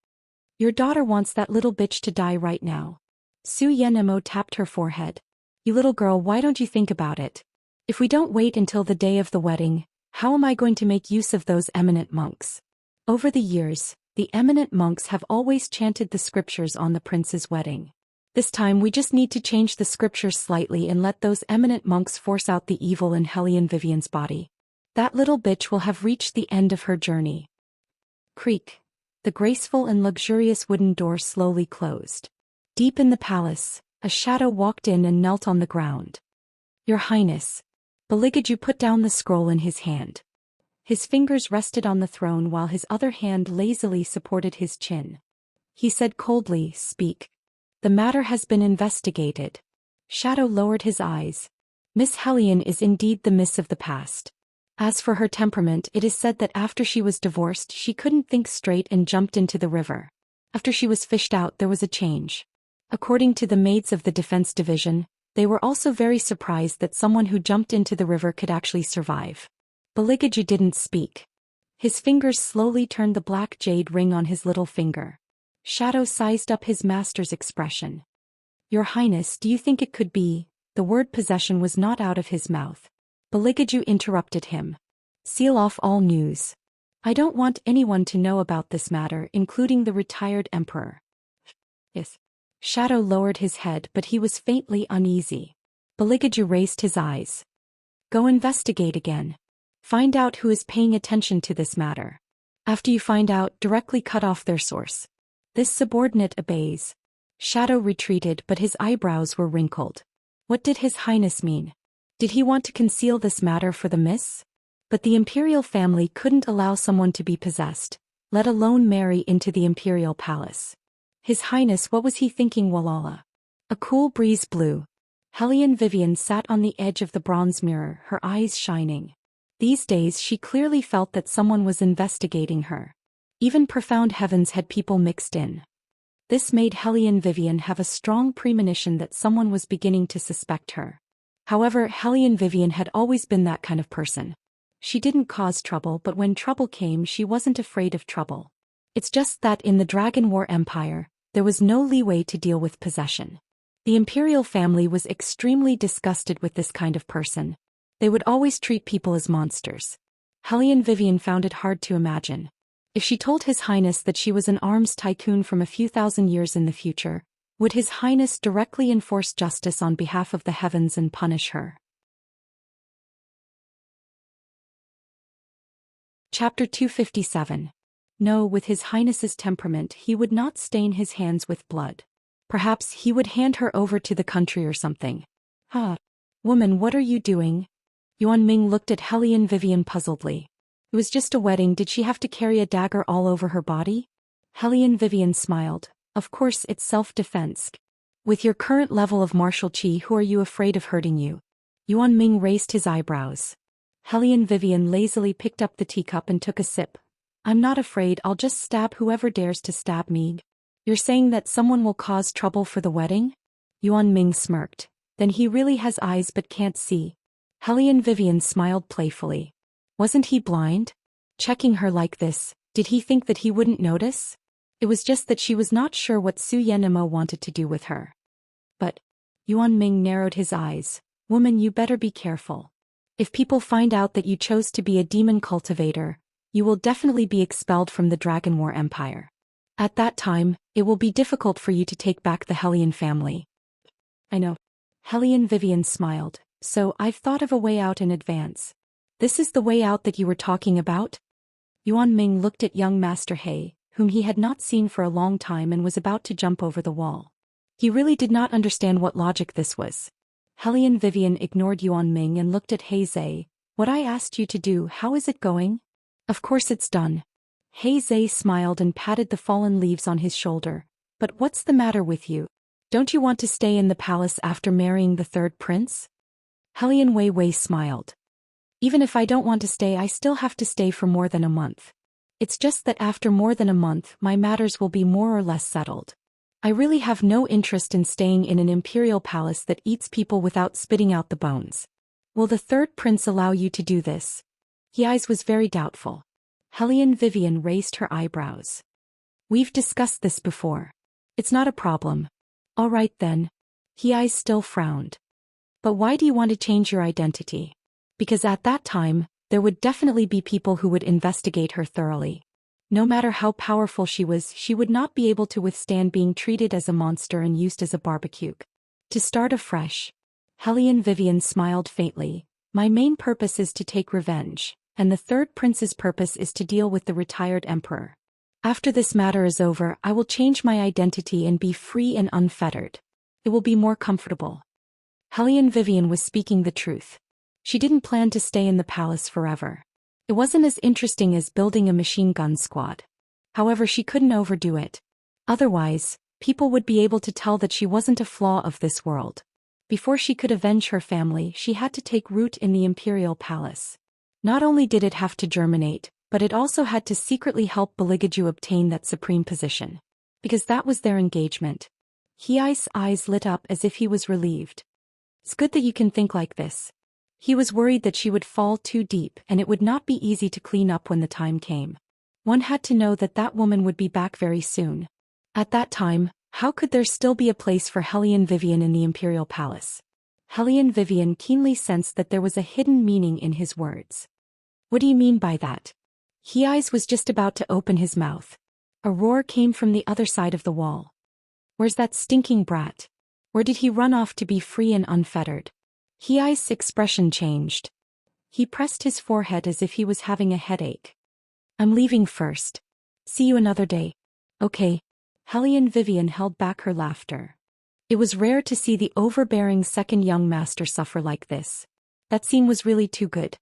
S1: "Your daughter wants that little bitch to die right now." Su Yenemo tapped her forehead. "You little girl, why don't you think about it? If we don't wait until the day of the wedding, how am I going to make use of those eminent monks? Over the years, the eminent monks have always chanted the scriptures on the prince's wedding. This time we just need to change the scriptures slightly and let those eminent monks force out the evil in Hellion Vivian's body. That little bitch will have reached the end of her journey." Creak. The graceful and luxurious wooden door slowly closed. Deep in the palace, a shadow walked in and knelt on the ground. "Your Highness." Beligaju put down the scroll in his hand. His fingers rested on the throne while his other hand lazily supported his chin. He said coldly, "Speak." "The matter has been investigated." Shadow lowered his eyes. "Miss Hellion is indeed the miss of the past. As for her temperament, it is said that after she was divorced she couldn't think straight and jumped into the river. After she was fished out there was a change. According to the maids of the defense division, They were also very surprised that someone who jumped into the river could actually survive. Beligaju didn't speak. His fingers slowly turned the black jade ring on his little finger. Shadow sized up his master's expression. Your Highness, do you think it could be? The word possession was not out of his mouth. Beligaju interrupted him. Seal off all news. I don't want anyone to know about this matter, including the retired emperor. Yes. Shadow lowered his head, but he was faintly uneasy. Beligaju raised his eyes. Go investigate again. Find out who is paying attention to this matter. After you find out, directly cut off their source. This subordinate obeys. Shadow retreated, but his eyebrows were wrinkled. What did His Highness mean? Did he want to conceal this matter for the miss? But the imperial family couldn't allow someone to be possessed, let alone marry into the imperial palace. His Highness, what was he thinking, Walala? A cool breeze blew. Hellion Vivian sat on the edge of the bronze mirror, her eyes shining. These days she clearly felt that someone was investigating her. Even profound heavens had people mixed in. This made Hellion Vivian have a strong premonition that someone was beginning to suspect her. However, Hellion Vivian had always been that kind of person. She didn't cause trouble, but when trouble came, she wasn't afraid of trouble. It's just that in the Dragon War Empire, there was no leeway to deal with possession. The imperial family was extremely disgusted with this kind of person. They would always treat people as monsters. Hellion Vivian found it hard to imagine. If she told His Highness that she was an arms tycoon from a few thousand years in the future, would His Highness directly enforce justice on behalf of the heavens and punish her? Chapter 257. No, with His Highness's temperament he would not stain his hands with blood. Perhaps he would hand her over to the country or something. Woman, what are you doing? Yuan Ming looked at Hellion Vivian puzzledly. It was just a wedding, did she have to carry a dagger all over her body? Hellion Vivian smiled. Of course, it's self-defense. With your current level of martial qi, who are you afraid of hurting you? Yuan Ming raised his eyebrows. Hellion Vivian lazily picked up the teacup and took a sip. I'm not afraid, I'll just stab whoever dares to stab me. You're saying that someone will cause trouble for the wedding? Yuan Ming smirked. Then he really has eyes but can't see. Hellion Vivian smiled playfully. Wasn't he blind? Checking her like this, did he think that he wouldn't notice? It was just that she was not sure what Su Yenimo wanted to do with her. But, Yuan Ming narrowed his eyes. Woman, you better be careful. If people find out that you chose to be a demon cultivator, you will definitely be expelled from the Dragon War Empire. At that time, it will be difficult for you to take back the Hellion family. I know. Hellion Vivian smiled. So, I've thought of a way out in advance. This is the way out that you were talking about? Yuan Ming looked at young Master He, whom he had not seen for a long time and was about to jump over the wall. He really did not understand what logic this was. Hellion Vivian ignored Yuan Ming and looked at He Zhe. What I asked you to do, how is it going? Of course it's done. He Zhe smiled and patted the fallen leaves on his shoulder. But what's the matter with you? Don't you want to stay in the palace after marrying the third prince? Hellion Wei Wei smiled. Even if I don't want to stay, I still have to stay for more than a month. It's just that after more than a month, my matters will be more or less settled. I really have no interest in staying in an imperial palace that eats people without spitting out the bones. Will the third prince allow you to do this? He eyes was very doubtful. Hellion Vivian raised her eyebrows. We've discussed this before. It's not a problem. All right then. He eyes still frowned. But why do you want to change your identity? Because at that time, there would definitely be people who would investigate her thoroughly. No matter how powerful she was, she would not be able to withstand being treated as a monster and used as a barbecue. To start afresh. Hellion Vivian smiled faintly. My main purpose is to take revenge, and the third prince's purpose is to deal with the retired emperor. After this matter is over, I will change my identity and be free and unfettered. It will be more comfortable. Hellion Vivian was speaking the truth. She didn't plan to stay in the palace forever. It wasn't as interesting as building a machine gun squad. However, she couldn't overdo it. Otherwise, people would be able to tell that she wasn't a flaw of this world. Before she could avenge her family, she had to take root in the imperial palace. Not only did it have to germinate, but it also had to secretly help Beligaju obtain that supreme position. Because that was their engagement. Hei's eyes lit up as if he was relieved. It's good that you can think like this. He was worried that she would fall too deep and it would not be easy to clean up when the time came. One had to know that that woman would be back very soon. At that time, how could there still be a place for Hellion Vivian in the Imperial Palace? Hellion Vivian keenly sensed that there was a hidden meaning in his words. What do you mean by that? Hei's was just about to open his mouth. A roar came from the other side of the wall. Where's that stinking brat? Where did he run off to be free and unfettered? Hei's expression changed. He pressed his forehead as if he was having a headache. I'm leaving first. See you another day. Okay. Hellion Vivian held back her laughter. It was rare to see the overbearing second young master suffer like this. That scene was really too good.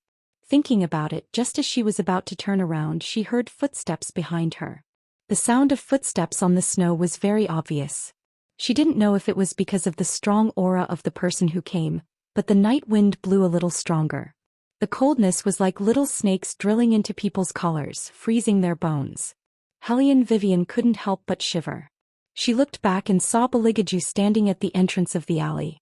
S1: Thinking about it, just as she was about to turn around, she heard footsteps behind her. The sound of footsteps on the snow was very obvious. She didn't know if it was because of the strong aura of the person who came, but the night wind blew a little stronger. The coldness was like little snakes drilling into people's collars, freezing their bones. Hellion Vivian couldn't help but shiver. She looked back and saw Beligaju standing at the entrance of the alley.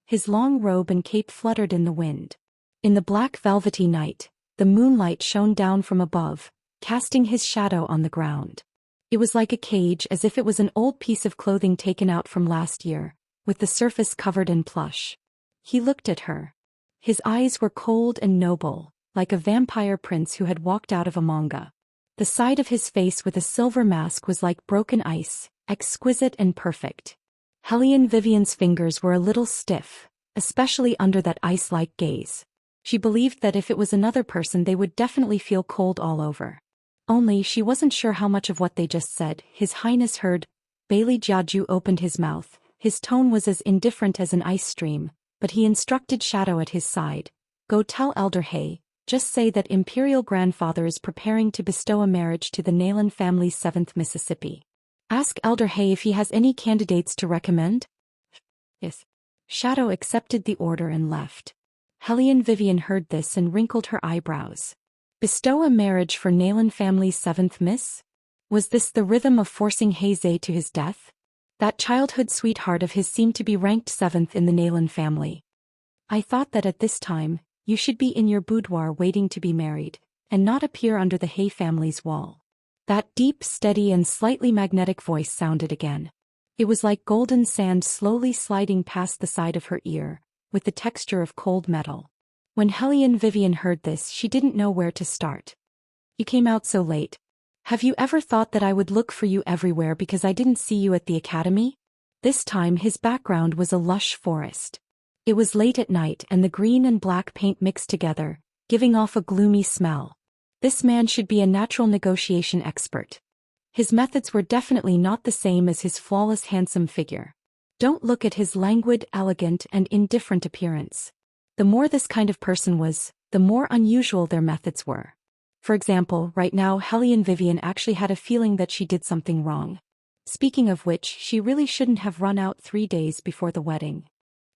S1: His long robe and cape fluttered in the wind. In the black velvety night, the moonlight shone down from above, casting his shadow on the ground. It was like a cage, as if it was an old piece of clothing taken out from last year, with the surface covered in plush. He looked at her. His eyes were cold and noble, like a vampire prince who had walked out of a manga. The side of his face with a silver mask was like broken ice, exquisite and perfect. Hellion Vivian's fingers were a little stiff, especially under that ice-like gaze. She believed that if it was another person they would definitely feel cold all over. Only she wasn't sure how much of what they just said. His Highness heard. Bailey Jiaju opened his mouth. His tone was as indifferent as an ice stream, but he instructed Shadow at his side. Go tell Elder Hay, just say that Imperial Grandfather is preparing to bestow a marriage to the Nayland family's 7th Mississippi. Ask Elder Hay if he has any candidates to recommend? Yes. Shadow accepted the order and left. Hellion Vivian heard this and wrinkled her eyebrows. Bestow a marriage for Nayland family's 7th miss? Was this the rhythm of forcing Heizei to his death? That childhood sweetheart of his seemed to be ranked 7th in the Nayland family. I thought that at this time, you should be in your boudoir waiting to be married, and not appear under the Hay family's wall. That deep, steady and slightly magnetic voice sounded again. It was like golden sand slowly sliding past the side of her ear, with the texture of cold metal. When Hellion Vivian heard this, she didn't know where to start. You came out so late. Have you ever thought that I would look for you everywhere because I didn't see you at the academy? This time his background was a lush forest. It was late at night and the green and black paint mixed together, giving off a gloomy smell. This man should be a natural negotiation expert. His methods were definitely not the same as his flawless handsome figure. Don't look at his languid, elegant, and indifferent appearance. The more this kind of person was, the more unusual their methods were. For example, right now Hellion Vivian actually had a feeling that she did something wrong. Speaking of which, she really shouldn't have run out 3 days before the wedding.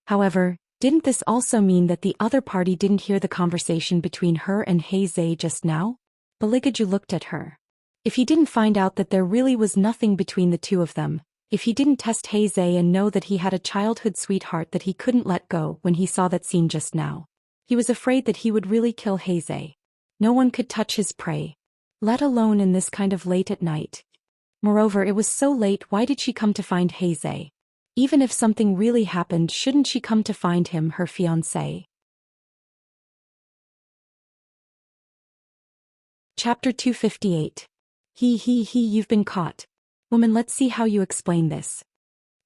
S1: However, didn't this also mean that the other party didn't hear the conversation between her and Heizei just now? Beligaju looked at her. If he didn't find out that there really was nothing between the two of them, if he didn't test Heizei and know that he had a childhood sweetheart that he couldn't let go when he saw that scene just now, he was afraid that he would really kill Heizei. No one could touch his prey, let alone in this kind of late at night. Moreover, it was so late, why did she come to find Heizei? Even if something really happened, shouldn't she come to find him, her fiancé? Chapter 258. You've been caught. Woman, let's see how you explain this.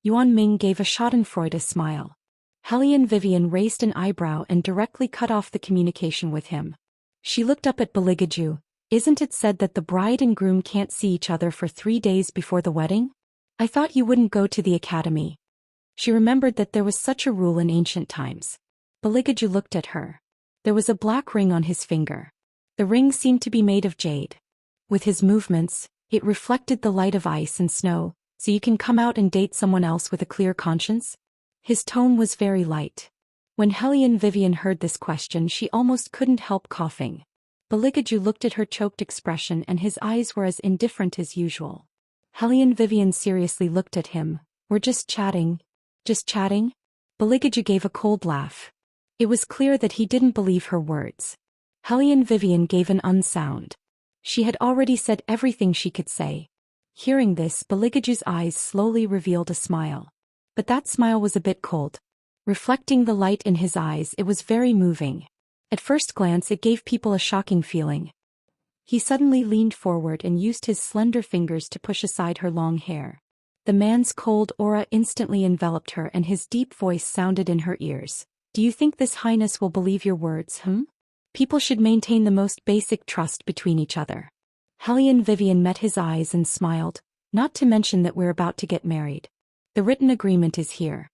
S1: Yuan Ming gave a schadenfreude smile. Hellion Vivian raised an eyebrow and directly cut off the communication with him. She looked up at Beligaju. Isn't it said that the bride and groom can't see each other for 3 days before the wedding? I thought you wouldn't go to the academy. She remembered that there was such a rule in ancient times. Beligaju looked at her. There was a black ring on his finger. The ring seemed to be made of jade. With his movements, it reflected the light of ice and snow, so you can come out and date someone else with a clear conscience? His tone was very light. When Hellion Vivian heard this question, she almost couldn't help coughing. Beligaju looked at her choked expression and his eyes were as indifferent as usual. Hellion Vivian seriously looked at him. We're just chatting. Just chatting? Beligaju gave a cold laugh. It was clear that he didn't believe her words. Hellion Vivian gave an unsound. She had already said everything she could say. Hearing this, Beligaju's eyes slowly revealed a smile. But that smile was a bit cold. Reflecting the light in his eyes, it was very moving. At first glance, it gave people a shocking feeling. He suddenly leaned forward and used his slender fingers to push aside her long hair. The man's cold aura instantly enveloped her and his deep voice sounded in her ears. Do you think this highness will believe your words, People should maintain the most basic trust between each other. Hellion Vivian met his eyes and smiled, not to mention that we're about to get married. The written agreement is here.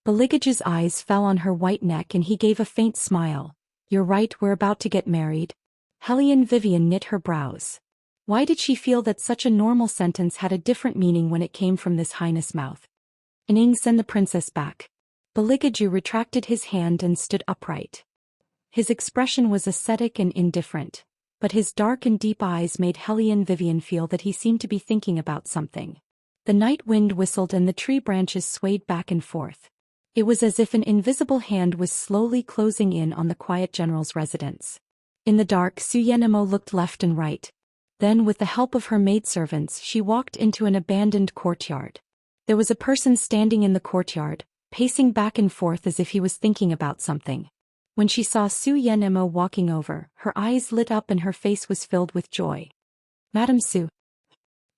S1: Beligaju's eyes fell on her white neck and he gave a faint smile. You're right, we're about to get married. Hellion Vivian knit her brows. Why did she feel that such a normal sentence had a different meaning when it came from this highness' mouth? Send the princess back. Beligaju retracted his hand and stood upright. His expression was ascetic and indifferent, but his dark and deep eyes made Hellion Vivian feel that he seemed to be thinking about something. The night wind whistled and the tree branches swayed back and forth. It was as if an invisible hand was slowly closing in on the quiet general's residence. In the dark, Su Yenemo looked left and right. Then, with the help of her maidservants, she walked into an abandoned courtyard. There was a person standing in the courtyard, pacing back and forth as if he was thinking about something. When she saw Su Yenemo walking over, her eyes lit up and her face was filled with joy. Madam Su.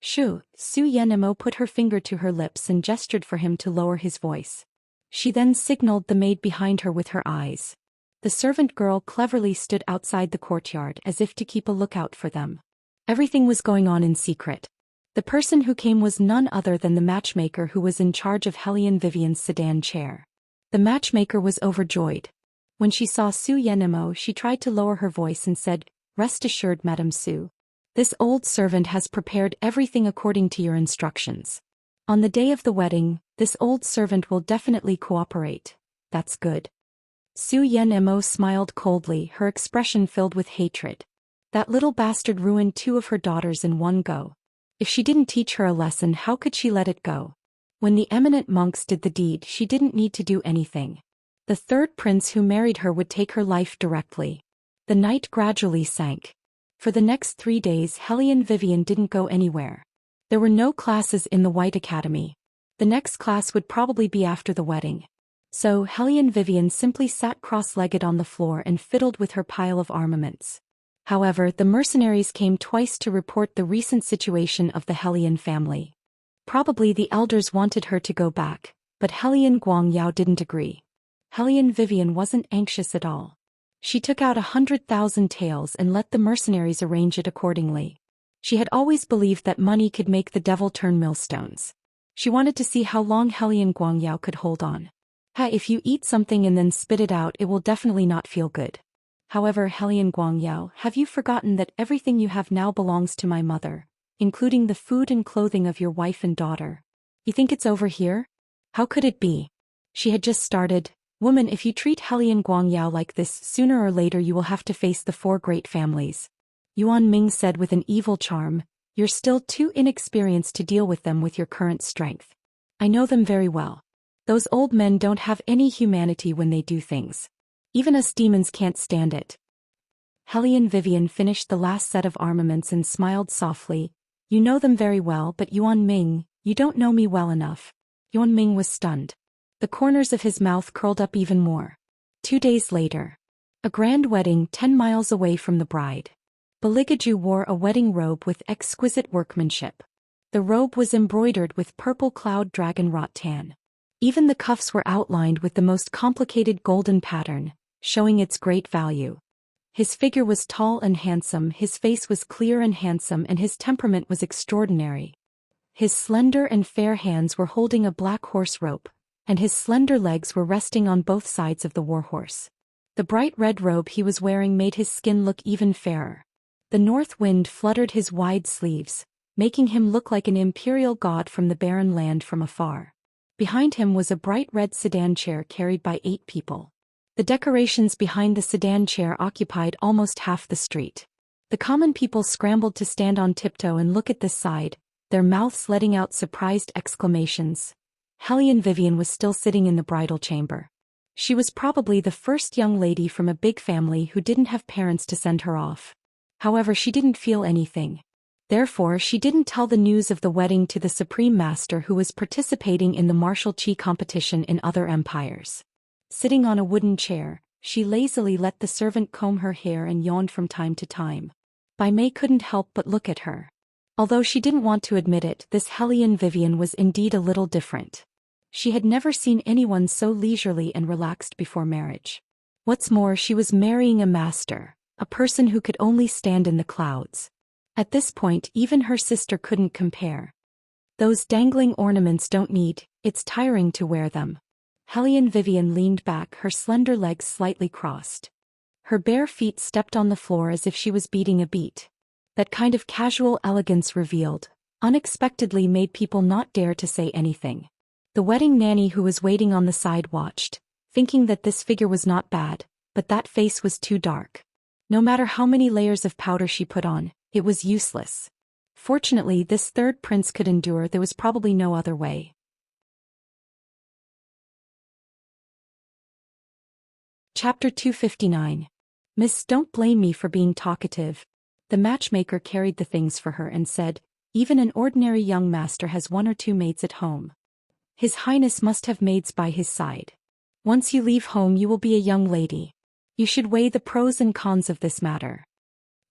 S1: Su Yenemo put her finger to her lips and gestured for him to lower his voice. She then signaled the maid behind her with her eyes. The servant girl cleverly stood outside the courtyard as if to keep a lookout for them. Everything was going on in secret. The person who came was none other than the matchmaker who was in charge of Hellion Vivian's sedan chair. The matchmaker was overjoyed. When she saw Su Yenemo, she tried to lower her voice and said, Rest assured, Madam Su. This old servant has prepared everything according to your instructions. On the day of the wedding, this old servant will definitely cooperate. That's good. Su Yenemo smiled coldly, her expression filled with hatred. That little bastard ruined 2 of her daughters in one go. If she didn't teach her a lesson, how could she let it go? When the eminent monks did the deed, she didn't need to do anything. The 3rd prince who married her would take her life directly. The night gradually sank. For the next 3 days, Hellion Vivian didn't go anywhere. There were no classes in the White Academy. The next class would probably be after the wedding. So, Hellion Vivian simply sat cross-legged on the floor and fiddled with her pile of armaments. However, the mercenaries came twice to report the recent situation of the Hellion family. Probably the elders wanted her to go back, but Hellion Guangyao didn't agree. Hellion Vivian wasn't anxious at all. She took out 100,000 taels and let the mercenaries arrange it accordingly. She had always believed that money could make the devil turn millstones. She wanted to see how long Hellion Guangyao could hold on. If you eat something and then spit it out, it will definitely not feel good. However, Hellion Guangyao, have you forgotten that everything you have now belongs to my mother, including the food and clothing of your wife and daughter? You think it's over here? How could it be? She had just started. Woman, if you treat Hellion Guangyao like this, sooner or later you will have to face the 4 great families. Yuan Ming said with an evil charm, You're still too inexperienced to deal with them with your current strength. I know them very well. Those old men don't have any humanity when they do things. Even us demons can't stand it. Hellion Vivian finished the last set of armaments and smiled softly. You know them very well, but Yuan Ming, you don't know me well enough. Yuan Ming was stunned. The corners of his mouth curled up even more. 2 days later. A grand wedding 10 miles away from the bride. Beligaju wore a wedding robe with exquisite workmanship. The robe was embroidered with purple cloud dragon wrought tan. Even the cuffs were outlined with the most complicated golden pattern, showing its great value. His figure was tall and handsome, his face was clear and handsome, and his temperament was extraordinary. His slender and fair hands were holding a black horse rope, and his slender legs were resting on both sides of the warhorse. The bright red robe he was wearing made his skin look even fairer. The north wind fluttered his wide sleeves, making him look like an imperial god from the barren land from afar. Behind him was a bright red sedan chair carried by 8 people. The decorations behind the sedan chair occupied almost half the street. The common people scrambled to stand on tiptoe and look at this side, their mouths letting out surprised exclamations. Hellion Vivian was still sitting in the bridal chamber. She was probably the first young lady from a big family who didn't have parents to send her off. However, she didn't feel anything. Therefore, she didn't tell the news of the wedding to the Supreme Master who was participating in the martial chi competition in other empires. Sitting on a wooden chair, she lazily let the servant comb her hair and yawned from time to time. Bai Mei couldn't help but look at her. Although she didn't want to admit it, this Hellion Vivian was indeed a little different. She had never seen anyone so leisurely and relaxed before marriage. What's more, she was marrying a master, a person who could only stand in the clouds. At this point, even her sister couldn't compare. Those dangling ornaments don't need, it's tiring to wear them. Hellion Vivian leaned back, her slender legs slightly crossed. Her bare feet stepped on the floor as if she was beating a beat. That kind of casual elegance revealed, unexpectedly made people not dare to say anything. The wedding nanny who was waiting on the side watched, thinking that this figure was not bad, but that face was too dark. No matter how many layers of powder she put on, it was useless. Fortunately, this third prince could endure. There was probably no other way. Chapter 259. Miss, don't blame me for being talkative. The matchmaker carried the things for her and said, even an ordinary young master has 1 or 2 maids at home. His Highness must have maids by his side. Once you leave home you will be a young lady. You should weigh the pros and cons of this matter.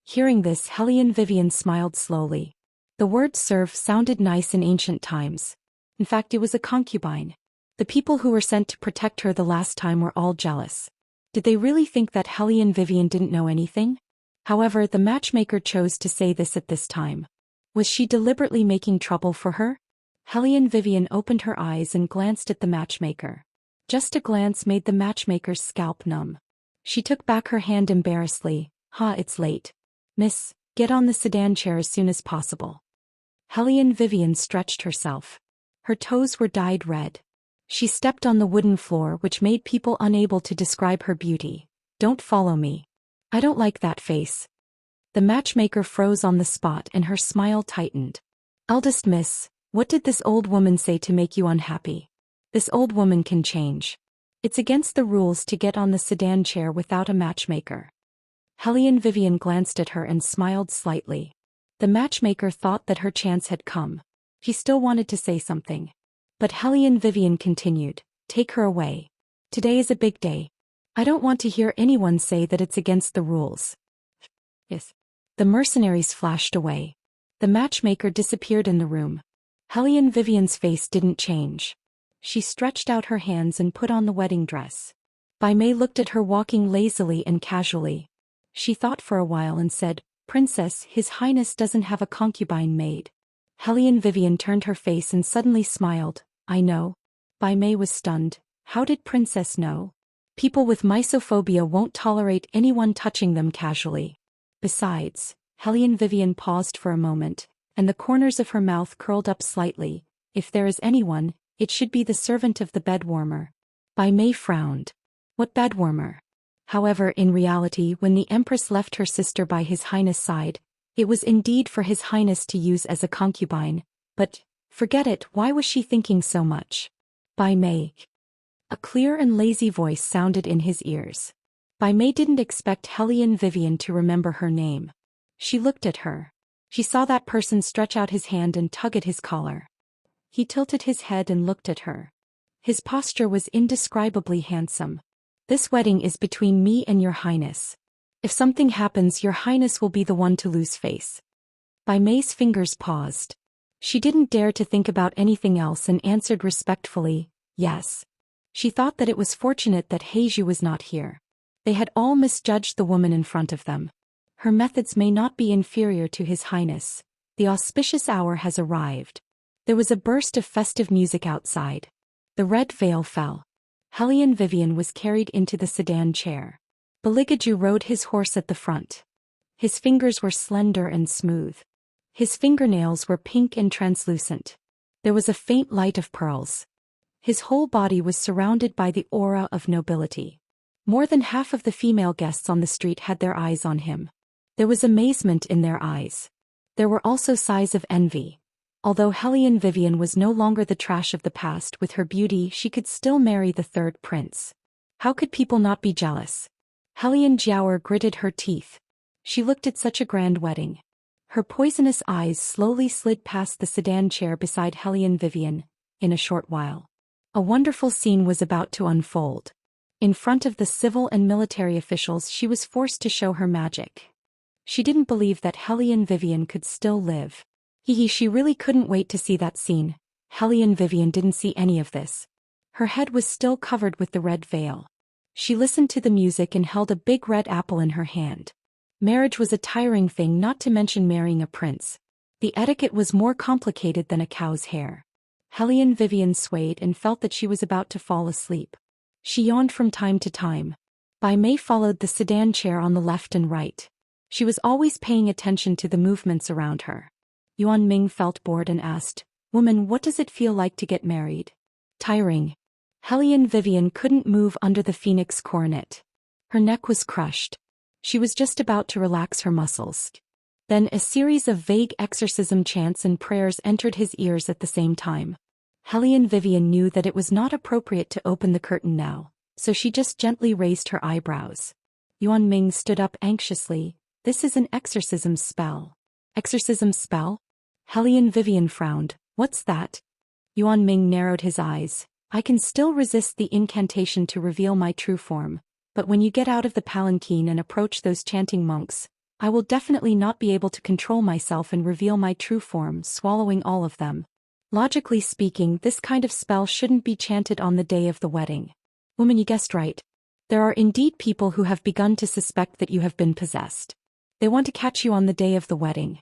S1: Hearing this, Hellion Vivian smiled slowly. The word serf sounded nice in ancient times. In fact, it was a concubine. The people who were sent to protect her the last time were all jealous. Did they really think that Hellion Vivian didn't know anything? However, the matchmaker chose to say this at this time. Was she deliberately making trouble for her? Hellion Vivian opened her eyes and glanced at the matchmaker. Just a glance made the matchmaker's scalp numb. She took back her hand embarrassedly. It's late. Miss, get on the sedan chair as soon as possible. Hellion Vivian stretched herself. Her toes were dyed red. She stepped on the wooden floor, which made people unable to describe her beauty. Don't follow me. I don't like that face. The matchmaker froze on the spot and her smile tightened. Eldest miss, what did this old woman say to make you unhappy? This old woman can change. It's against the rules to get on the sedan chair without a matchmaker. Hellion Vivian glanced at her and smiled slightly. The matchmaker thought that her chance had come. He still wanted to say something. But Hellion Vivian continued, take her away. Today is a big day. I don't want to hear anyone say that it's against the rules. Yes. The mercenaries flashed away. The matchmaker disappeared in the room. Hellion Vivian's face didn't change. She stretched out her hands and put on the wedding dress. Bai Mei looked at her walking lazily and casually. She thought for a while and said, Princess, His Highness doesn't have a concubine maid. Hellion Vivian turned her face and suddenly smiled. I know. Bai Mei was stunned. How did Princess know? People with mysophobia won't tolerate anyone touching them casually. Besides, Hellion Vivian paused for a moment, and the corners of her mouth curled up slightly. If there is anyone, it should be the servant of the bedwarmer. Bai Mei frowned. What bedwarmer? However, in reality, when the Empress left her sister by His Highness' side, it was indeed for His Highness to use as a concubine, but, forget it, why was she thinking so much? Bai Mei. A clear and lazy voice sounded in his ears. Bai Mei didn't expect Hellion Vivian to remember her name. She looked at her. She saw that person stretch out his hand and tug at his collar. He tilted his head and looked at her. His posture was indescribably handsome. This wedding is between me and your highness. If something happens, your highness will be the one to lose face. Bai Mei's fingers paused. She didn't dare to think about anything else and answered respectfully, yes. She thought that it was fortunate that Heiju was not here. They had all misjudged the woman in front of them. Her methods may not be inferior to His Highness. The auspicious hour has arrived. There was a burst of festive music outside. The red veil fell. Hellion Vivian was carried into the sedan chair. Baligaju rode his horse at the front. His fingers were slender and smooth. His fingernails were pink and translucent. There was a faint light of pearls. His whole body was surrounded by the aura of nobility. More than half of the female guests on the street had their eyes on him. There was amazement in their eyes. There were also sighs of envy. Although Hellion Vivian was no longer the trash of the past with her beauty, she could still marry the third prince. How could people not be jealous? Hellion Jiaoer gritted her teeth. She looked at such a grand wedding. Her poisonous eyes slowly slid past the sedan chair beside Hellion Vivian. In a short while, a wonderful scene was about to unfold. In front of the civil and military officials, she was forced to show her magic. She didn't believe that Hellion Vivian could still live. She really couldn't wait to see that scene. Hellion Vivian didn't see any of this. Her head was still covered with the red veil. She listened to the music and held a big red apple in her hand. Marriage was a tiring thing, not to mention marrying a prince. The etiquette was more complicated than a cow's hair. Hellion Vivian swayed and felt that she was about to fall asleep. She yawned from time to time. Bai Mei followed the sedan chair on the left and right. She was always paying attention to the movements around her. Yuan Ming felt bored and asked, "Woman, what does it feel like to get married?" "Tiring." Hellion Vivian couldn't move under the phoenix coronet. Her neck was crushed. She was just about to relax her muscles. Then a series of vague exorcism chants and prayers entered his ears at the same time. Hellion Vivian knew that it was not appropriate to open the curtain now, so she just gently raised her eyebrows. Yuan Ming stood up anxiously. "This is an exorcism spell." "Exorcism spell?" Hellion Vivian frowned. "What's that?" Yuan Ming narrowed his eyes. "I can still resist the incantation to reveal my true form, but when you get out of the palanquin and approach those chanting monks, I will definitely not be able to control myself and reveal my true form, swallowing all of them. Logically speaking, this kind of spell shouldn't be chanted on the day of the wedding." "Woman, you guessed right. There are indeed people who have begun to suspect that you have been possessed. They want to catch you on the day of the wedding."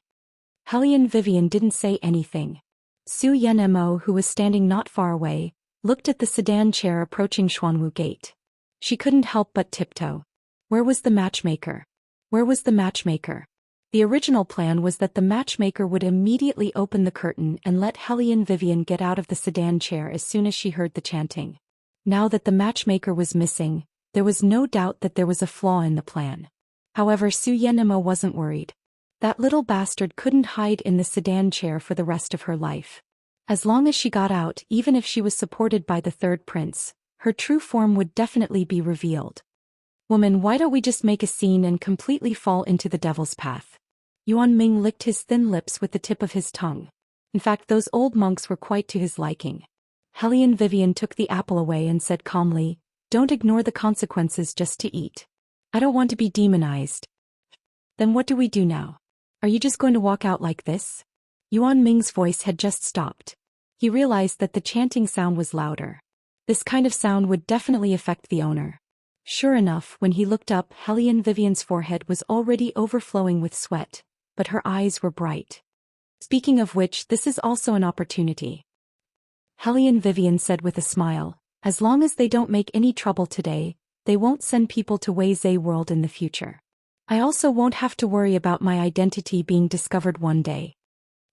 S1: Hellion Vivian didn't say anything. Su Yenmo, who was standing not far away, looked at the sedan chair approaching Xuanwu Gate. She couldn't help but tiptoe. Where was the matchmaker? Where was the matchmaker? The original plan was that the matchmaker would immediately open the curtain and let Hellion Vivian get out of the sedan chair as soon as she heard the chanting. Now that the matchmaker was missing, there was no doubt that there was a flaw in the plan. However, Su Yenmo wasn't worried. That little bastard couldn't hide in the sedan chair for the rest of her life. As long as she got out, even if she was supported by the third prince, her true form would definitely be revealed. "Woman, why don't we just make a scene and completely fall into the devil's path?" Yuan Ming licked his thin lips with the tip of his tongue. In fact, those old monks were quite to his liking. Hellion Vivian took the apple away and said calmly, "Don't ignore the consequences just to eat. I don't want to be demonized." "Then what do we do now? Are you just going to walk out like this?" Yuan Ming's voice had just stopped. He realized that the chanting sound was louder. This kind of sound would definitely affect the owner. Sure enough, when he looked up, Hellion Vivian's forehead was already overflowing with sweat, but her eyes were bright. "Speaking of which, this is also an opportunity," Hellion Vivian said with a smile. "As long as they don't make any trouble today, they won't send people to Wei Zhe World in the future. I also won't have to worry about my identity being discovered one day."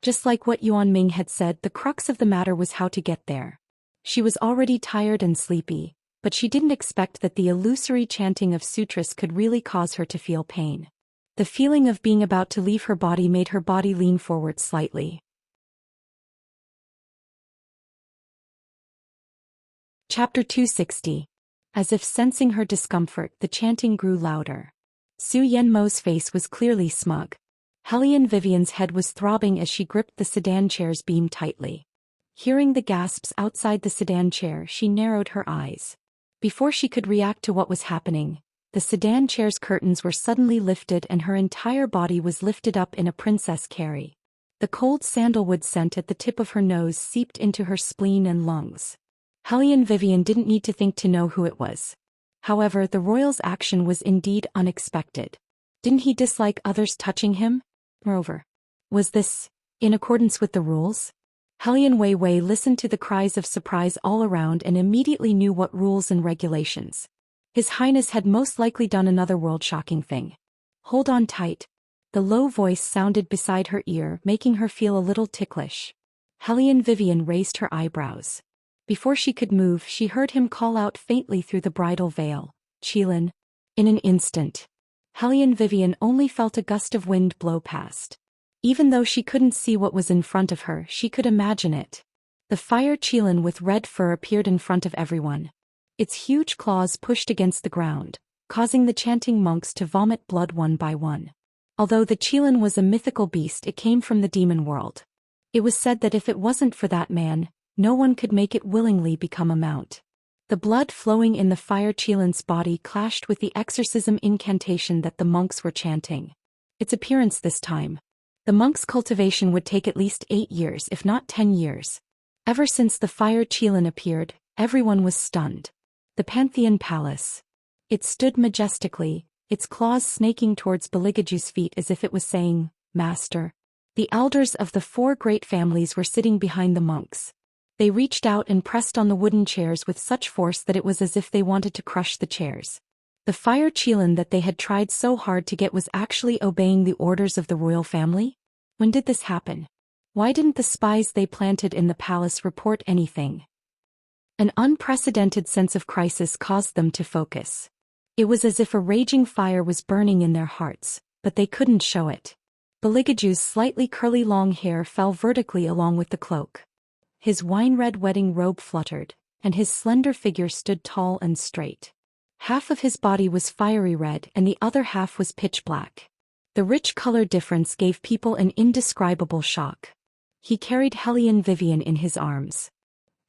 S1: Just like what Yuan Ming had said, the crux of the matter was how to get there. She was already tired and sleepy, but she didn't expect that the illusory chanting of sutras could really cause her to feel pain. The feeling of being about to leave her body made her body lean forward slightly. Chapter 260. As if sensing her discomfort, the chanting grew louder. Su Yenmo's face was clearly smug. Hellion Vivian's head was throbbing as she gripped the sedan chair's beam tightly. Hearing the gasps outside the sedan chair, she narrowed her eyes. Before she could react to what was happening, the sedan chair's curtains were suddenly lifted and her entire body was lifted up in a princess carry. The cold sandalwood scent at the tip of her nose seeped into her spleen and lungs. Hellion Vivian didn't need to think to know who it was. However, the royal's action was indeed unexpected. Didn't he dislike others touching him? Moreover, was this in accordance with the rules? Hellion Weiwei listened to the cries of surprise all around and immediately knew what rules and regulations. His Highness had most likely done another world-shocking thing. "Hold on tight." The low voice sounded beside her ear, making her feel a little ticklish. Hellion Vivian raised her eyebrows. Before she could move, she heard him call out faintly through the bridal veil, "Qilin." In an instant, Hellion Vivian only felt a gust of wind blow past. Even though she couldn't see what was in front of her, she could imagine it. The fire Qilin with red fur appeared in front of everyone. Its huge claws pushed against the ground, causing the chanting monks to vomit blood one by one. Although the Qilin was a mythical beast, it came from the demon world. It was said that if it wasn't for that man, no one could make it willingly become a mount. The blood flowing in the fire Qilin's body clashed with the exorcism incantation that the monks were chanting. Its appearance this time. The monks' cultivation would take at least 8 years, if not 10 years. Ever since the fire Qilin appeared, everyone was stunned. The Pantheon Palace. It stood majestically, its claws snaking towards Beligaju's feet as if it was saying, "Master." The elders of the 4 great families were sitting behind the monks. They reached out and pressed on the wooden chairs with such force that it was as if they wanted to crush the chairs. The fire Qilin that they had tried so hard to get was actually obeying the orders of the royal family? When did this happen? Why didn't the spies they planted in the palace report anything? An unprecedented sense of crisis caused them to focus. It was as if a raging fire was burning in their hearts, but they couldn't show it. Beligaju's slightly curly long hair fell vertically along with the cloak. His wine-red wedding robe fluttered, and his slender figure stood tall and straight. Half of his body was fiery red and the other half was pitch black. The rich color difference gave people an indescribable shock. He carried Hellion Vivian in his arms.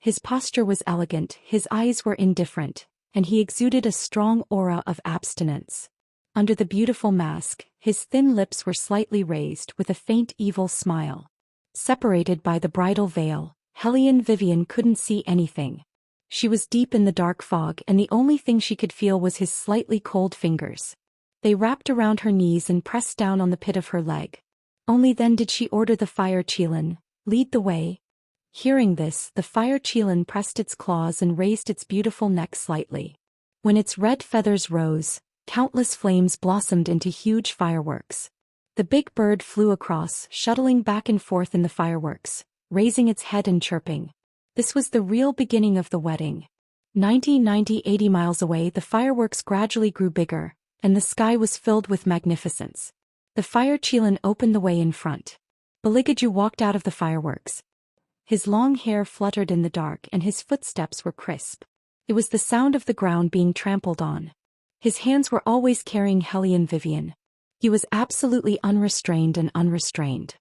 S1: His posture was elegant, his eyes were indifferent, and he exuded a strong aura of abstinence. Under the beautiful mask, his thin lips were slightly raised with a faint evil smile. Separated by the bridal veil, Hellion Vivian couldn't see anything. She was deep in the dark fog and the only thing she could feel was his slightly cold fingers. They wrapped around her knees and pressed down on the pit of her leg. Only then did she order the fire Qilin, "Lead the way." Hearing this, the fire Qilin pressed its claws and raised its beautiful neck slightly. When its red feathers rose, countless flames blossomed into huge fireworks. The big bird flew across, shuttling back and forth in the fireworks, raising its head and chirping. This was the real beginning of the wedding. 80 miles away, the fireworks gradually grew bigger, and the sky was filled with magnificence. The fire Qilin opened the way in front. Beligaju walked out of the fireworks. His long hair fluttered in the dark and his footsteps were crisp. It was the sound of the ground being trampled on. His hands were always carrying Hellion Vivian. He was absolutely unrestrained and unrestrained.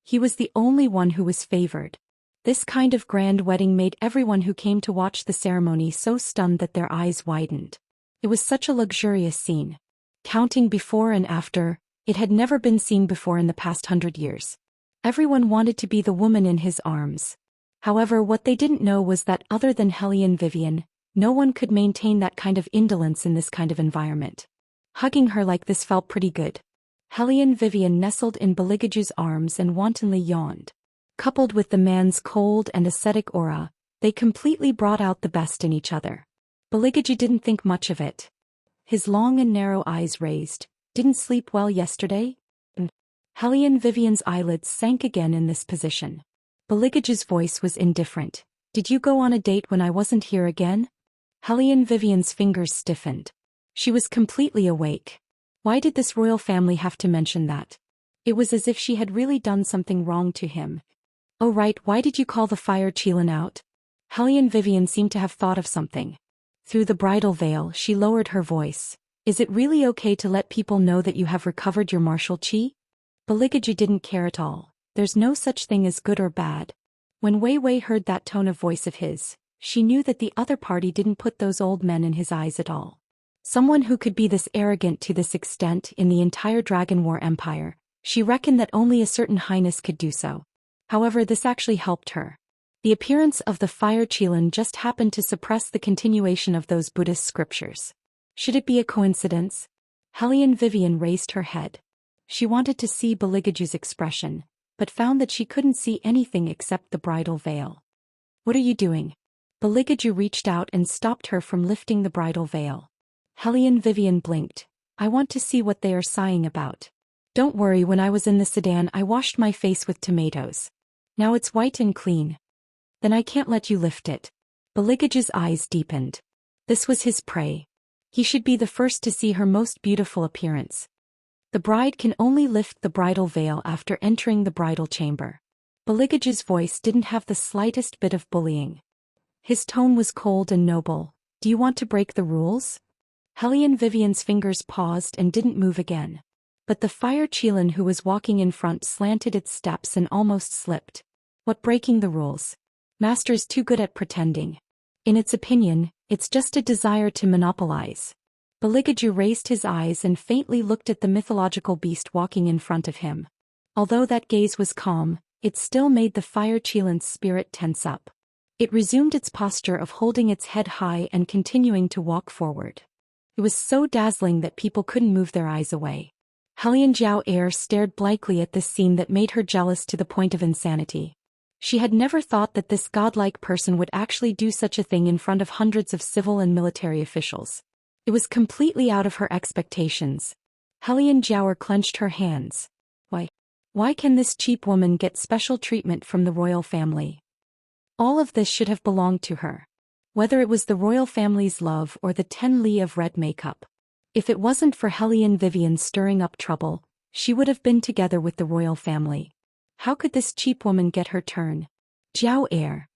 S1: He was the only one who was favored. This kind of grand wedding made everyone who came to watch the ceremony so stunned that their eyes widened. It was such a luxurious scene. Counting before and after, it had never been seen before in the past 100 years. Everyone wanted to be the woman in his arms. However, what they didn't know was that other than Hellion Vivian, no one could maintain that kind of indolence in this kind of environment. Hugging her like this felt pretty good. Hellion Vivian nestled in Beligaju's arms and wantonly yawned. Coupled with the man's cold and ascetic aura, they completely brought out the best in each other. Beligaju didn't think much of it. His long and narrow eyes raised. "Didn't sleep well yesterday?" Hellion Vivian's eyelids sank again in this position. Beligaju's voice was indifferent. "Did you go on a date when I wasn't here again?" Hellion Vivian's fingers stiffened. She was completely awake. Why did this royal family have to mention that? It was as if she had really done something wrong to him. "Oh right, why did you call the fire Qilin out?" Hellion Vivian seemed to have thought of something. Through the bridal veil, she lowered her voice. "Is it really okay to let people know that you have recovered your martial chi?" Beligaju didn't care at all. There's no such thing as good or bad. When Wei Wei heard that tone of voice of his, she knew that the other party didn't put those old men in his eyes at all. Someone who could be this arrogant to this extent in the entire Dragon War Empire, she reckoned that only a certain highness could do so. However, this actually helped her. The appearance of the fire Qilin just happened to suppress the continuation of those Buddhist scriptures. Should it be a coincidence? Hellion Vivian raised her head. She wanted to see Beligaju's expression, but found that she couldn't see anything except the bridal veil. "What are you doing?" Beligaju reached out and stopped her from lifting the bridal veil. Hellion Vivian blinked. "I want to see what they are sighing about. Don't worry, when I was in the sedan I washed my face with tomatoes. Now it's white and clean." "Then I can't let you lift it." Beligaju's eyes deepened. This was his prey. He should be the first to see her most beautiful appearance. The bride can only lift the bridal veil after entering the bridal chamber. Baligaju's voice didn't have the slightest bit of bullying. His tone was cold and noble. Do you want to break the rules? Hellion Vivian's fingers paused and didn't move again. But the fire Qilin who was walking in front slanted its steps and almost slipped. What breaking the rules? Master's too good at pretending. In its opinion, it's just a desire to monopolize. Baligaju raised his eyes and faintly looked at the mythological beast walking in front of him. Although that gaze was calm, it still made the fire Qilin's spirit tense up. It resumed its posture of holding its head high and continuing to walk forward. It was so dazzling that people couldn't move their eyes away. Hellion Jiao Air stared blankly at this scene that made her jealous to the point of insanity. She had never thought that this godlike person would actually do such a thing in front of hundreds of civil and military officials. It was completely out of her expectations. Hellion Jiao clenched her hands. Why can this cheap woman get special treatment from the royal family? All of this should have belonged to her. Whether it was the royal family's love or the 10 li of red makeup. If it wasn't for Hellion Vivian stirring up trouble, she would have been together with the royal family. How could this cheap woman get her turn? Jiao Air.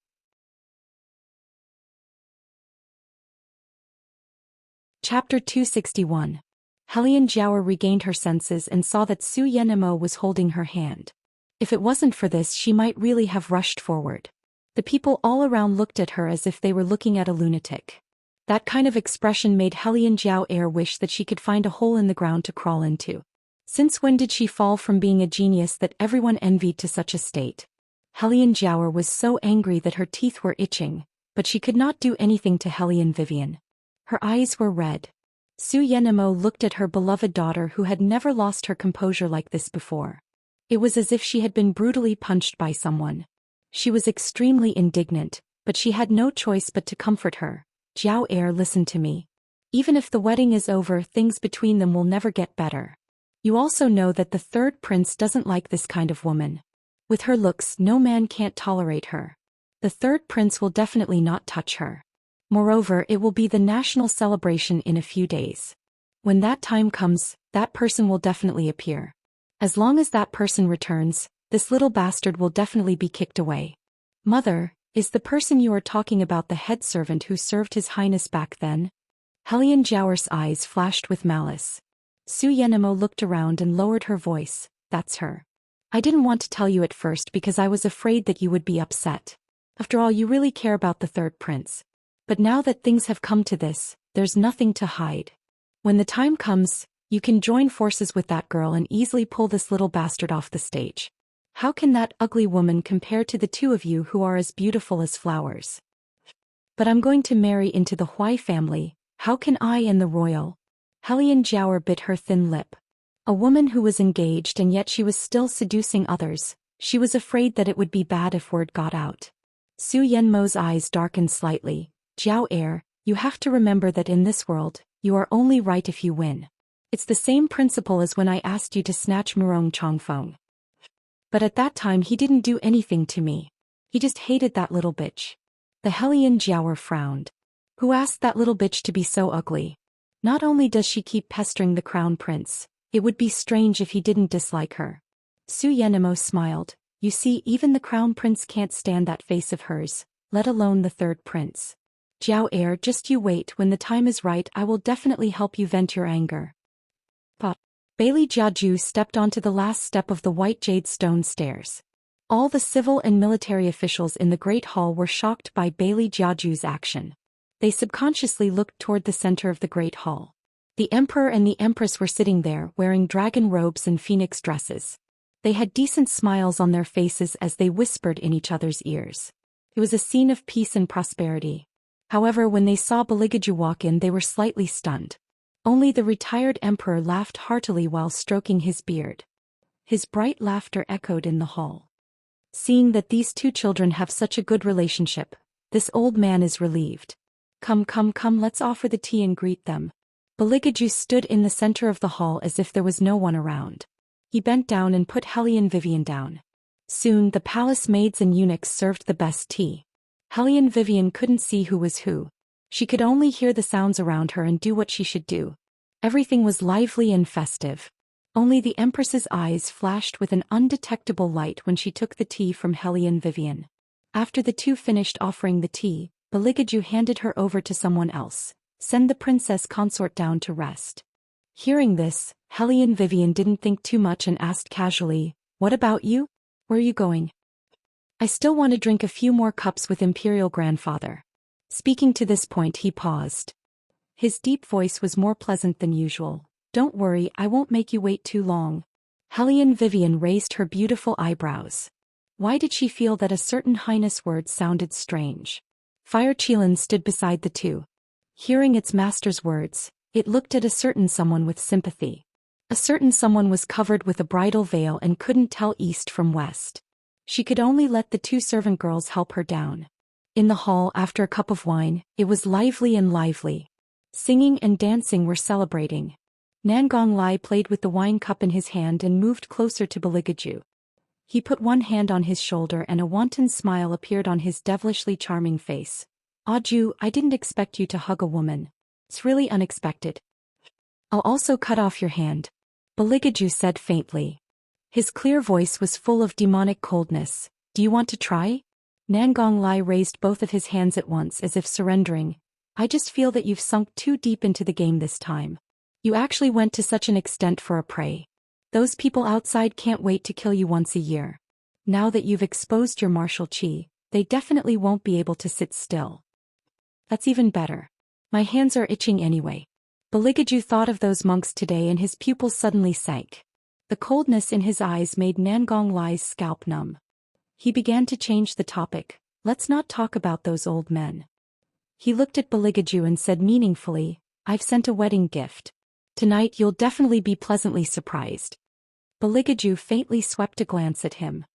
S1: Chapter 261. Hellion Jiao regained her senses and saw that Su Yenemo was holding her hand. If it wasn't for this, she might really have rushed forward. The people all around looked at her as if they were looking at a lunatic. That kind of expression made Hellion Jiao Air wish that she could find a hole in the ground to crawl into. Since when did she fall from being a genius that everyone envied to such a state? Hellion Jiao was so angry that her teeth were itching, but she could not do anything to Hellion Vivian. Her eyes were red. Su Yenemo looked at her beloved daughter who had never lost her composure like this before. It was as if she had been brutally punched by someone. She was extremely indignant, but she had no choice but to comfort her. Jiao Air, listen to me. Even if the wedding is over, things between them will never get better. You also know that the third prince doesn't like this kind of woman. With her looks, no man can't tolerate her. The third prince will definitely not touch her. Moreover, it will be the national celebration in a few days. When that time comes, that person will definitely appear. As long as that person returns, this little bastard will definitely be kicked away. Mother, is the person you are talking about the head servant who served His Highness back then? Hellion Jiao's eyes flashed with malice. Su Yenemo looked around and lowered her voice. That's her. I didn't want to tell you at first because I was afraid that you would be upset. After all, you really care about the third prince. But now that things have come to this, there's nothing to hide. When the time comes, you can join forces with that girl and easily pull this little bastard off the stage. How can that ugly woman compare to the two of you who are as beautiful as flowers? But I'm going to marry into the Huai family. How can I and the royal? Hellion Jiao bit her thin lip. A woman who was engaged and yet she was still seducing others. She was afraid that it would be bad if word got out. Su Yenmo's eyes darkened slightly. Jiao Air, you have to remember that in this world, you are only right if you win. It's the same principle as when I asked you to snatch Murong Chongfeng. But at that time he didn't do anything to me. He just hated that little bitch. The Hellion Jiao frowned. Who asked that little bitch to be so ugly? Not only does she keep pestering the crown prince, it would be strange if he didn't dislike her. Su Yenemo smiled. You see, even the crown prince can't stand that face of hers, let alone the third prince. Jiao Air, just you wait, when the time is right I will definitely help you vent your anger. But Bailey Jiaju stepped onto the last step of the white jade stone stairs. All the civil and military officials in the Great Hall were shocked by Bailey Jiaju's action. They subconsciously looked toward the center of the Great Hall. The Emperor and the Empress were sitting there wearing dragon robes and phoenix dresses. They had decent smiles on their faces as they whispered in each other's ears. It was a scene of peace and prosperity. However, when they saw Baligaju walk in, they were slightly stunned. Only the retired emperor laughed heartily while stroking his beard. His bright laughter echoed in the hall. Seeing that these two children have such a good relationship, this old man is relieved. Come, let's offer the tea and greet them. Baligaju stood in the center of the hall as if there was no one around. He bent down and put Hellion Vivian down. Soon the palace maids and eunuchs served the best tea. Hellion Vivian couldn't see who was who. She could only hear the sounds around her and do what she should do. Everything was lively and festive. Only the Empress's eyes flashed with an undetectable light when she took the tea from Hellion Vivian. After the two finished offering the tea, Beligaju handed her over to someone else. Send the Princess Consort down to rest. Hearing this, Hellion Vivian didn't think too much and asked casually, "What about you? Where are you going?" "I still want to drink a few more cups with Imperial Grandfather." Speaking to this point, he paused. His deep voice was more pleasant than usual. "Don't worry, I won't make you wait too long." Hellion Vivian raised her beautiful eyebrows. Why did she feel that a certain highness word sounded strange? Fire Qilin stood beside the two. Hearing its master's words, it looked at a certain someone with sympathy. A certain someone was covered with a bridal veil and couldn't tell east from west. She could only let the two servant girls help her down. In the hall after a cup of wine, it was lively and lively. Singing and dancing were celebrating. Nangong Lai played with the wine cup in his hand and moved closer to Beligaju. He put one hand on his shoulder and a wanton smile appeared on his devilishly charming face. "Aju, I didn't expect you to hug a woman. It's really unexpected." "I'll also cut off your hand," Beligaju said faintly. His clear voice was full of demonic coldness. "Do you want to try?" Nangong Lai raised both of his hands at once as if surrendering. "I just feel that you've sunk too deep into the game this time. You actually went to such an extent for a prey. Those people outside can't wait to kill you once a year. Now that you've exposed your martial chi, they definitely won't be able to sit still." "That's even better. My hands are itching anyway." Beligaju thought of those monks today and his pupils suddenly sank. The coldness in his eyes made Nangong Lai's scalp numb. He began to change the topic. "Let's not talk about those old men." He looked at Beligaju and said meaningfully, "I've sent a wedding gift. Tonight you'll definitely be pleasantly surprised." Beligaju faintly swept a glance at him.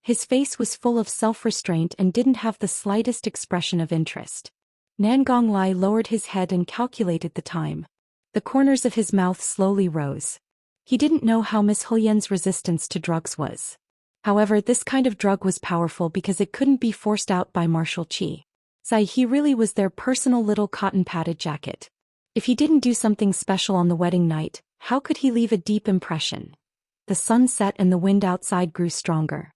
S1: His face was full of self-restraint and didn't have the slightest expression of interest. Nangong Lai lowered his head and calculated the time. The corners of his mouth slowly rose. He didn't know how Miss Hulien's resistance to drugs was. However, this kind of drug was powerful because it couldn't be forced out by martial chi. He really was their personal little cotton-padded jacket. If he didn't do something special on the wedding night, how could he leave a deep impression? The sun set and the wind outside grew stronger.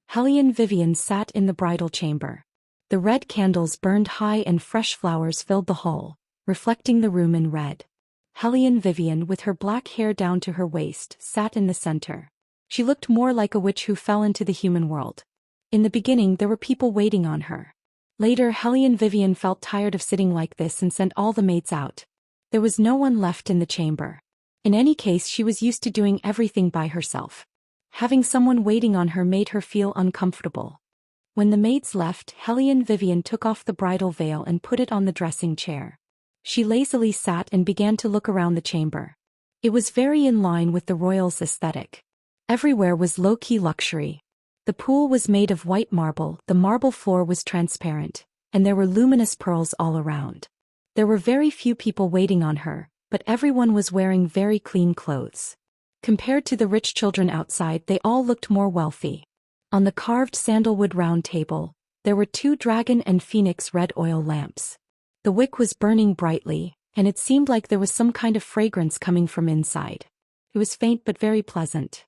S1: Hellion Vivian sat in the bridal chamber. The red candles burned high and fresh flowers filled the hall, reflecting the room in red. Hellion Vivian, with her black hair down to her waist, sat in the center. She looked more like a witch who fell into the human world. In the beginning there were people waiting on her. Later Hellion Vivian felt tired of sitting like this and sent all the maids out. There was no one left in the chamber. In any case, she was used to doing everything by herself. Having someone waiting on her made her feel uncomfortable. When the maids left, Hellion Vivian took off the bridal veil and put it on the dressing chair. She lazily sat and began to look around the chamber. It was very in line with the royals' aesthetic. Everywhere was low-key luxury. The pool was made of white marble, the marble floor was transparent, and there were luminous pearls all around. There were very few people waiting on her, but everyone was wearing very clean clothes. Compared to the rich children outside, they all looked more wealthy. On the carved sandalwood round table, there were 2 dragon and phoenix red oil lamps. The wick was burning brightly, and it seemed like there was some kind of fragrance coming from inside. It was faint but very pleasant.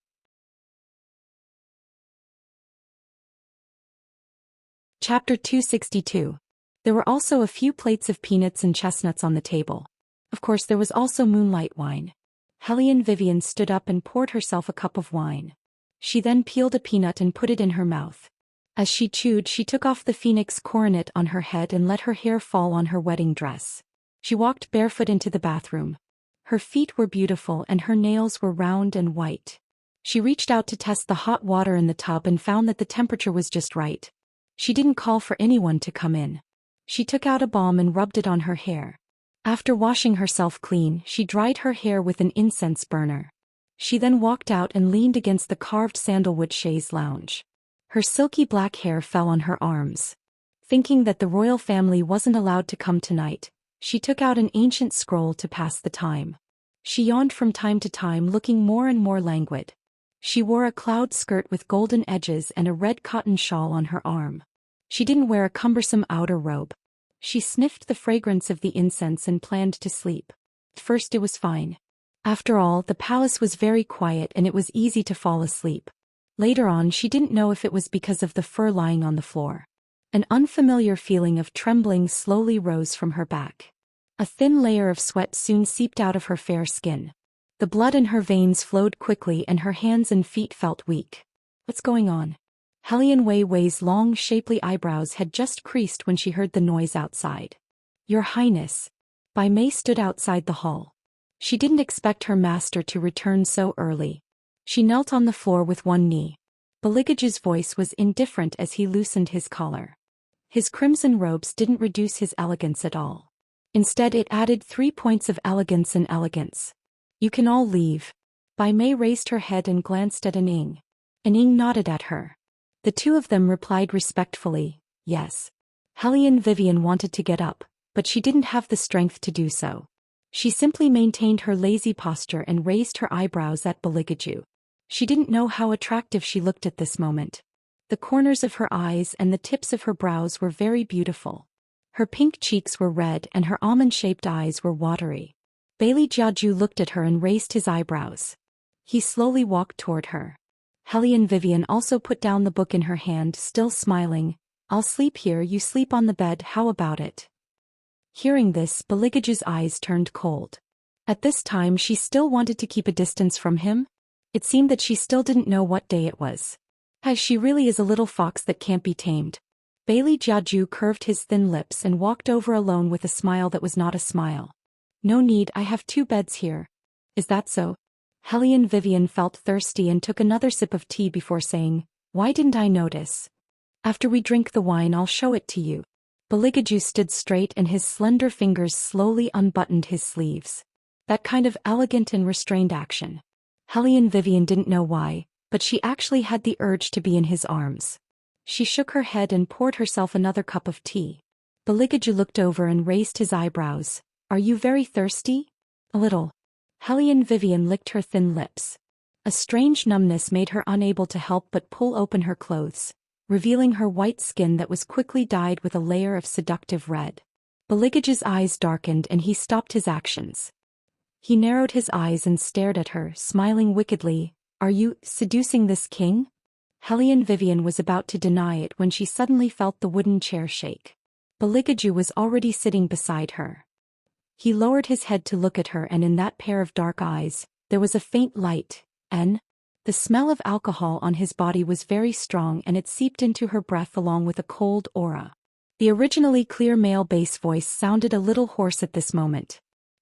S1: Chapter 262. There were also a few plates of peanuts and chestnuts on the table. Of course, there was also moonlight wine. Hellion Vivian stood up and poured herself a cup of wine. She then peeled a peanut and put it in her mouth. As she chewed, she took off the phoenix coronet on her head and let her hair fall on her wedding dress. She walked barefoot into the bathroom. Her feet were beautiful and her nails were round and white. She reached out to test the hot water in the tub and found that the temperature was just right. She didn't call for anyone to come in. She took out a balm and rubbed it on her hair. After washing herself clean, she dried her hair with an incense burner. She then walked out and leaned against the carved sandalwood chaise lounge. Her silky black hair fell on her arms. Thinking that the royal family wasn't allowed to come tonight, she took out an ancient scroll to pass the time. She yawned from time to time, looking more and more languid. She wore a cloud skirt with golden edges and a red cotton shawl on her arm. She didn't wear a cumbersome outer robe. She sniffed the fragrance of the incense and planned to sleep. At first it was fine. After all, the palace was very quiet and it was easy to fall asleep. Later on, she didn't know if it was because of the fur lying on the floor. An unfamiliar feeling of trembling slowly rose from her back. A thin layer of sweat soon seeped out of her fair skin. The blood in her veins flowed quickly and her hands and feet felt weak. What's going on? Helian Wei Wei's long, shapely eyebrows had just creased when she heard the noise outside. Your Highness. Bai Mei stood outside the hall. She didn't expect her master to return so early. She knelt on the floor with one knee. Beligage's voice was indifferent as he loosened his collar. His crimson robes didn't reduce his elegance at all. Instead, it added 3 points of elegance and elegance. You can all leave. Bai Mei raised her head and glanced at An Ying nodded at her. The two of them replied respectfully, yes. Helian Vivian wanted to get up, but she didn't have the strength to do so. She simply maintained her lazy posture and raised her eyebrows at Beligaju. She didn't know how attractive she looked at this moment. The corners of her eyes and the tips of her brows were very beautiful. Her pink cheeks were red and her almond-shaped eyes were watery. Bailey Jiaju looked at her and raised his eyebrows. He slowly walked toward her. Helian Vivian also put down the book in her hand, still smiling. I'll sleep here, you sleep on the bed, how about it? Hearing this, Beligaju's eyes turned cold. At this time she still wanted to keep a distance from him. It seemed that she still didn't know what day it was. As she really is a little fox that can't be tamed. Bailey Jiaju curved his thin lips and walked over alone with a smile that was not a smile. No need, I have 2 beds here. Is that so? Helian Vivian felt thirsty and took another sip of tea before saying, why didn't I notice? After we drink the wine I'll show it to you. Beligaju stood straight and his slender fingers slowly unbuttoned his sleeves. That kind of elegant and restrained action. Helian Vivian didn't know why, but she actually had the urge to be in his arms. She shook her head and poured herself another cup of tea. Beligaju looked over and raised his eyebrows. Are you very thirsty? A little. Helian Vivian licked her thin lips. A strange numbness made her unable to help but pull open her clothes, revealing her white skin that was quickly dyed with a layer of seductive red. Beligage's eyes darkened and he stopped his actions. He narrowed his eyes and stared at her, smiling wickedly. Are you seducing this king? Helian Vivian was about to deny it when she suddenly felt the wooden chair shake. Beligaju was already sitting beside her. He lowered his head to look at her and in that pair of dark eyes, there was a faint light. The smell of alcohol on his body was very strong and it seeped into her breath along with a cold aura. The originally clear male bass voice sounded a little hoarse at this moment.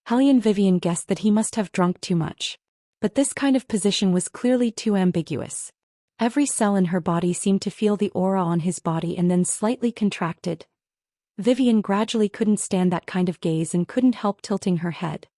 S1: Helian Vivian guessed that he must have drunk too much. But this kind of position was clearly too ambiguous. Every cell in her body seemed to feel the aura on his body and then slightly contracted. Vivian gradually couldn't stand that kind of gaze and couldn't help tilting her head.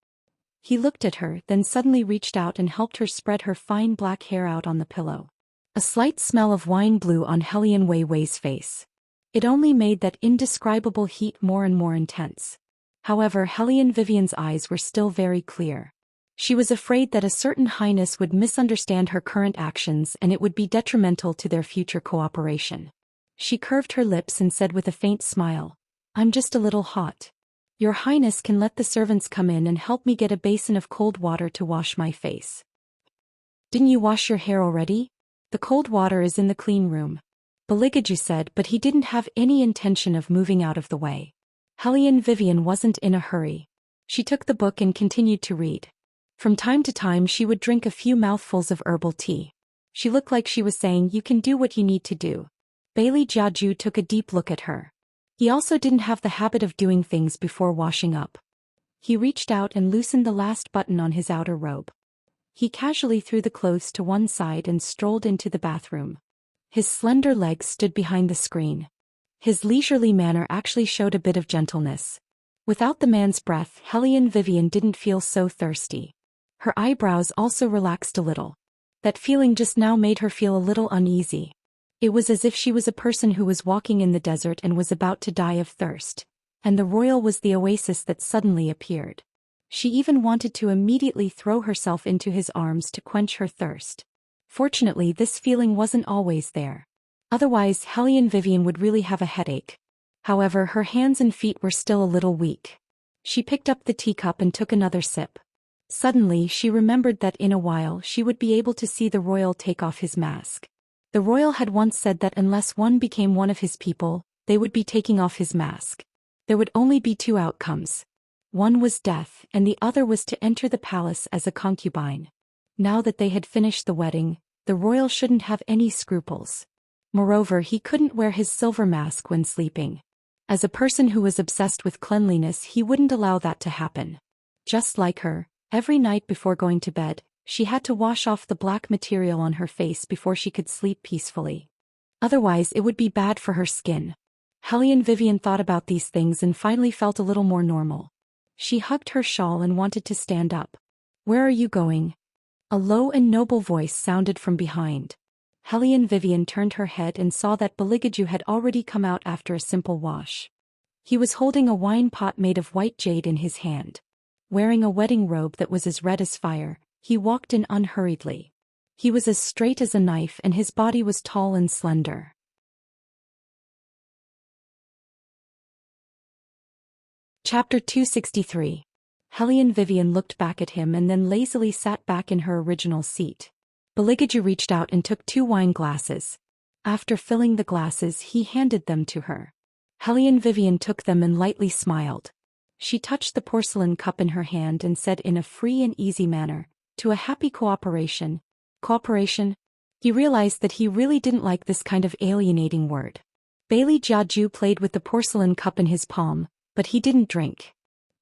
S1: He looked at her, then suddenly reached out and helped her spread her fine black hair out on the pillow. A slight smell of wine blew on Helian Wei Wei's face. It only made that indescribable heat more and more intense. However, Helian Vivian's eyes were still very clear. She was afraid that a certain highness would misunderstand her current actions and it would be detrimental to their future cooperation. She curved her lips and said with a faint smile, I'm just a little hot. Your Highness can let the servants come in and help me get a basin of cold water to wash my face. Didn't you wash your hair already? The cold water is in the clean room. Beligaju said, but he didn't have any intention of moving out of the way. Helian Vivian wasn't in a hurry. She took the book and continued to read. From time to time she would drink a few mouthfuls of herbal tea. She looked like she was saying, you can do what you need to do. Bailey Jiaju took a deep look at her. He also didn't have the habit of doing things before washing up. He reached out and loosened the last button on his outer robe. He casually threw the clothes to one side and strolled into the bathroom. His slender legs stood behind the screen. His leisurely manner actually showed a bit of gentleness. Without the man's breath, Helian Vivian didn't feel so thirsty. Her eyebrows also relaxed a little. That feeling just now made her feel a little uneasy. It was as if she was a person who was walking in the desert and was about to die of thirst, and the royal was the oasis that suddenly appeared. She even wanted to immediately throw herself into his arms to quench her thirst. Fortunately, this feeling wasn't always there. Otherwise, Helian Vivian would really have a headache. However, her hands and feet were still a little weak. She picked up the teacup and took another sip. Suddenly she remembered that in a while she would be able to see the royal take off his mask. The royal had once said that unless one became one of his people, they would be taking off his mask. There would only be two outcomes. One was death, and the other was to enter the palace as a concubine. Now that they had finished the wedding, the royal shouldn't have any scruples. Moreover, he couldn't wear his silver mask when sleeping. As a person who was obsessed with cleanliness, he wouldn't allow that to happen. Just like her, every night before going to bed, she had to wash off the black material on her face before she could sleep peacefully. Otherwise, it would be bad for her skin. Hellion Vivian thought about these things and finally felt a little more normal. She hugged her shawl and wanted to stand up. "Where are you going?" A low and noble voice sounded from behind. Hellion Vivian turned her head and saw that Beligaju had already come out after a simple wash. He was holding a wine pot made of white jade in his hand. Wearing a wedding robe that was as red as fire, he walked in unhurriedly. He was as straight as a knife and his body was tall and slender. Chapter 263. Hellion Vivian looked back at him and then lazily sat back in her original seat. Beligaju reached out and took 2 wine glasses. After filling the glasses, he handed them to her. Hellion Vivian took them and lightly smiled. She touched the porcelain cup in her hand and said in a free and easy manner, "To a happy cooperation." Cooperation? He realized that he really didn't like this kind of alienating word. Bailey Jiaju played with the porcelain cup in his palm, but he didn't drink.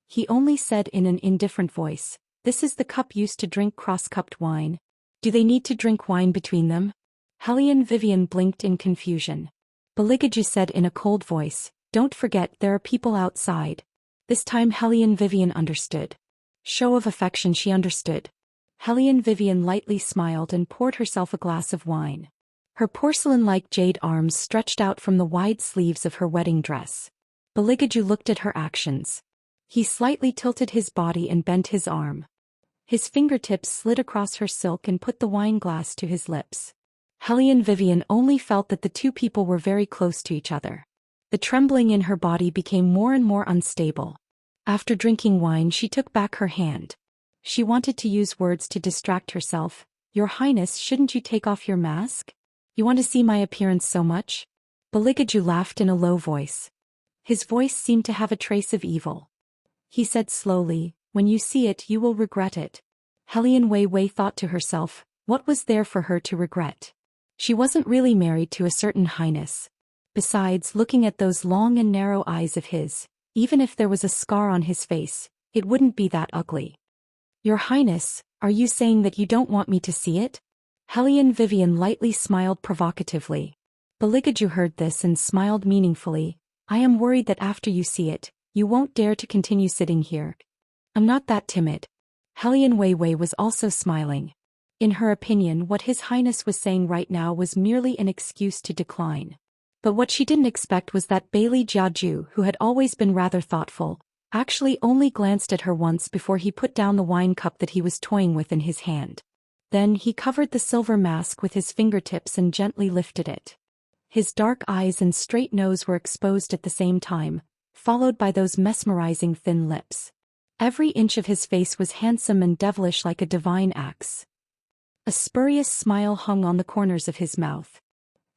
S1: He only said in an indifferent voice, "This is the cup used to drink cross-cupped wine. Do they need to drink wine between them?" Hellion Vivian blinked in confusion. Beligaju said in a cold voice, "Don't forget there are people outside." This time Hellion Vivian understood. Show of affection, she understood. Hellion Vivian lightly smiled and poured herself a glass of wine. Her porcelain-like jade arms stretched out from the wide sleeves of her wedding dress. Beligaju looked at her actions. He slightly tilted his body and bent his arm. His fingertips slid across her silk and put the wine glass to his lips. Hellion Vivian only felt that the two people were very close to each other. The trembling in her body became more and more unstable. After drinking wine, she took back her hand. She wanted to use words to distract herself. "Your Highness, shouldn't you take off your mask? You want to see my appearance so much?" Beligaju laughed in a low voice. His voice seemed to have a trace of evil. He said slowly, "When you see it, you will regret it." Hellion Wei thought to herself, what was there for her to regret? She wasn't really married to a certain highness. Besides, looking at those long and narrow eyes of his, even if there was a scar on his face, it wouldn't be that ugly. "Your Highness, are you saying that you don't want me to see it?" Hellion Vivian lightly smiled provocatively. Beligaju heard this and smiled meaningfully. "I am worried that after you see it, you won't dare to continue sitting here." "I'm not that timid." Hellion Wei was also smiling. In her opinion, what His Highness was saying right now was merely an excuse to decline. But what she didn't expect was that Bailey Jiaju, who had always been rather thoughtful, actually only glanced at her once before he put down the wine cup that he was toying with in his hand. Then he covered the silver mask with his fingertips and gently lifted it. His dark eyes and straight nose were exposed at the same time, followed by those mesmerizing thin lips. Every inch of his face was handsome and devilish like a divine axe. A spurious smile hung on the corners of his mouth.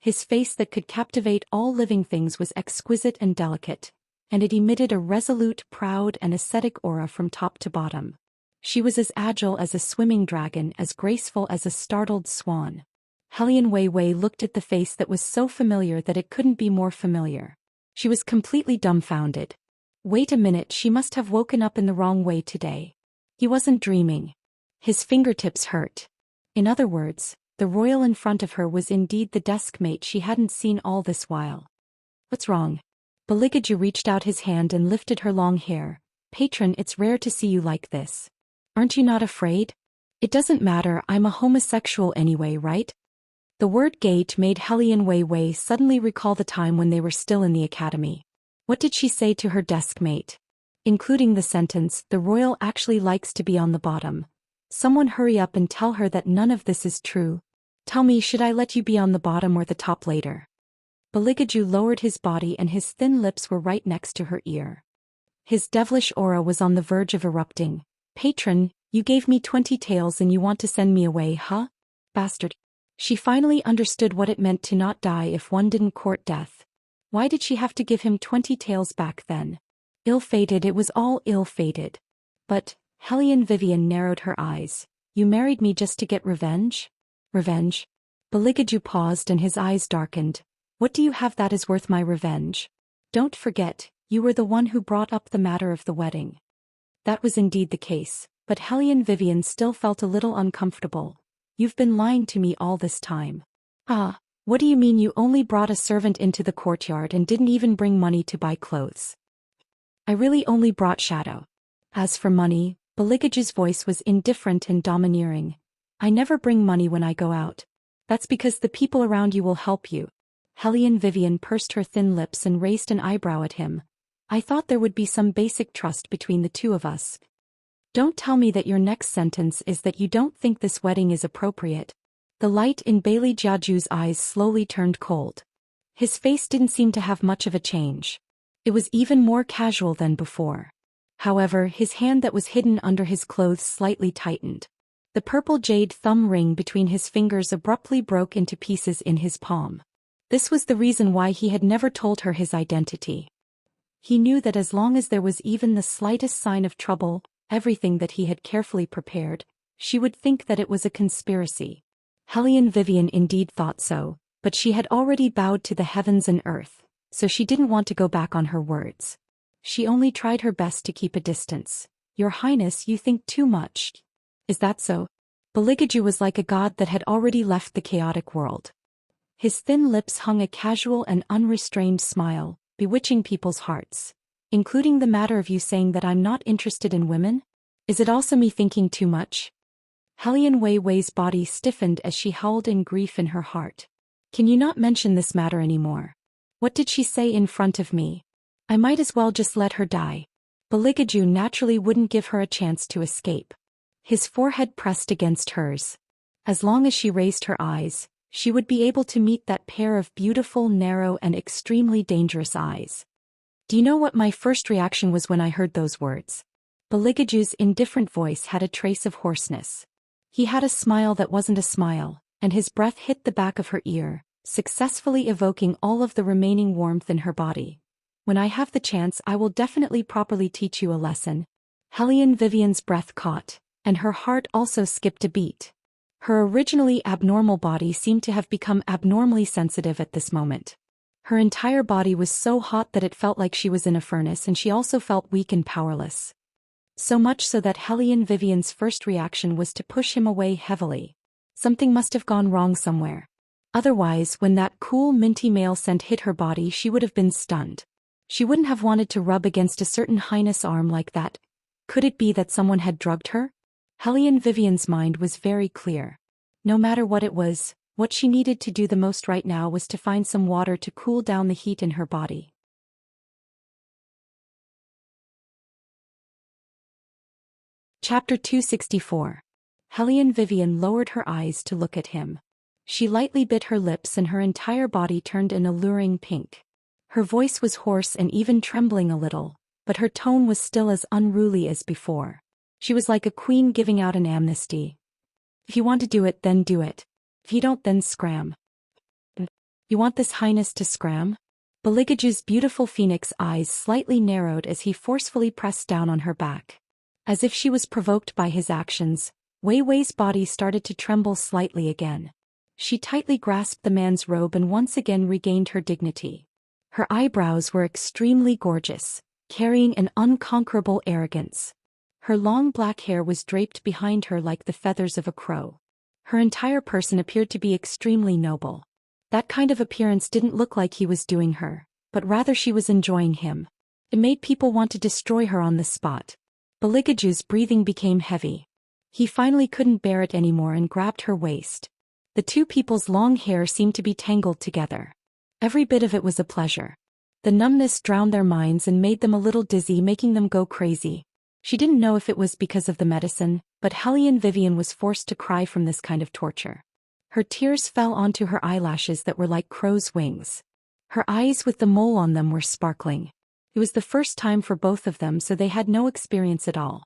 S1: His face that could captivate all living things was exquisite and delicate, and it emitted a resolute, proud, and ascetic aura from top to bottom. She was as agile as a swimming dragon, as graceful as a startled swan. Hellion Wei looked at the face that was so familiar that it couldn't be more familiar. She was completely dumbfounded. Wait a minute, she must have woken up in the wrong way today. He wasn't dreaming. His fingertips hurt. In other words, the royal in front of her was indeed the deskmate she hadn't seen all this while. "What's wrong?" Beligaju reached out his hand and lifted her long hair. "Patron, it's rare to see you like this. Aren't you not afraid?" "It doesn't matter, I'm a homosexual anyway, right?" The word gate made Hellion Wei suddenly recall the time when they were still in the academy. What did she say to her deskmate? Including the sentence, "The royal actually likes to be on the bottom." Someone hurry up and tell her that none of this is true. "Tell me, should I let you be on the bottom or the top later?" Beligaju lowered his body and his thin lips were right next to her ear. His devilish aura was on the verge of erupting. "Patron, You gave me 20 taels and you want to send me away, huh? Bastard. She finally understood what it meant to not die if one didn't court death. Why did she have to give him 20 taels back then? Ill-fated, it was all ill-fated. But, Hellion Vivian narrowed her eyes. You married me just to get revenge? Revenge? Beligaju paused and his eyes darkened. What do you have that is worth my revenge? Don't forget, you were the one who brought up the matter of the wedding. That was indeed the case, but Hellion Vivian still felt a little uncomfortable. You've been lying to me all this time. Ah, what do you mean you only brought a servant into the courtyard and didn't even bring money to buy clothes? I really only brought shadow. As for money, Beligaju's voice was indifferent and domineering. I never bring money when I go out. That's because the people around you will help you. Hellion Vivian pursed her thin lips and raised an eyebrow at him. I thought there would be some basic trust between the two of us. Don't tell me that your next sentence is that you don't think this wedding is appropriate. The light in Bailey Jiaju's eyes slowly turned cold. His face didn't seem to have much of a change. It was even more casual than before. However, his hand that was hidden under his clothes slightly tightened. The purple jade thumb ring between his fingers abruptly broke into pieces in his palm. This was the reason why he had never told her his identity. He knew that as long as there was even the slightest sign of trouble, everything that he had carefully prepared, she would think that it was a conspiracy. Hellion Vivian indeed thought so, but she had already bowed to the heavens and earth, so she didn't want to go back on her words. She only tried her best to keep a distance. Your Highness, you think too much. Is that so? Beligaju was like a god that had already left the chaotic world. His thin lips hung a casual and unrestrained smile, bewitching people's hearts. Including the matter of you saying that I'm not interested in women? Is it also me thinking too much? Hellion Wei Wei's body stiffened as she howled in grief in her heart. Can you not mention this matter anymore? What did she say in front of me? I might as well just let her die. Beligaju naturally wouldn't give her a chance to escape. His forehead pressed against hers. As long as she raised her eyes, she would be able to meet that pair of beautiful, narrow, and extremely dangerous eyes. Do you know what my first reaction was when I heard those words? Beligaju's indifferent voice had a trace of hoarseness. He had a smile that wasn't a smile, and his breath hit the back of her ear, successfully evoking all of the remaining warmth in her body. When I have the chance, I will definitely properly teach you a lesson. Hellion Vivian's breath caught, and her heart also skipped a beat. Her originally abnormal body seemed to have become abnormally sensitive at this moment. Her entire body was so hot that it felt like she was in a furnace, and she also felt weak and powerless. So much so that Hellion Vivian's first reaction was to push him away heavily. Something must have gone wrong somewhere. Otherwise, when that cool minty male scent hit her body, she would have been stunned. She wouldn't have wanted to rub against a certain highness arm like that. Could it be that someone had drugged her? Hellion Vivian's mind was very clear. No matter what it was, what she needed to do the most right now was to find some water to cool down the heat in her body. Chapter 264. Hellion Vivian lowered her eyes to look at him. She lightly bit her lips and her entire body turned an alluring pink. Her voice was hoarse and even trembling a little, but her tone was still as unruly as before. She was like a queen giving out an amnesty. If you want to do it, then do it. If you don't, then scram. You want this highness to scram? Beligaju's beautiful phoenix eyes slightly narrowed as he forcefully pressed down on her back. As if she was provoked by his actions, Wei Wei's body started to tremble slightly again. She tightly grasped the man's robe and once again regained her dignity. Her eyebrows were extremely gorgeous, carrying an unconquerable arrogance. Her long black hair was draped behind her like the feathers of a crow. Her entire person appeared to be extremely noble. That kind of appearance didn't look like he was doing her, but rather she was enjoying him. It made people want to destroy her on the spot. Beligaju's breathing became heavy. He finally couldn't bear it anymore and grabbed her waist. The two people's long hair seemed to be tangled together. Every bit of it was a pleasure. The numbness drowned their minds and made them a little dizzy, making them go crazy. She didn't know if it was because of the medicine, but Hellion Vivian was forced to cry from this kind of torture. Her tears fell onto her eyelashes that were like crow's wings. Her eyes with the mole on them were sparkling. It was the first time for both of them, so they had no experience at all.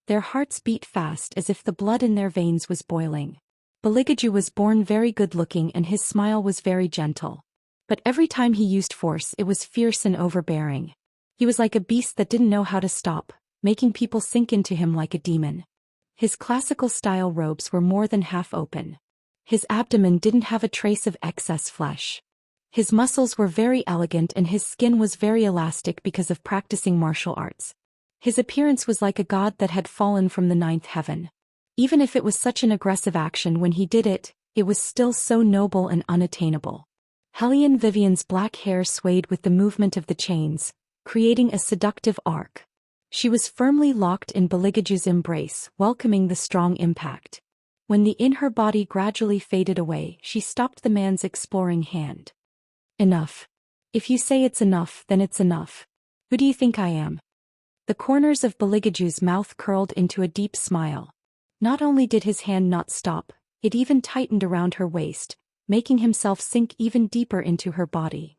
S1: Their hearts beat fast as if the blood in their veins was boiling. Beligaju was born very good-looking and his smile was very gentle. But every time he used force it was fierce and overbearing. He was like a beast that didn't know how to stop, making people sink into him like a demon. His classical-style robes were more than half open. His abdomen didn't have a trace of excess flesh. His muscles were very elegant and his skin was very elastic because of practicing martial arts. His appearance was like a god that had fallen from the ninth heaven. Even if it was such an aggressive action when he did it, it was still so noble and unattainable. Hellion Vivian's black hair swayed with the movement of the chains, creating a seductive arc. She was firmly locked in Beligaju's embrace, welcoming the strong impact. When the in her body gradually faded away, she stopped the man's exploring hand. Enough. If you say it's enough, then it's enough. Who do you think I am? The corners of Beligaju's mouth curled into a deep smile. Not only did his hand not stop, it even tightened around her waist, making himself sink even deeper into her body.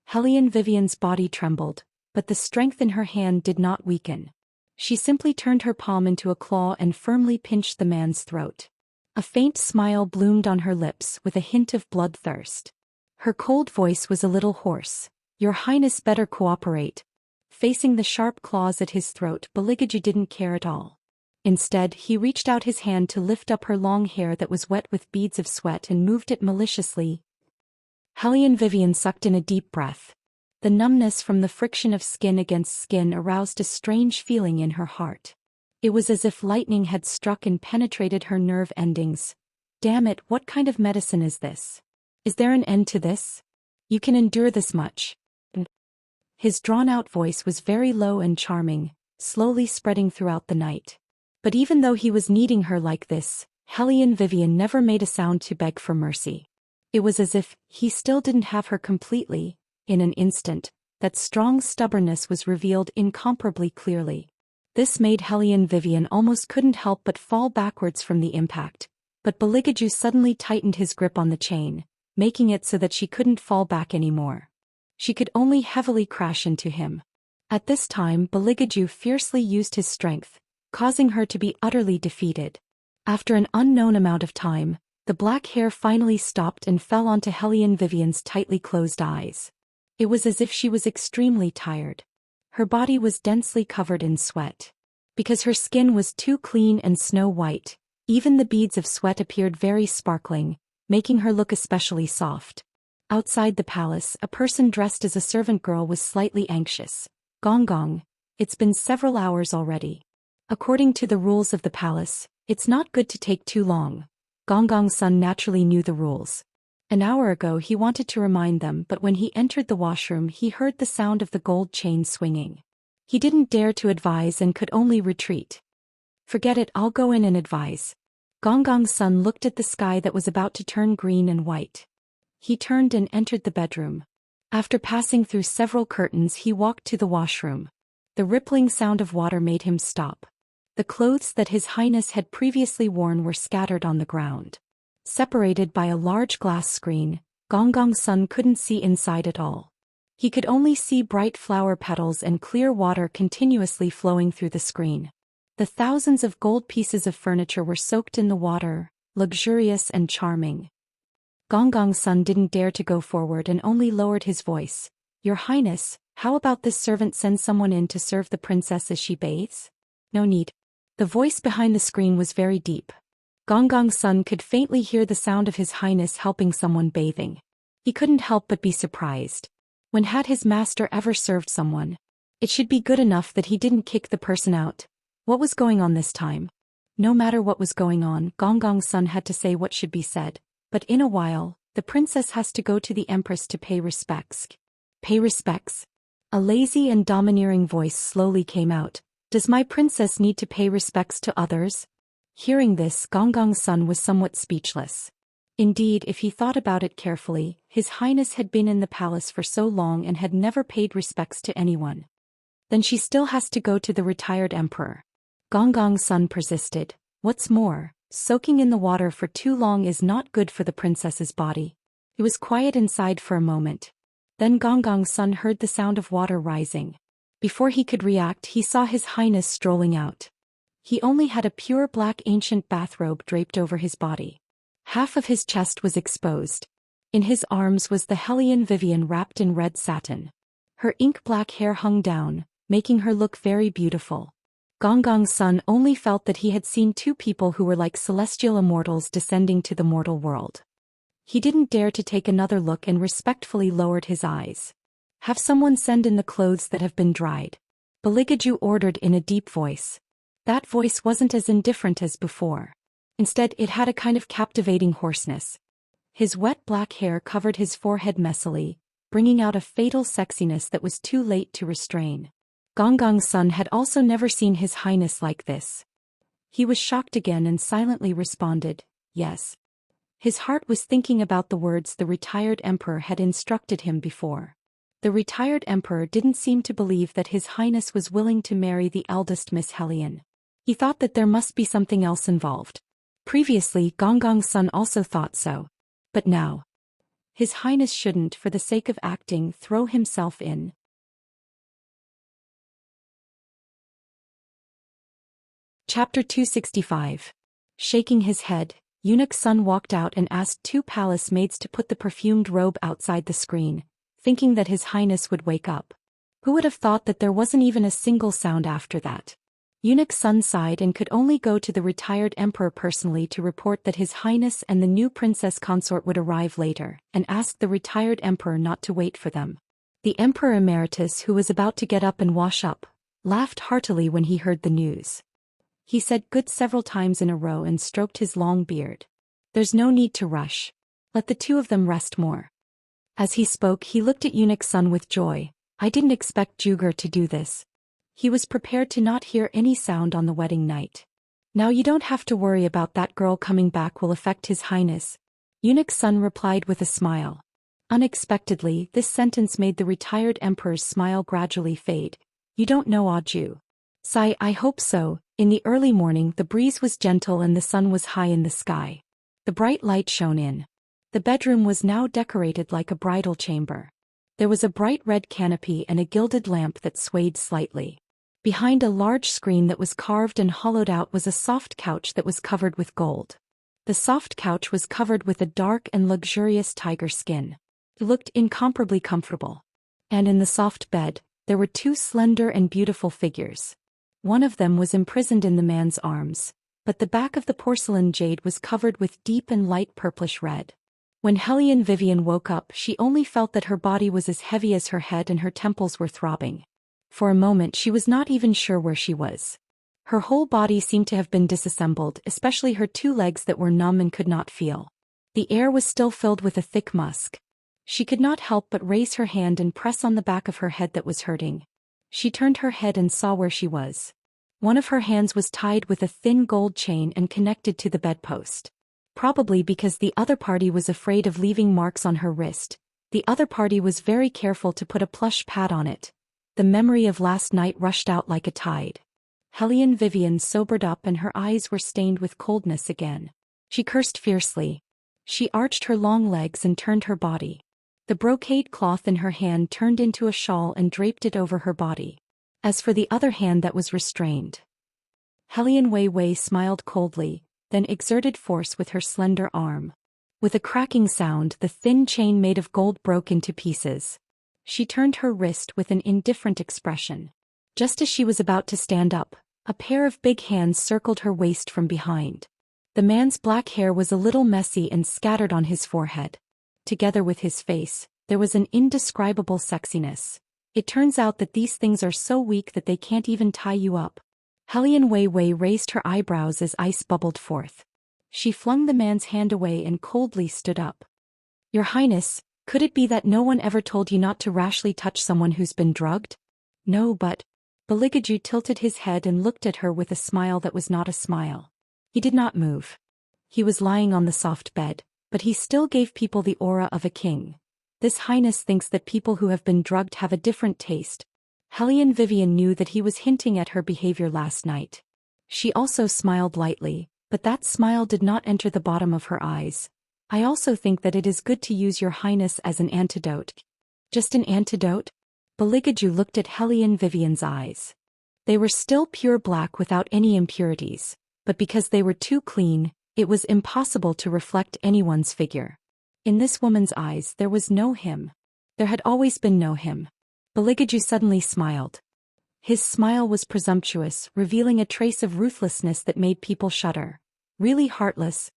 S1: Hellion Vivian's body trembled, but the strength in her hand did not weaken. She simply turned her palm into a claw and firmly pinched the man's throat. A faint smile bloomed on her lips with a hint of bloodthirst. Her cold voice was a little hoarse. "Your Highness better cooperate." Facing the sharp claws at his throat, Beligaju didn't care at all. Instead, he reached out his hand to lift up her long hair that was wet with beads of sweat and moved it maliciously. Hellion Vivian sucked in a deep breath. The numbness from the friction of skin against skin aroused a strange feeling in her heart. It was as if lightning had struck and penetrated her nerve endings. Damn it, what kind of medicine is this? Is there an end to this? You can endure this much. His drawn-out voice was very low and charming, slowly spreading throughout the night. But even though he was needing her like this, Hellion Vivian never made a sound to beg for mercy. It was as if he still didn't have her completely. In an instant, that strong stubbornness was revealed incomparably clearly. This made Hellion Vivian almost couldn't help but fall backwards from the impact, but Beligaju suddenly tightened his grip on the chain, making it so that she couldn't fall back anymore. She could only heavily crash into him. At this time, Beligaju fiercely used his strength, causing her to be utterly defeated. After an unknown amount of time, the black hair finally stopped and fell onto Hellion Vivian's tightly closed eyes. It was as if she was extremely tired. Her body was densely covered in sweat. Because her skin was too clean and snow-white, even the beads of sweat appeared very sparkling, making her look especially soft. Outside the palace, a person dressed as a servant girl was slightly anxious. "Gong Gong, it's been several hours already. According to the rules of the palace, it's not good to take too long." Gong Gong's son naturally knew the rules. An hour ago he wanted to remind them, but when he entered the washroom he heard the sound of the gold chain swinging. He didn't dare to advise and could only retreat. "Forget it, I'll go in and advise." Gong Gong's son looked at the sky that was about to turn green and white. He turned and entered the bedroom. After passing through several curtains he walked to the washroom. The rippling sound of water made him stop. The clothes that His Highness had previously worn were scattered on the ground. Separated by a large glass screen, Gong Gong's son couldn't see inside at all. He could only see bright flower petals and clear water continuously flowing through the screen. The thousands of gold pieces of furniture were soaked in the water, luxurious and charming. Gong Gong's son didn't dare to go forward and only lowered his voice. "Your Highness, how about this servant send someone in to serve the princess as she bathes?" "No need." The voice behind the screen was very deep. Gong Gong's son could faintly hear the sound of His Highness helping someone bathing. He couldn't help but be surprised. When had his master ever served someone? It should be good enough that he didn't kick the person out. What was going on this time? No matter what was going on, Gong Gong's son had to say what should be said. "But in a while, the princess has to go to the Empress to pay respects." "Pay respects?" A lazy and domineering voice slowly came out. "Does my princess need to pay respects to others?" Hearing this, Gong Gong's son was somewhat speechless. Indeed, if he thought about it carefully, His Highness had been in the palace for so long and had never paid respects to anyone. Then she still has to go to the retired emperor. Gong Gong's son persisted. "What's more, soaking in the water for too long is not good for the princess's body." It was quiet inside for a moment. Then Gong Gong's son heard the sound of water rising. Before he could react, he saw His Highness strolling out. He only had a pure black ancient bathrobe draped over his body. Half of his chest was exposed. In his arms was the Hellion Vivian wrapped in red satin. Her ink-black hair hung down, making her look very beautiful. Gonggong's son only felt that he had seen two people who were like celestial immortals descending to the mortal world. He didn't dare to take another look and respectfully lowered his eyes. "Have someone send in the clothes that have been dried," Beligaju ordered in a deep voice. That voice wasn't as indifferent as before. Instead, it had a kind of captivating hoarseness. His wet black hair covered his forehead messily, bringing out a fatal sexiness that was too late to restrain. Gonggong's son had also never seen His Highness like this. He was shocked again and silently responded, "Yes." His heart was thinking about the words the retired emperor had instructed him before. The retired emperor didn't seem to believe that His Highness was willing to marry the eldest Miss Hellion. He thought that there must be something else involved. Previously, Gonggong's son also thought so. But now, His Highness shouldn't, for the sake of acting, throw himself in. Chapter 265. Shaking his head, Eunuch's son walked out and asked two palace maids to put the perfumed robe outside the screen, thinking that His Highness would wake up. Who would have thought that there wasn't even a single sound after that? Eunuch's son sighed and could only go to the retired emperor personally to report that His Highness and the new princess consort would arrive later, and asked the retired emperor not to wait for them. The emperor emeritus, who was about to get up and wash up, laughed heartily when he heard the news. He said good several times in a row and stroked his long beard. "There's no need to rush. Let the two of them rest more." As he spoke, he looked at Eunuch's son with joy. "I didn't expect Juger to do this." He was prepared to not hear any sound on the wedding night. "Now you don't have to worry about that girl coming back will affect His Highness," Eunuch's son replied with a smile. Unexpectedly, this sentence made the retired emperor's smile gradually fade. "You don't know Aju." "Sigh, I hope so." In the early morning, the breeze was gentle and the sun was high in the sky. The bright light shone in. The bedroom was now decorated like a bridal chamber. There was a bright red canopy and a gilded lamp that swayed slightly. Behind a large screen that was carved and hollowed out was a soft couch that was covered with gold. The soft couch was covered with a dark and luxurious tiger skin. It looked incomparably comfortable. And in the soft bed, there were two slender and beautiful figures. One of them was imprisoned in the man's arms, but the back of the porcelain jade was covered with deep and light purplish red. When Hellion Vivian woke up, she only felt that her body was as heavy as her head and her temples were throbbing. For a moment she was not even sure where she was. Her whole body seemed to have been disassembled, especially her two legs that were numb and could not feel. The air was still filled with a thick musk. She could not help but raise her hand and press on the back of her head that was hurting. She turned her head and saw where she was. One of her hands was tied with a thin gold chain and connected to the bedpost. Probably because the other party was afraid of leaving marks on her wrist, the other party was very careful to put a plush pad on it. The memory of last night rushed out like a tide. Hellion Vivian sobered up and her eyes were stained with coldness again. She cursed fiercely. She arched her long legs and turned her body. The brocade cloth in her hand turned into a shawl and draped it over her body. As for the other hand that was restrained, Hellion Wei Wei smiled coldly, then exerted force with her slender arm. With a cracking sound, the thin chain made of gold broke into pieces. She turned her wrist with an indifferent expression. Just as she was about to stand up, a pair of big hands circled her waist from behind. The man's black hair was a little messy and scattered on his forehead. Together with his face, there was an indescribable sexiness. It turns out that these things are so weak that they can't even tie you up. Hellion Wei Wei raised her eyebrows as ice bubbled forth. She flung the man's hand away and coldly stood up. "Your Highness, could it be that no one ever told you not to rashly touch someone who's been drugged?" "No, but..." Beligaju tilted his head and looked at her with a smile that was not a smile. He did not move. He was lying on the soft bed, but he still gave people the aura of a king. This Highness thinks that people who have been drugged have a different taste. Hellion Vivian knew that he was hinting at her behavior last night. She also smiled lightly, but that smile did not enter the bottom of her eyes. "I also think that it is good to use your Highness as an antidote." "Just an antidote?" Beligaju looked at Hellion Vivian's eyes. They were still pure black without any impurities, but because they were too clean, it was impossible to reflect anyone's figure. In this woman's eyes there was no him. There had always been no him. Beligaju suddenly smiled. His smile was presumptuous, revealing a trace of ruthlessness that made people shudder. Really heartless.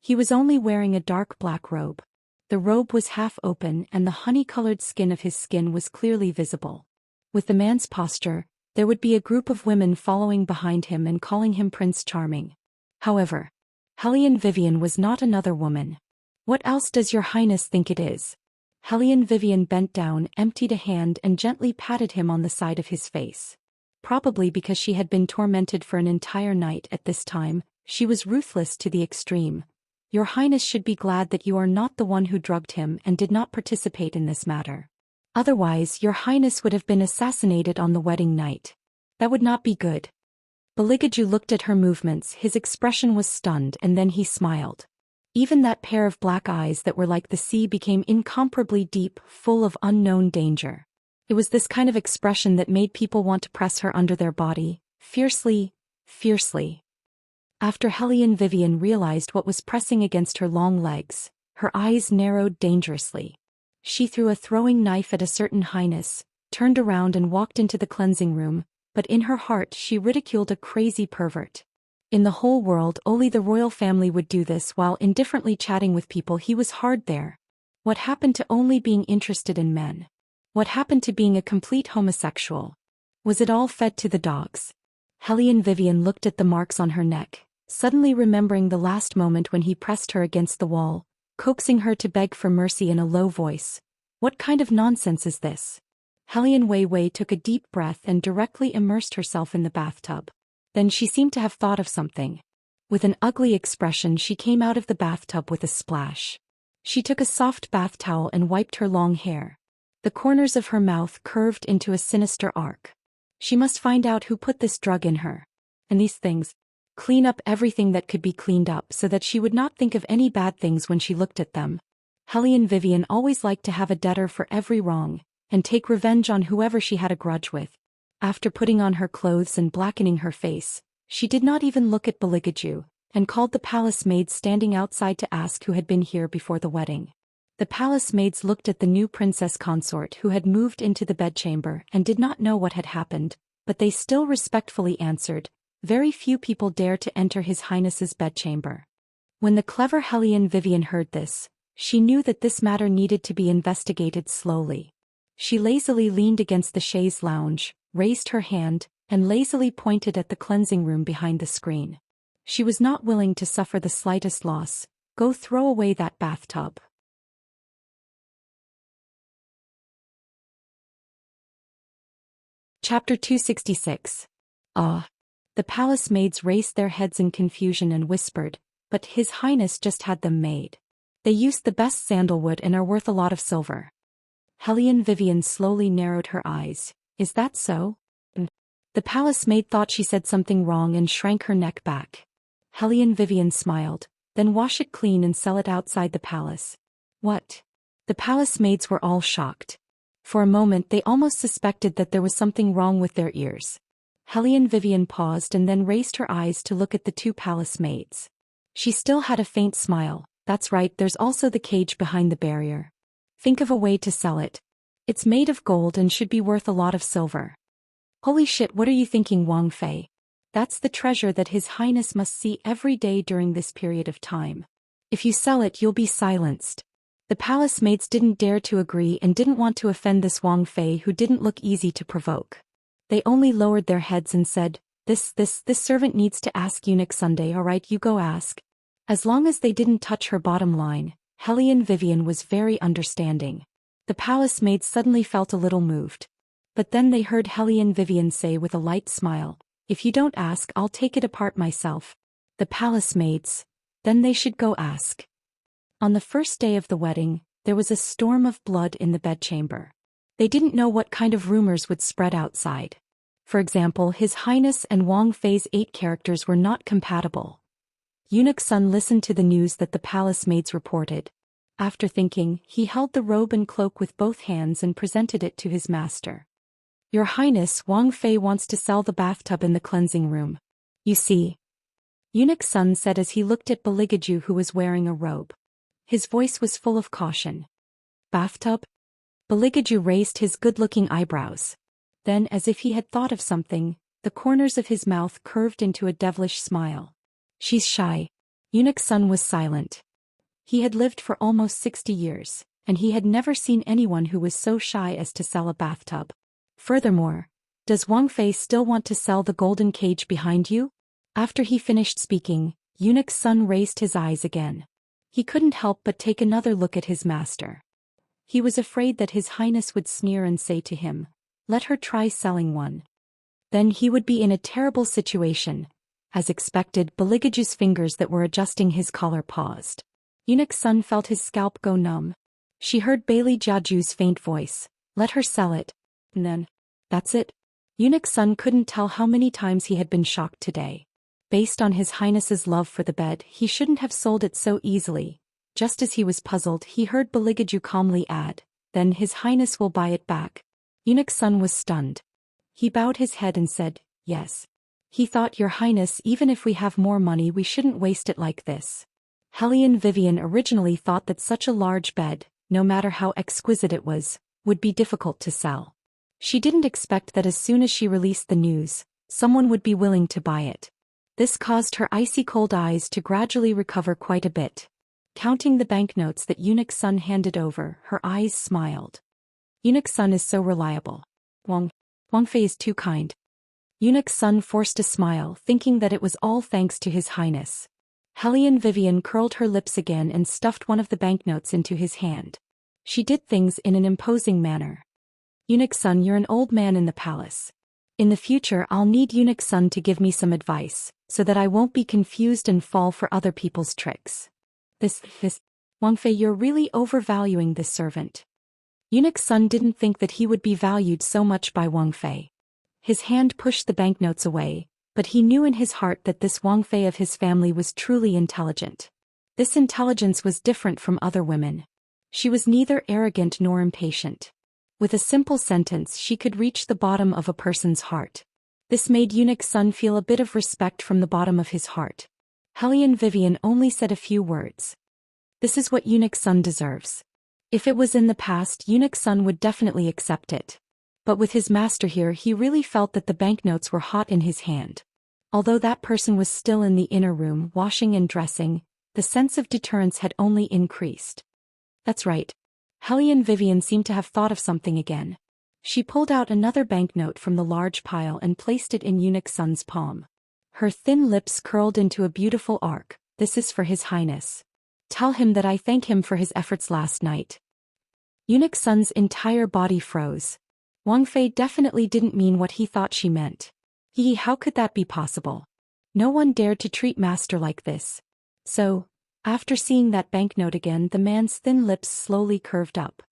S1: He was only wearing a dark black robe. The robe was half open and the honey-colored skin of his skin was clearly visible. With the man's posture, there would be a group of women following behind him and calling him Prince Charming. However, Hellion Vivian was not another woman. What else does your highness think it is? Hellion Vivian bent down, emptied a hand and gently patted him on the side of his face. Probably because she had been tormented for an entire night at this time, she was ruthless to the extreme. Your highness should be glad that you are not the one who drugged him and did not participate in this matter. Otherwise, your highness would have been assassinated on the wedding night. That would not be good. Beligaju looked at her movements, his expression was stunned and then he smiled. Even that pair of black eyes that were like the sea became incomparably deep, full of unknown danger. It was this kind of expression that made people want to press her under their body, fiercely, fiercely. After Hellion Vivian realized what was pressing against her long legs, her eyes narrowed dangerously. She threw a throwing knife at a certain highness, turned around and walked into the cleansing room, but in her heart she ridiculed a crazy pervert. In the whole world only the royal family would do this while indifferently chatting with people. He was hard there. What happened to only being interested in men? What happened to being a complete homosexual? Was it all fed to the dogs? Hellion Vivian looked at the marks on her neck, suddenly remembering the last moment when he pressed her against the wall, coaxing her to beg for mercy in a low voice. What kind of nonsense is this? Hellion Wei took a deep breath and directly immersed herself in the bathtub. Then she seemed to have thought of something. With an ugly expression she came out of the bathtub with a splash. She took a soft bath towel and wiped her long hair. The corners of her mouth curved into a sinister arc. She must find out who put this drug in her. And these things. Clean up everything that could be cleaned up so that she would not think of any bad things when she looked at them. Hellion Vivian always liked to have a debtor for every wrong, and take revenge on whoever she had a grudge with. After putting on her clothes and blackening her face, she did not even look at Beligaju, and called the palace maids standing outside to ask who had been here before the wedding. The palace maids looked at the new princess consort who had moved into the bedchamber and did not know what had happened, but they still respectfully answered, very few people dare to enter His Highness's bedchamber. When the clever Hellion Vivian heard this, she knew that this matter needed to be investigated slowly. She lazily leaned against the chaise lounge, raised her hand, and lazily pointed at the cleansing room behind the screen. She was not willing to suffer the slightest loss. Go throw away that bathtub. Chapter 266. The palace maids raised their heads in confusion and whispered, but His Highness just had them made. They used the best sandalwood and are worth a lot of silver. Hellion Vivian slowly narrowed her eyes. Is that so? The palace maid thought she said something wrong and shrank her neck back. Hellion Vivian smiled, then wash it clean and sell it outside the palace. What? The palace maids were all shocked. For a moment they almost suspected that there was something wrong with their ears. Hellion Vivian paused and then raised her eyes to look at the two palace maids. She still had a faint smile. That's right, there's also the cage behind the barrier. Think of a way to sell it. It's made of gold and should be worth a lot of silver. Holy shit, what are you thinking, Wang Fei? That's the treasure that His Highness must see every day during this period of time. If you sell it, you'll be silenced. The palace maids didn't dare to agree and didn't want to offend this Wang Fei who didn't look easy to provoke. They only lowered their heads and said, This servant needs to ask Eunuch Sunday. Alright, you go ask. As long as they didn't touch her bottom line, Hellion Vivian was very understanding. The palace maids suddenly felt a little moved. But then they heard Hellion Vivian say with a light smile, If you don't ask, I'll take it apart myself. The palace maids. Then they should go ask. On the first day of the wedding, there was a storm of blood in the bedchamber. They didn't know what kind of rumors would spread outside. For example, His Highness and Wang Fei's 8 characters were not compatible. Eunuch Sun listened to the news that the palace maids reported. After thinking, he held the robe and cloak with both hands and presented it to his master. Your Highness, Wang Fei wants to sell the bathtub in the cleansing room. You see, Eunuch Sun said as he looked at Beligaju, who was wearing a robe. His voice was full of caution. Bathtub? Beligaju raised his good-looking eyebrows. Then, as if he had thought of something, the corners of his mouth curved into a devilish smile. She's shy. Eunuch Sun was silent. He had lived for almost 60 years, and he had never seen anyone who was so shy as to sell a bathtub. Furthermore, does Wang Fei still want to sell the golden cage behind you? After he finished speaking, Eunuch Sun raised his eyes again. He couldn't help but take another look at his master. He was afraid that His Highness would sneer and say to him, "Let her try selling one." Then he would be in a terrible situation. As expected, Beligaju's fingers that were adjusting his collar paused. Eunuch Sun felt his scalp go numb. She heard Bailey Jiaju's faint voice, "Let her sell it." And then, "That's it?" Eunuch Sun couldn't tell how many times he had been shocked today. Based on His Highness's love for the bed, he shouldn't have sold it so easily. Just as he was puzzled, he heard Beligaju calmly add, "Then His Highness will buy it back." Eunuch Sun was stunned. He bowed his head and said, "Yes." He thought, "Your Highness, even if we have more money, we shouldn't waste it like this." Hellion Vivian originally thought that such a large bed, no matter how exquisite it was, would be difficult to sell. She didn't expect that as soon as she released the news, someone would be willing to buy it. This caused her icy-cold eyes to gradually recover quite a bit. Counting the banknotes that Eunuch Sun handed over, her eyes smiled. Eunuch Sun is so reliable. Wang Fei is too kind. Eunuch Sun forced a smile, thinking that it was all thanks to His Highness. Hellion Vivian curled her lips again and stuffed one of the banknotes into his hand. She did things in an imposing manner. "Eunuch Sun, you're an old man in the palace. In the future I'll need Eunuch Sun to give me some advice, so that I won't be confused and fall for other people's tricks." This, Wang Fei, you're really overvaluing this servant. Eunuch Sun didn't think that he would be valued so much by Wang Fei. His hand pushed the banknotes away, but he knew in his heart that this Wang Fei of his family was truly intelligent. This intelligence was different from other women. She was neither arrogant nor impatient. With a simple sentence she could reach the bottom of a person's heart. This made Eunuch Sun feel a bit of respect from the bottom of his heart. Hellion Vivian only said a few words. This is what Eunuch Sun deserves. If it was in the past, Eunuch Sun would definitely accept it. But with his master here, he really felt that the banknotes were hot in his hand. Although that person was still in the inner room washing and dressing, the sense of deterrence had only increased. That's right. Hellion Vivian seemed to have thought of something again. She pulled out another banknote from the large pile and placed it in Eunuch Sun's palm. Her thin lips curled into a beautiful arc. "This is for His Highness. Tell him that I thank him for his efforts last night." Eunuch Sun's entire body froze. Wang Fei definitely didn't mean what he thought she meant. How could that be possible? No one dared to treat master like this. So, after seeing that banknote again, the man's thin lips slowly curved up.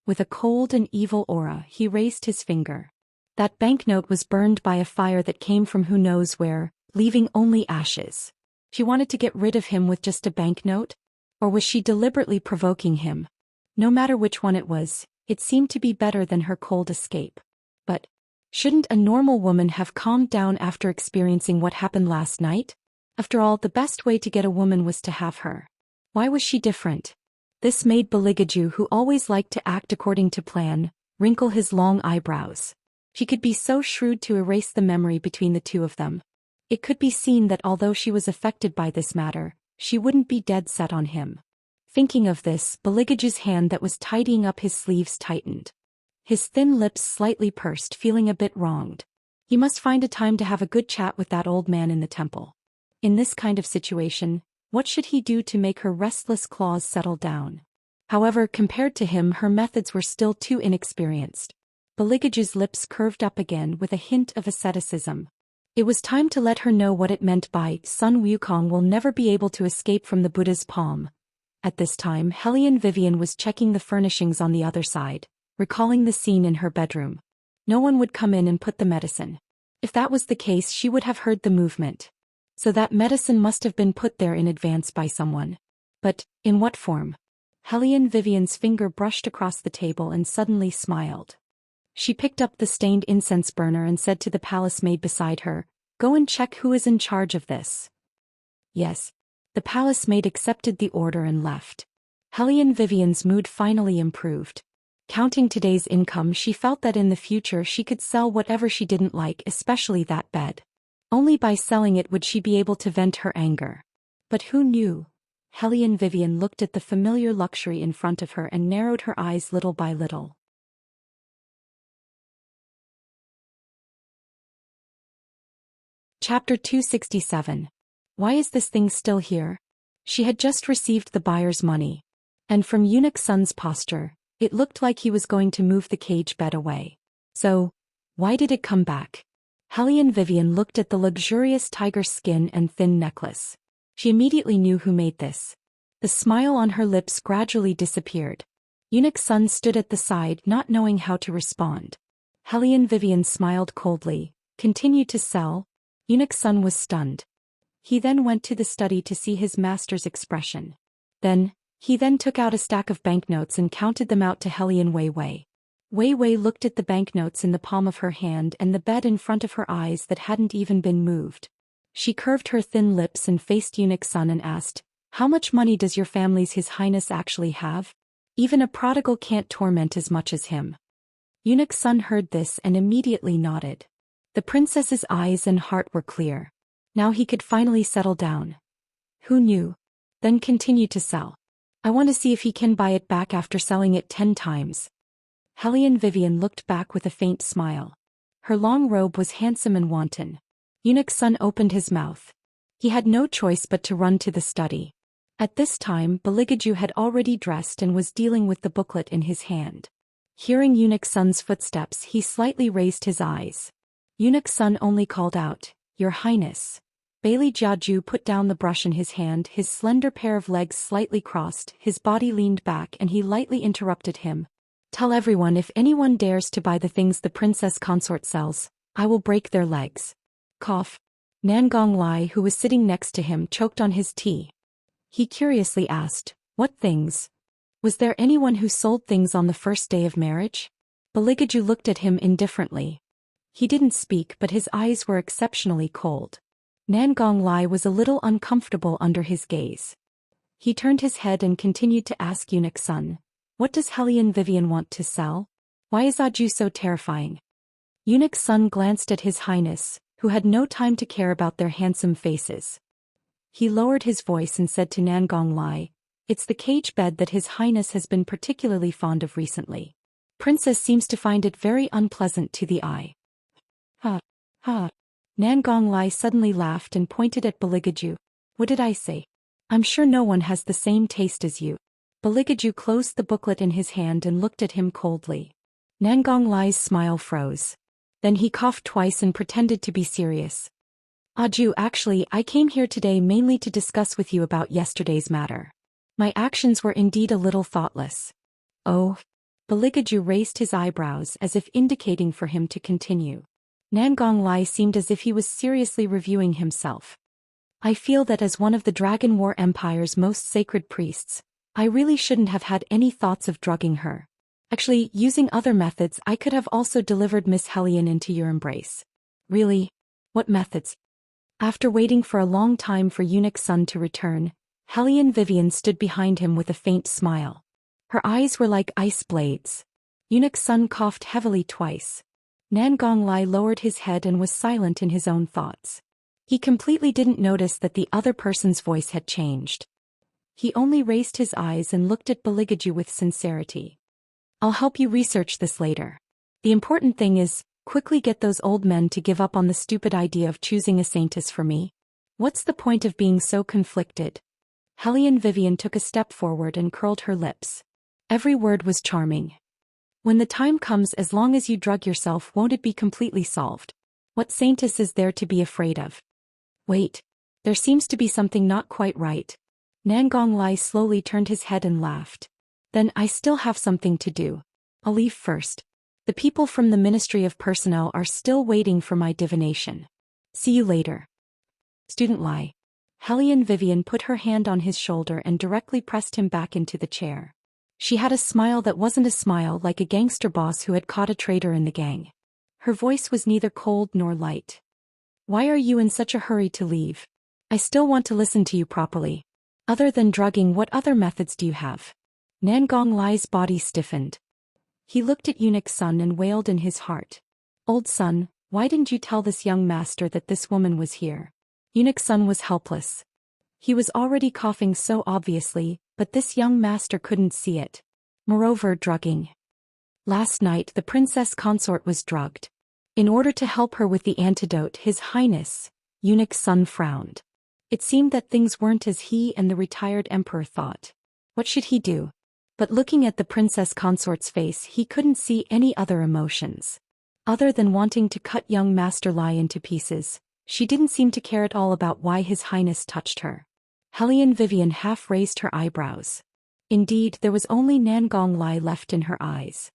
S1: With a cold and evil aura, he raised his finger. That banknote was burned by a fire that came from who knows where, leaving only ashes. She wanted to get rid of him with just a banknote? Or was she deliberately provoking him? No matter which one it was, it seemed to be better than her cold escape. But shouldn't a normal woman have calmed down after experiencing what happened last night? After all, the best way to get a woman was to have her. Why was she different? This made Beligaju, who always liked to act according to plan, wrinkle his long eyebrows. She could be so shrewd to erase the memory between the two of them. It could be seen that although she was affected by this matter, she wouldn't be dead set on him. Thinking of this, Beligaju's hand that was tidying up his sleeves tightened. His thin lips slightly pursed, feeling a bit wronged. He must find a time to have a good chat with that old man in the temple. In this kind of situation, what should he do to make her restless claws settle down? However, compared to him, her methods were still too inexperienced. Beligaju's lips curved up again with a hint of asceticism. It was time to let her know what it meant by Sun Wukong will never be able to escape from the Buddha's palm. At this time, Hellion Vivian was checking the furnishings on the other side, recalling the scene in her bedroom. No one would come in and put the medicine. If that was the case, she would have heard the movement. So that medicine must have been put there in advance by someone. But, in what form? Hellion Vivian's finger brushed across the table and suddenly smiled. She picked up the stained incense burner and said to the palace maid beside her, "Go and check who is in charge of this." Yes. The palace maid accepted the order and left. Hellion Vivian's mood finally improved. Counting today's income, she felt that in the future she could sell whatever she didn't like, especially that bed. Only by selling it would she be able to vent her anger. But who knew? Hellion Vivian looked at the familiar luxury in front of her and narrowed her eyes little by little. Chapter 267. Why is this thing still here? She had just received the buyer's money. And from Eunuch Sun's posture, it looked like he was going to move the cage bed away. So, why did it come back? Hellion Vivian looked at the luxurious tiger skin and thin necklace. She immediately knew who made this. The smile on her lips gradually disappeared. Eunuch Sun stood at the side, not knowing how to respond. Hellion Vivian smiled coldly, continued to sell. Eunuch Sun was stunned. He then went to the study to see his master's expression. He then took out a stack of banknotes and counted them out to Hellion Wei Wei. Wei Wei looked at the banknotes in the palm of her hand and the bed in front of her eyes that hadn't even been moved. She curved her thin lips and faced Eunuch Sun and asked, "How much money does your family's His Highness actually have? Even a prodigal can't torment as much as him." Eunuch Sun heard this and immediately nodded. The princess's eyes and heart were clear. Now he could finally settle down. Who knew? Then continued to sell. "I want to see if he can buy it back after selling it 10 times. Hellion Vivian looked back with a faint smile. Her long robe was handsome and wanton. Eunuch Sun opened his mouth. He had no choice but to run to the study. At this time, Beligaju had already dressed and was dealing with the booklet in his hand. Hearing Eunuch Sun's footsteps, he slightly raised his eyes. Eunuch Sun only called out, "Your Highness." Bailey Jiaju put down the brush in his hand, his slender pair of legs slightly crossed, his body leaned back, and he lightly interrupted him. "Tell everyone, if anyone dares to buy the things the Princess Consort sells, I will break their legs." Cough. Nangong Lai, who was sitting next to him, choked on his tea. He curiously asked, "What things? Was there anyone who sold things on the first day of marriage?" Beligaju looked at him indifferently. He didn't speak, but his eyes were exceptionally cold. Nangong Lai was a little uncomfortable under his gaze. He turned his head and continued to ask Eunuch Sun, "What does Hellion Vivian want to sell? Why is Aju so terrifying?" Eunuch Sun glanced at His Highness, who had no time to care about their handsome faces. He lowered his voice and said to Nangong Lai, "It's the cage bed that His Highness has been particularly fond of recently. Princess seems to find it very unpleasant to the eye." "Ha, ha." Nangong Lai suddenly laughed and pointed at Beligaju. "What did I say? I'm sure no one has the same taste as you." Beligaju closed the booklet in his hand and looked at him coldly. Nangong Lai's smile froze. Then he coughed twice and pretended to be serious. "Aju, actually, I came here today mainly to discuss with you about yesterday's matter. My actions were indeed a little thoughtless." "Oh?" Beligaju raised his eyebrows as if indicating for him to continue. Nangong Lai seemed as if he was seriously reviewing himself. "I feel that as one of the Dragon War Empire's most sacred priests, I really shouldn't have had any thoughts of drugging her. Actually, using other methods, I could have also delivered Miss Hellion into your embrace." "Really? What methods?" After waiting for a long time for Eunuch Sun to return, Hellion Vivian stood behind him with a faint smile. Her eyes were like ice blades. Eunuch Sun coughed heavily twice. Nangong Lai lowered his head and was silent in his own thoughts. He completely didn't notice that the other person's voice had changed. He only raised his eyes and looked at Beligaju with sincerity. "I'll help you research this later. The important thing is, quickly get those old men to give up on the stupid idea of choosing a saintess for me. What's the point of being so conflicted?" Hellion Vivian took a step forward and curled her lips. Every word was charming. "When the time comes, as long as you drug yourself, won't it be completely solved? What saintess is there to be afraid of?" "Wait. There seems to be something not quite right." Nangong Lai slowly turned his head and laughed. "Then I still have something to do. I'll leave first. The people from the Ministry of Personnel are still waiting for my divination. See you later." Student Lai. Hellion Vivian put her hand on his shoulder and directly pressed him back into the chair. She had a smile that wasn't a smile, like a gangster boss who had caught a traitor in the gang. Her voice was neither cold nor light. Why are you in such a hurry to leave? I still want to listen to you properly. Other than drugging, what other methods do you have? Nangong Lai's body stiffened. He looked at Eunuch Sun and wailed in his heart. Old son, why didn't you tell this young master that this woman was here? Eunuch Sun was helpless. He was already coughing so obviously, but this young master couldn't see it. Moreover, drugging. Last night the Princess Consort was drugged. In order to help her with the antidote, His Highness, Eunuch Sun frowned. It seemed that things weren't as he and the retired emperor thought. What should he do? But looking at the Princess Consort's face, he couldn't see any other emotions. Other than wanting to cut young Master Lai into pieces, she didn't seem to care at all about why His Highness touched her. Hellion Vivian half raised her eyebrows. Indeed, there was only Nangong Lai left in her eyes.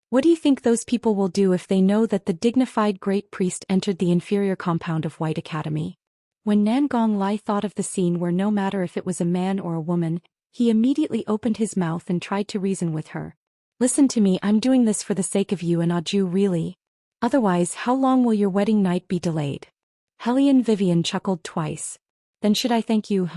S1: What do you think those people will do if they know that the dignified great priest entered the inferior compound of White Academy? When Nangong Lai thought of the scene where no matter if it was a man or a woman, he immediately opened his mouth and tried to reason with her. Listen to me, I'm doing this for the sake of you and Aju, really. Otherwise, how long will your wedding night be delayed? Hellion Vivian chuckled twice. Then should I thank you,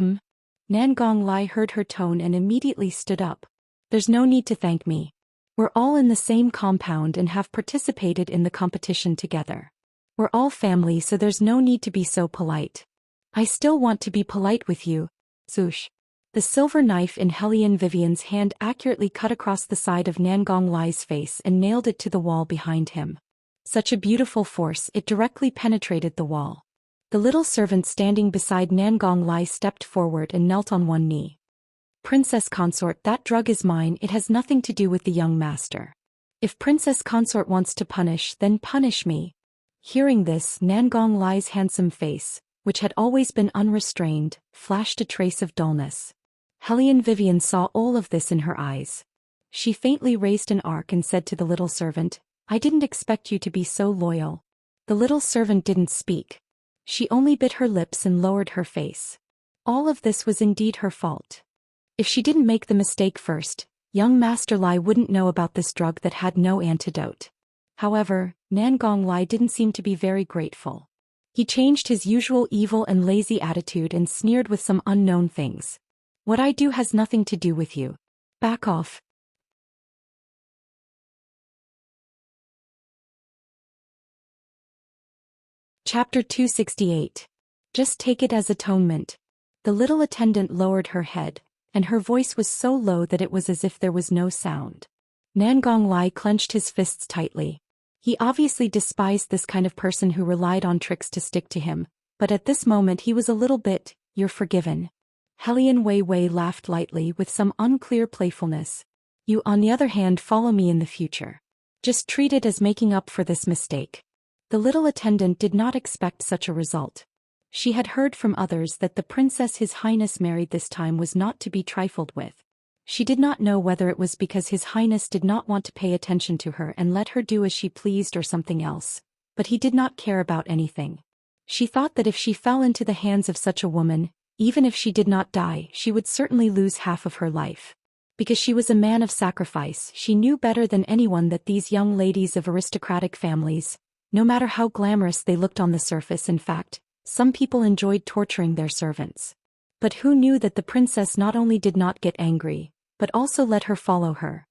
S1: Nangong Lai heard her tone and immediately stood up. There's no need to thank me. We're all in the same compound and have participated in the competition together. We're all family, so there's no need to be so polite. I still want to be polite with you. Zoosh. The silver knife in Hellion Vivian's hand accurately cut across the side of Nangong Lai's face and nailed it to the wall behind him. Such a beautiful force, it directly penetrated the wall. The little servant standing beside Nangong Lai stepped forward and knelt on one knee. Princess Consort, that drug is mine, it has nothing to do with the young master. If Princess Consort wants to punish, then punish me. Hearing this, Nangong Lai's handsome face, which had always been unrestrained, flashed a trace of dullness. Hellion Vivian saw all of this in her eyes. She faintly raised an arc and said to the little servant, I didn't expect you to be so loyal. The little servant didn't speak. She only bit her lips and lowered her face. All of this was indeed her fault. If she didn't make the mistake first, young Master Lai wouldn't know about this drug that had no antidote. However, Nangong Lai didn't seem to be very grateful. He changed his usual evil and lazy attitude and sneered with some unknown things. What I do has nothing to do with you. Back off. Chapter 268. Just take it as atonement. The little attendant lowered her head, and her voice was so low that it was as if there was no sound. Nangong Lai clenched his fists tightly. He obviously despised this kind of person who relied on tricks to stick to him, but at this moment he was a little bit, you're forgiven. Hellion Wei Wei laughed lightly with some unclear playfulness. You, on the other hand, follow me in the future. Just treat it as making up for this mistake. The little attendant did not expect such a result. She had heard from others that the princess His Highness married this time was not to be trifled with. She did not know whether it was because His Highness did not want to pay attention to her and let her do as she pleased or something else, but he did not care about anything. She thought that if she fell into the hands of such a woman, even if she did not die, she would certainly lose half of her life. Because she was a man of sacrifice, she knew better than anyone that these young ladies of aristocratic families, no matter how glamorous they looked on the surface, in fact, some people enjoyed torturing their servants. But who knew that the princess not only did not get angry, but also let her follow her?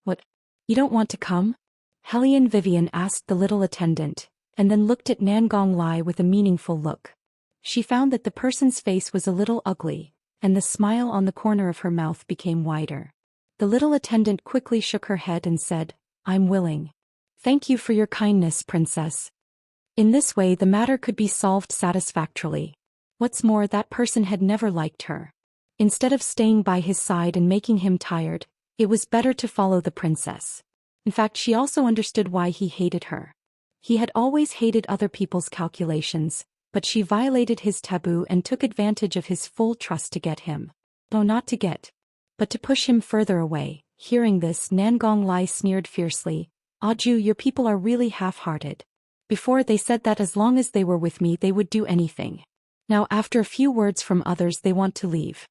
S1: What? You don't want to come? Hellion Vivian asked the little attendant, and then looked at Nangong Lai with a meaningful look. She found that the person's face was a little ugly, and the smile on the corner of her mouth became wider. The little attendant quickly shook her head and said, I'm willing. Thank you for your kindness, princess. In this way the matter could be solved satisfactorily. What's more, that person had never liked her. Instead of staying by his side and making him tired, it was better to follow the princess. In fact, she also understood why he hated her. He had always hated other people's calculations, but she violated his taboo and took advantage of his full trust to get him. No, not to get, but to push him further away. Hearing this, Nangong Lai sneered fiercely. Aju, your people are really half-hearted. Before they said that as long as they were with me they would do anything. Now after a few words from others they want to leave.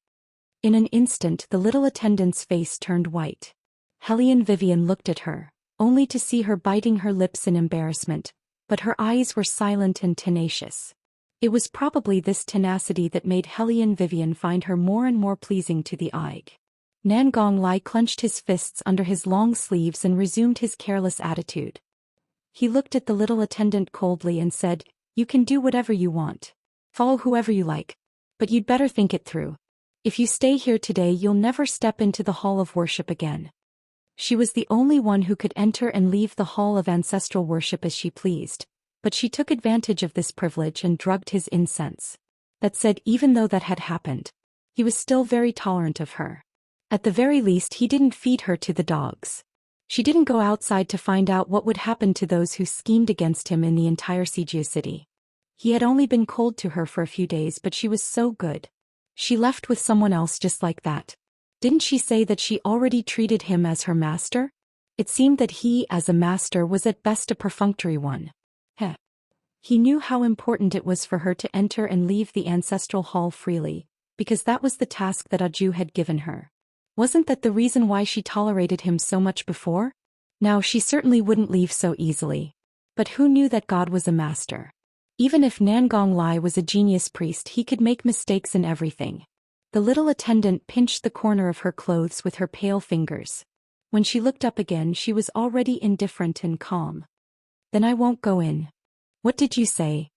S1: In an instant the little attendant's face turned white. Hellion Vivian looked at her, only to see her biting her lips in embarrassment, but her eyes were silent and tenacious. It was probably this tenacity that made Hellion Vivian find her more and more pleasing to the eye. Nangong Lai clenched his fists under his long sleeves and resumed his careless attitude. He looked at the little attendant coldly and said, "You can do whatever you want. Follow whoever you like. But you'd better think it through. If you stay here today you'll never step into the hall of worship again." She was the only one who could enter and leave the hall of ancestral worship as she pleased, but she took advantage of this privilege and drugged his incense. That said, even though that had happened, he was still very tolerant of her. At the very least he didn't feed her to the dogs. She didn't go outside to find out what would happen to those who schemed against him in the entire Sijia city. He had only been cold to her for a few days, but she was so good. She left with someone else just like that. Didn't she say that she already treated him as her master? It seemed that he, as a master, was at best a perfunctory one. He knew how important it was for her to enter and leave the ancestral hall freely, because that was the task that Aju had given her. Wasn't that the reason why she tolerated him so much before? Now she certainly wouldn't leave so easily. But who knew that God was a master? Even if Nangong Lai was a genius priest, he could make mistakes in everything. The little attendant pinched the corner of her clothes with her pale fingers. When she looked up again she was already indifferent and calm. "Then I won't go in." "What did you say?"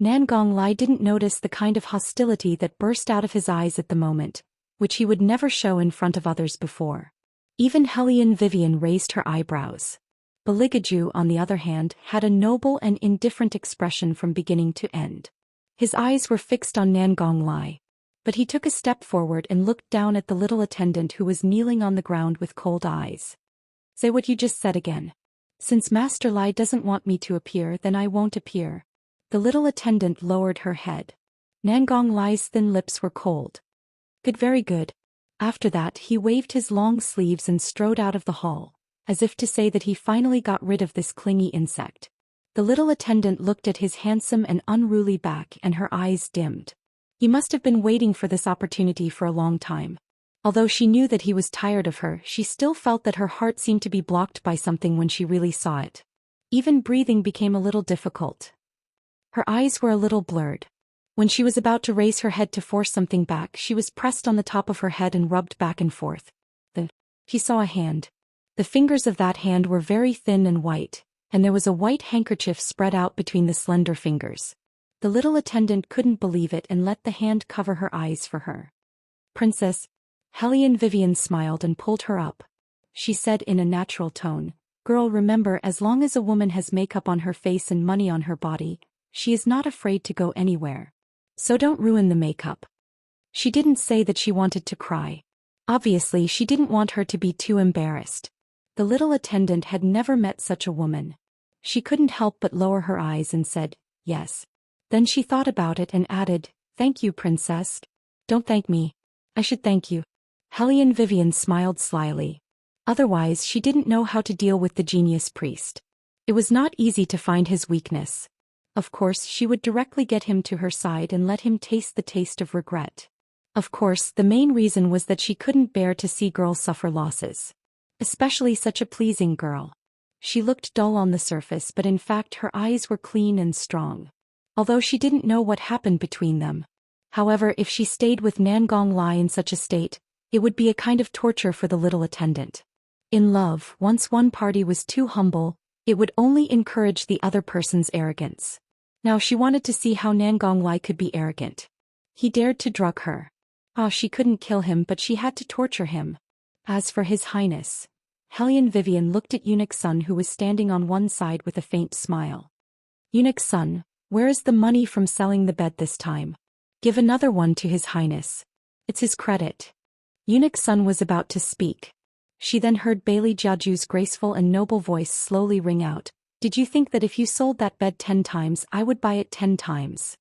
S1: Nangong Lai didn't notice the kind of hostility that burst out of his eyes at the moment, which he would never show in front of others before. Even Hellion Vivian raised her eyebrows. Baligaju, on the other hand, had a noble and indifferent expression from beginning to end. His eyes were fixed on Nangong Lai. But he took a step forward and looked down at the little attendant who was kneeling on the ground with cold eyes. "Say what you just said again." "Since Master Lai doesn't want me to appear, then I won't appear." The little attendant lowered her head. Nangong Lai's thin lips were cold. "Good, very good." After that he waved his long sleeves and strode out of the hall, as if to say that he finally got rid of this clingy insect. The little attendant looked at his handsome and unruly back and her eyes dimmed. He must have been waiting for this opportunity for a long time. Although she knew that he was tired of her, she still felt that her heart seemed to be blocked by something when she really saw it. Even breathing became a little difficult. Her eyes were a little blurred. When she was about to raise her head to force something back, she was pressed on the top of her head and rubbed back and forth. She saw a hand. The fingers of that hand were very thin and white, and there was a white handkerchief spread out between the slender fingers. The little attendant couldn't believe it and let the hand cover her eyes for her. "Princess." Hellion Vivian smiled and pulled her up. She said in a natural tone, "Girl, remember, as long as a woman has makeup on her face and money on her body, she is not afraid to go anywhere. So don't ruin the makeup." She didn't say that she wanted to cry. Obviously she didn't want her to be too embarrassed. The little attendant had never met such a woman. She couldn't help but lower her eyes and said, "Yes." Then she thought about it and added, "Thank you, Princess." "Don't thank me. I should thank you." Hellion Vivian smiled slyly. Otherwise she didn't know how to deal with the genius priest. It was not easy to find his weakness. Of course she would directly get him to her side and let him taste the taste of regret. Of course the main reason was that she couldn't bear to see girls suffer losses. Especially such a pleasing girl. She looked dull on the surface, but in fact her eyes were clean and strong. Although she didn't know what happened between them. However, if she stayed with Nangong Lai in such a state, it would be a kind of torture for the little attendant. In love, once one party was too humble, it would only encourage the other person's arrogance. Now she wanted to see how Nangong Lai could be arrogant. He dared to drug her. She couldn't kill him, but she had to torture him. As for His Highness, Hellion Vivian looked at Eunuch Sun, who was standing on one side with a faint smile. "Eunuch Sun, where is the money from selling the bed this time? Give another one to His Highness. It's his credit." Eunuch Sun was about to speak. She then heard Bailey Jiaju's graceful and noble voice slowly ring out, "Did you think that if you sold that bed 10 times, I would buy it 10 times?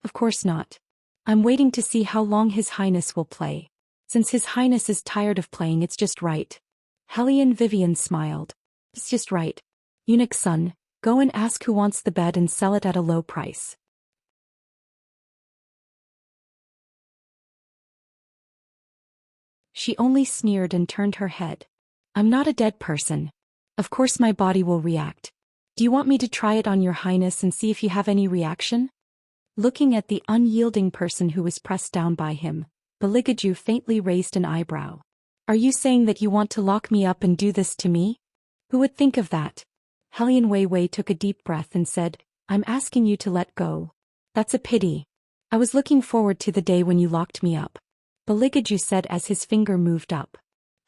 S1: Of course not. I'm waiting to see how long His Highness will play. Since His Highness is tired of playing, it's just right." Hellion Vivian smiled. "It's just right. Eunuch Sun, go and ask who wants the bed and sell it at a low price." She only sneered and turned her head. I'm not a dead person. Of course my body will react. Do you want me to try it on your highness and see if you have any reaction? Looking at the unyielding person who was pressed down by him, Beligaju faintly raised an eyebrow. Are you saying that you want to lock me up and do this to me? Who would think of that? Helian Weiwei took a deep breath and said, I'm asking you to let go. That's a pity. I was looking forward to the day when you locked me up. Beligaju said as his finger moved up.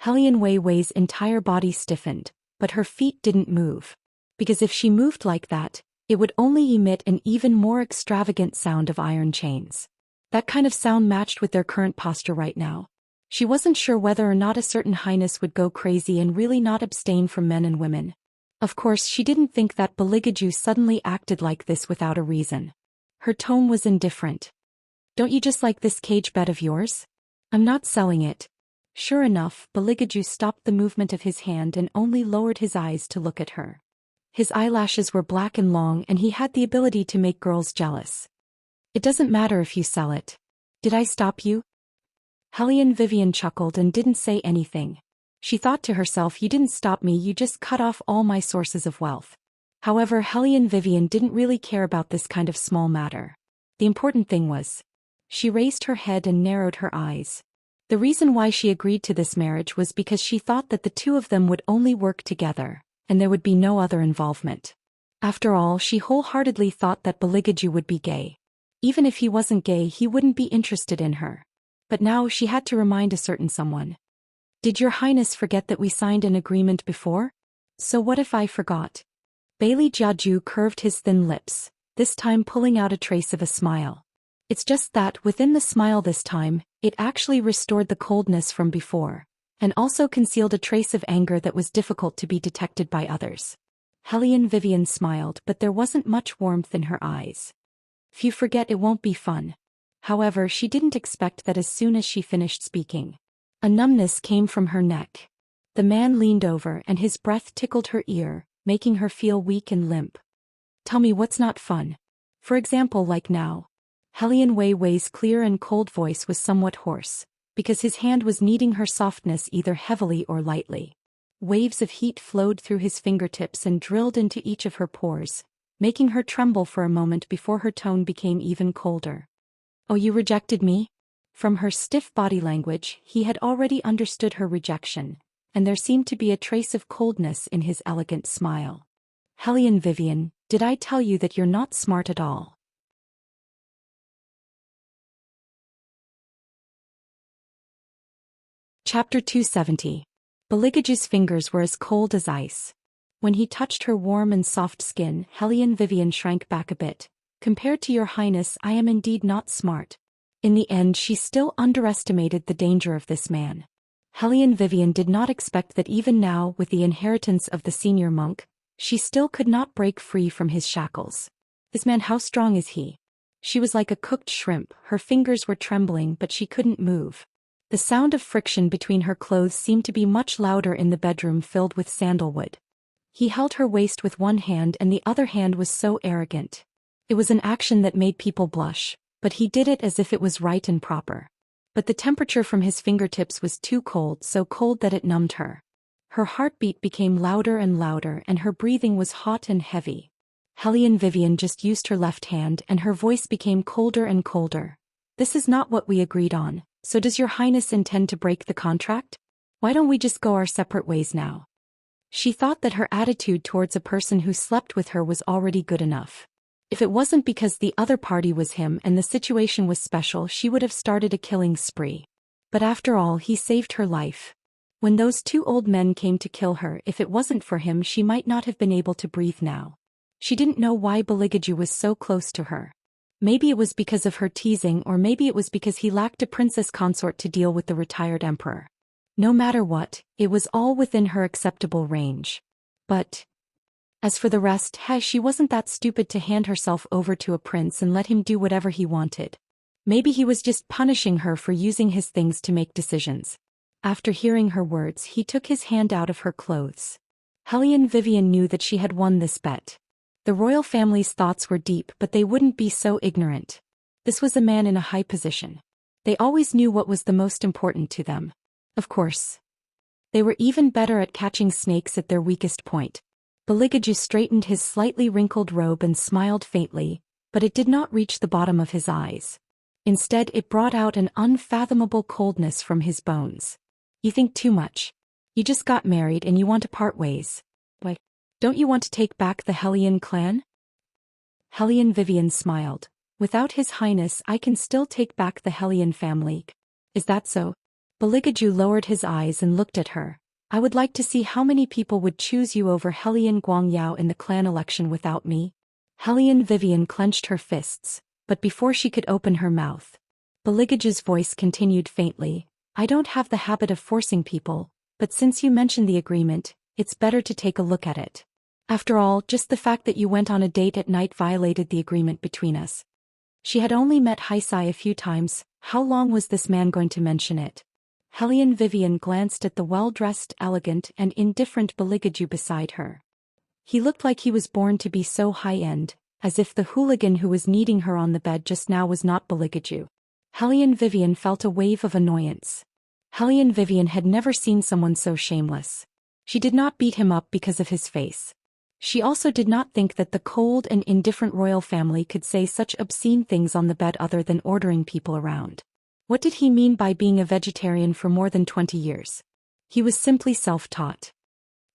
S1: Helian Weiwei's entire body stiffened, but her feet didn't move. Because if she moved like that, it would only emit an even more extravagant sound of iron chains. That kind of sound matched with their current posture right now. She wasn't sure whether or not a certain highness would go crazy and really not abstain from men and women. Of course, she didn't think that Beligaju suddenly acted like this without a reason. Her tone was indifferent. Don't you just like this cage bed of yours? I'm not selling it. Sure enough, Beligaju stopped the movement of his hand and only lowered his eyes to look at her. His eyelashes were black and long and he had the ability to make girls jealous. It doesn't matter if you sell it. Did I stop you? Helian Vivian chuckled and didn't say anything. She thought to herself, you didn't stop me, you just cut off all my sources of wealth. However, Helian Vivian didn't really care about this kind of small matter. The important thing was, she raised her head and narrowed her eyes. The reason why she agreed to this marriage was because she thought that the two of them would only work together, and there would be no other involvement. After all, she wholeheartedly thought that Beligaju would be gay. Even if he wasn't gay, he wouldn't be interested in her. But now she had to remind a certain someone. Did your highness forget that we signed an agreement before? So what if I forgot? Bailey Jiaju curved his thin lips, this time pulling out a trace of a smile. It's just that within the smile this time, it actually restored the coldness from before, and also concealed a trace of anger that was difficult to be detected by others. Helian Vivian smiled, but there wasn't much warmth in her eyes. If you forget, it won't be fun. However, she didn't expect that as soon as she finished speaking. A numbness came from her neck. The man leaned over and his breath tickled her ear, making her feel weak and limp. Tell me what's not fun. For example, like now. Helian Weiwei's clear and cold voice was somewhat hoarse, because his hand was kneading her softness either heavily or lightly. Waves of heat flowed through his fingertips and drilled into each of her pores, making her tremble for a moment before her tone became even colder. Oh, you rejected me? From her stiff body language, he had already understood her rejection, and there seemed to be a trace of coldness in his elegant smile. Helian Vivian, did I tell you that you're not smart at all? Chapter 270. Beligaju's fingers were as cold as ice. When he touched her warm and soft skin, Helian Vivian shrank back a bit. Compared to your highness, I am indeed not smart. In the end, she still underestimated the danger of this man. Helian Vivian did not expect that even now, with the inheritance of the senior monk, she still could not break free from his shackles. This man, how strong is he? She was like a cooked shrimp, her fingers were trembling but she couldn't move. The sound of friction between her clothes seemed to be much louder in the bedroom filled with sandalwood. He held her waist with one hand and the other hand was so arrogant. It was an action that made people blush, but he did it as if it was right and proper. But the temperature from his fingertips was too cold, so cold that it numbed her. Her heartbeat became louder and louder and her breathing was hot and heavy. Helian Vivian just used her left hand and her voice became colder and colder. This is not what we agreed on, so does your highness intend to break the contract? Why don't we just go our separate ways now? She thought that her attitude towards a person who slept with her was already good enough. If it wasn't because the other party was him and the situation was special, she would have started a killing spree. But after all, he saved her life. When those two old men came to kill her, if it wasn't for him, she might not have been able to breathe now. She didn't know why Beligaju was so close to her. Maybe it was because of her teasing, or maybe it was because he lacked a princess consort to deal with the retired emperor. No matter what, it was all within her acceptable range. But as for the rest, she wasn't that stupid to hand herself over to a prince and let him do whatever he wanted. Maybe he was just punishing her for using his things to make decisions. After hearing her words, he took his hand out of her clothes. Helian Vivian knew that she had won this bet. The royal family's thoughts were deep, but they wouldn't be so ignorant. This was a man in a high position. They always knew what was the most important to them. Of course. They were even better at catching snakes at their weakest point. Beligaju straightened his slightly wrinkled robe and smiled faintly, but it did not reach the bottom of his eyes. Instead, it brought out an unfathomable coldness from his bones. You think too much. You just got married and you want to part ways. Why, don't you want to take back the Hellion clan? Hellion Vivian smiled. Without His Highness, I can still take back the Hellion family. Is that so? Beligaju lowered his eyes and looked at her. I would like to see how many people would choose you over Hellion Guangyao in the clan election without me. Hellion Vivian clenched her fists, but before she could open her mouth, Beligaju's voice continued faintly. I don't have the habit of forcing people, but since you mentioned the agreement, it's better to take a look at it. After all, just the fact that you went on a date at night violated the agreement between us. She had only met Haisai a few times. How long was this man going to mention it? Hellion Vivian glanced at the well-dressed, elegant, and indifferent Beligaju beside her. He looked like he was born to be so high-end, as if the hooligan who was kneading her on the bed just now was not Beligaju. Hellion Vivian felt a wave of annoyance. Hellion Vivian had never seen someone so shameless. She did not beat him up because of his face. She also did not think that the cold and indifferent royal family could say such obscene things on the bed other than ordering people around. What did he mean by being a vegetarian for more than 20 years? He was simply self-taught.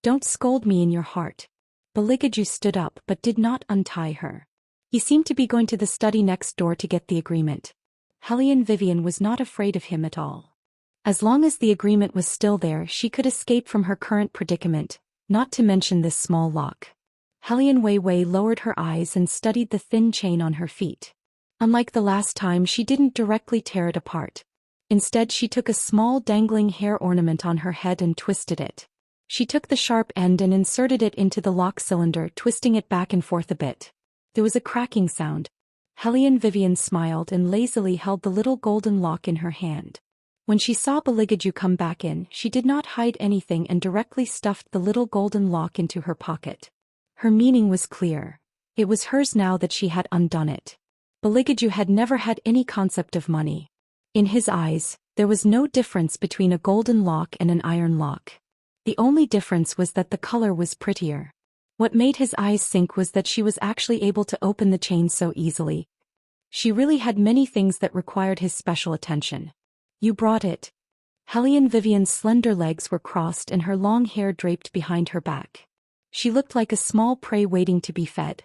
S1: Don't scold me in your heart. Beligaju stood up but did not untie her. He seemed to be going to the study next door to get the agreement. Hellion Vivian was not afraid of him at all. As long as the agreement was still there, she could escape from her current predicament, not to mention this small lock. Hellion Wei lowered her eyes and studied the thin chain on her feet. Unlike the last time, she didn't directly tear it apart. Instead, she took a small dangling hair ornament on her head and twisted it. She took the sharp end and inserted it into the lock cylinder, twisting it back and forth a bit. There was a cracking sound. Hellion Vivian smiled and lazily held the little golden lock in her hand. When she saw Beligaju come back in, she did not hide anything and directly stuffed the little golden lock into her pocket. Her meaning was clear. It was hers now that she had undone it. Beligaju had never had any concept of money. In his eyes, there was no difference between a golden lock and an iron lock. The only difference was that the color was prettier. What made his eyes sink was that she was actually able to open the chain so easily. She really had many things that required his special attention. You brought it. Hellion Vivian's slender legs were crossed and her long hair draped behind her back. She looked like a small prey waiting to be fed.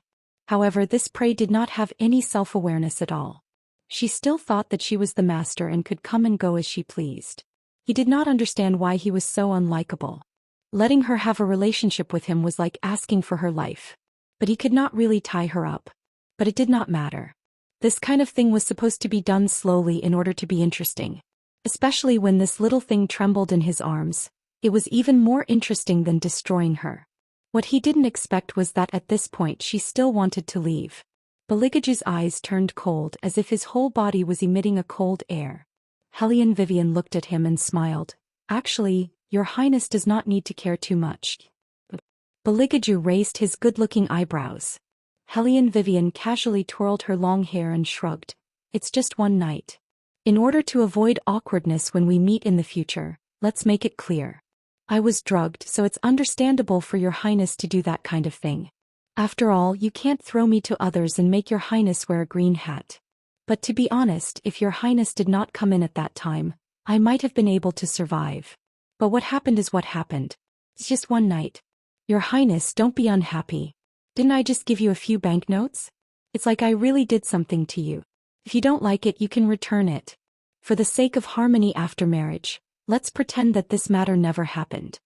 S1: However, this prey did not have any self-awareness at all. She still thought that she was the master and could come and go as she pleased. He did not understand why he was so unlikable. Letting her have a relationship with him was like asking for her life. But he could not really tie her up. But it did not matter. This kind of thing was supposed to be done slowly in order to be interesting. Especially when this little thing trembled in his arms, it was even more interesting than destroying her. What he didn't expect was that at this point she still wanted to leave. Beligaju's eyes turned cold as if his whole body was emitting a cold air. Hellion Vivian looked at him and smiled. Actually, Your Highness does not need to care too much. Beligaju raised his good-looking eyebrows. Hellion Vivian casually twirled her long hair and shrugged. It's just one night. In order to avoid awkwardness when we meet in the future, let's make it clear. I was drugged, so it's understandable for Your Highness to do that kind of thing. After all, you can't throw me to others and make Your Highness wear a green hat. But to be honest, if Your Highness did not come in at that time, I might have been able to survive. But what happened is what happened. It's just one night. Your Highness, don't be unhappy. Didn't I just give you a few banknotes? It's like I really did something to you. If you don't like it, you can return it. For the sake of harmony after marriage, let's pretend that this matter never happened.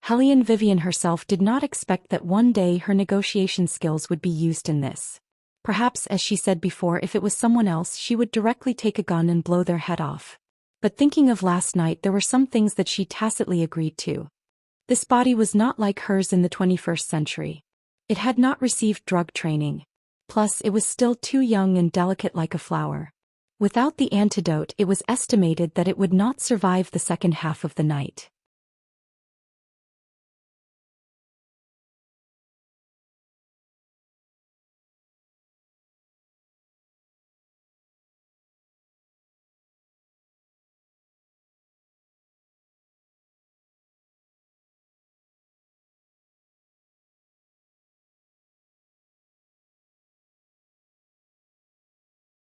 S1: Hellion Vivian herself did not expect that one day her negotiation skills would be used in this. Perhaps, as she said before, if it was someone else, she would directly take a gun and blow their head off. But thinking of last night, there were some things that she tacitly agreed to. This body was not like hers in the 21st century. It had not received drug training. Plus, it was still too young and delicate like a flower. Without the antidote, it was estimated that it would not survive the second half of the night.